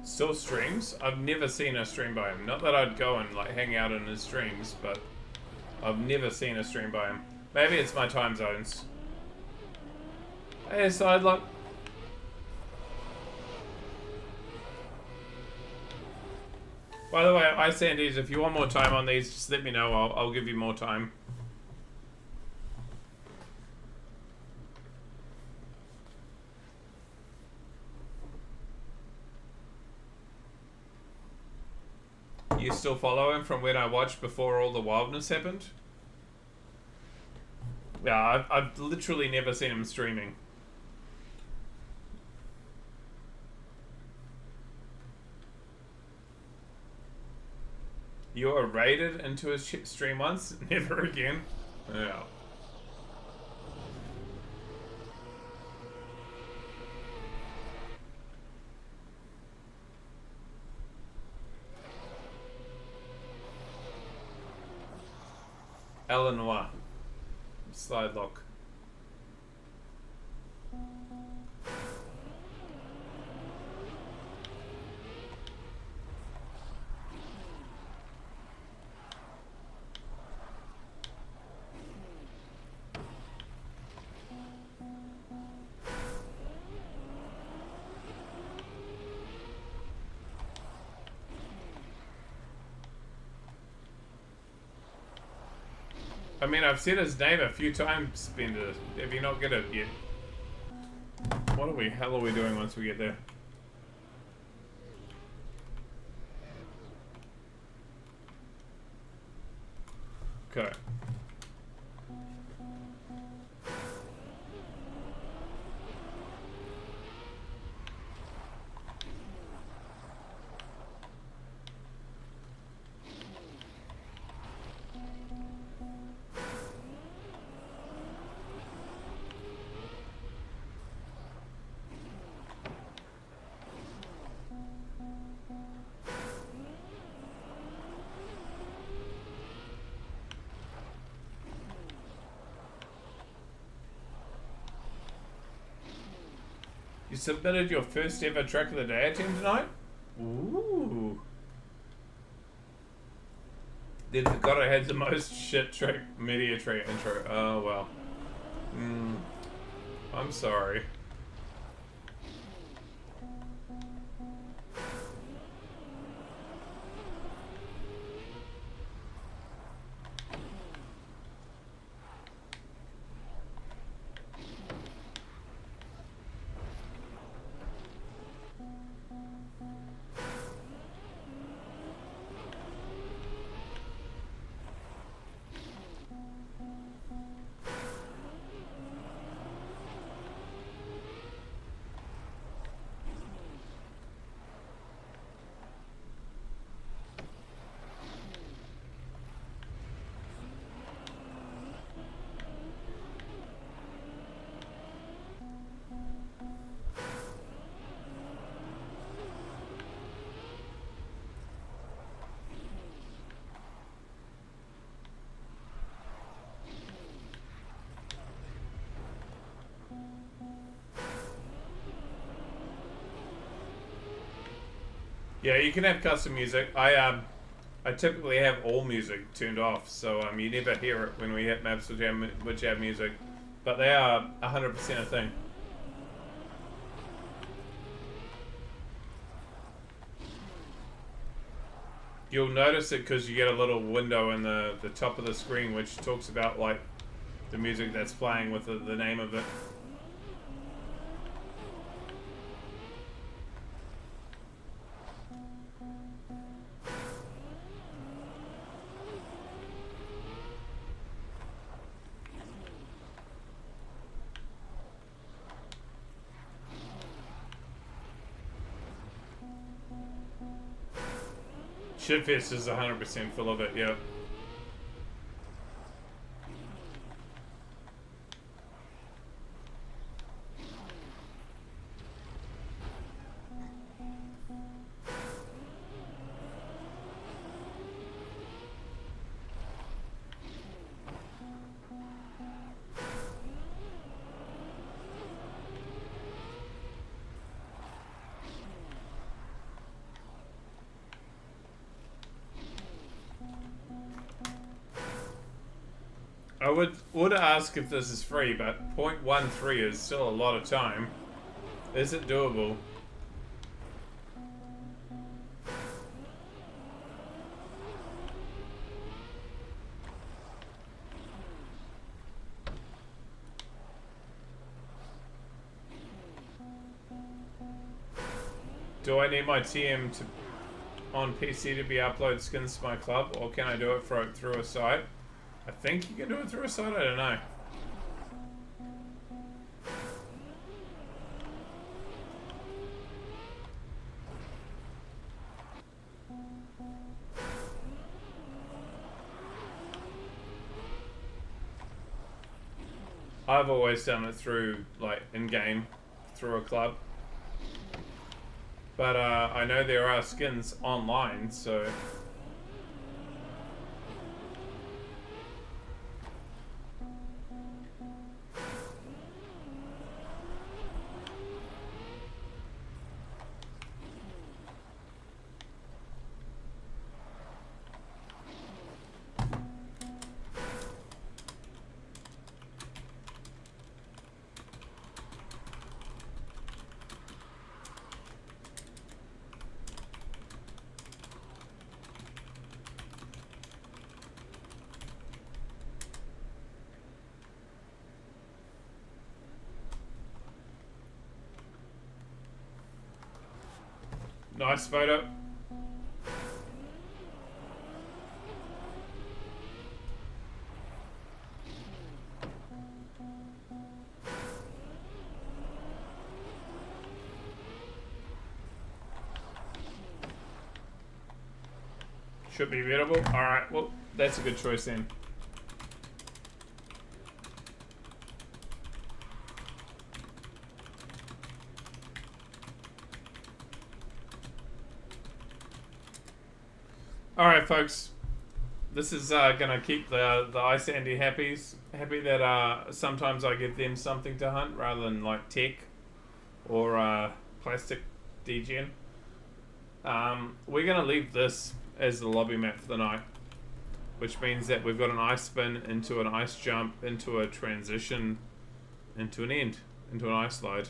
Still streams? I've never seen a stream by him. Not that I'd go and like hang out in his streams, but I've never seen a stream by him. Maybe it's my time zones. Hey, Sidelock. By the way, Ice Sandies, if you want more time on these, just let me know. I'll give you more time. You still follow him from when I watched before all the wildness happened? Yeah, I've literally never seen him streaming. You were raided into his stream once? Never again? Yeah. Illinois. Slide lock. I mean, I've said his name a few times, Bender. Have you not get it yet? What are we? Hell are we doing once we get there? Okay. You submitted your first ever track of the day attempt tonight? Ooh. Then forgot I had the most shit track media track intro. Oh well. I'm sorry. Yeah, you can have custom music. I typically have all music turned off, so you never hear it when we hit maps which have music, but they are 100% a thing. You'll notice it because you get a little window in the top of the screen which talks about like the music that's playing with the name of it. Shitfest is 100% full of it, yeah. I would ask if this is free, but 0.13 is still a lot of time. Is it doable? Do I need my TM on PC to be upload skins to my club, or can I do it through a site? I think you can do it through a site, I don't know. I've always done it through, like, in-game, through a club. But I know there are skins online, so... Nice photo. Should be readable. Alright, well, that's a good choice then. Alright, folks. This is gonna keep the Ice Andy happy that sometimes I give them something to hunt rather than like tech or plastic DGen. We're gonna leave this as the lobby map for the night, which means that we've got an ice spin into an ice jump into a transition into an end, into an ice slide,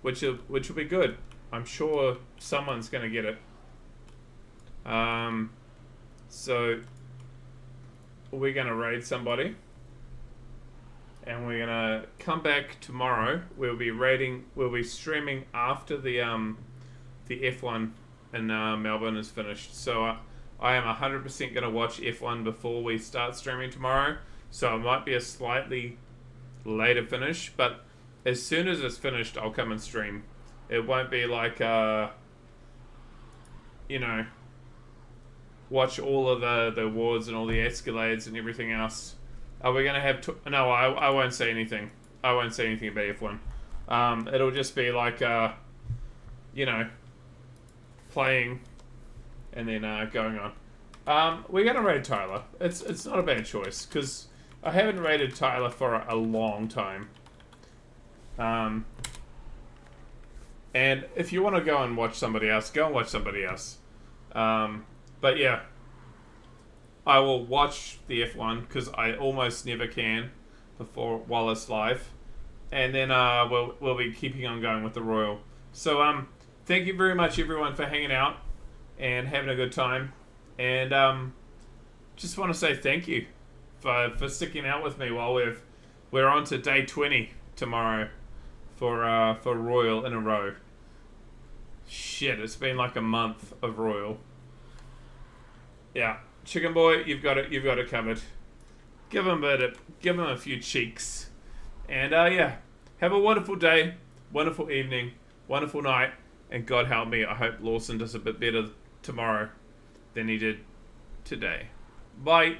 which will be good. I'm sure someone's gonna get it. So we're gonna raid somebody, and we're gonna come back tomorrow. We'll be streaming after the F1 in Melbourne is finished. So I am 100% gonna watch F1 before we start streaming tomorrow. So it might be a slightly later finish, but as soon as it's finished, I'll come and stream. It won't be like you know, watch all of the awards and all the escalades and everything else. Are we gonna have no, I won't say anything. I won't say anything about F1. It'll just be like you know, playing and then going on. We're gonna raid Tyler. It's not a bad choice because I haven't raided Tyler for a long time. And if you want to go and watch somebody else, go and watch somebody else. But yeah, I will watch the F1 because I almost never can while it's live, and then we'll be keeping on going with the Royal. So thank you very much everyone for hanging out and having a good time, and just want to say thank you for sticking out with me while we're on to day 20 tomorrow for Royal in a row. Shit, it's been like a month of Royal. Yeah, Chicken Boy, you've got it covered. Give him a few cheeks, and yeah, have a wonderful day, wonderful evening, wonderful night, and God help me, I hope Lawson does a bit better tomorrow than he did today. Bye.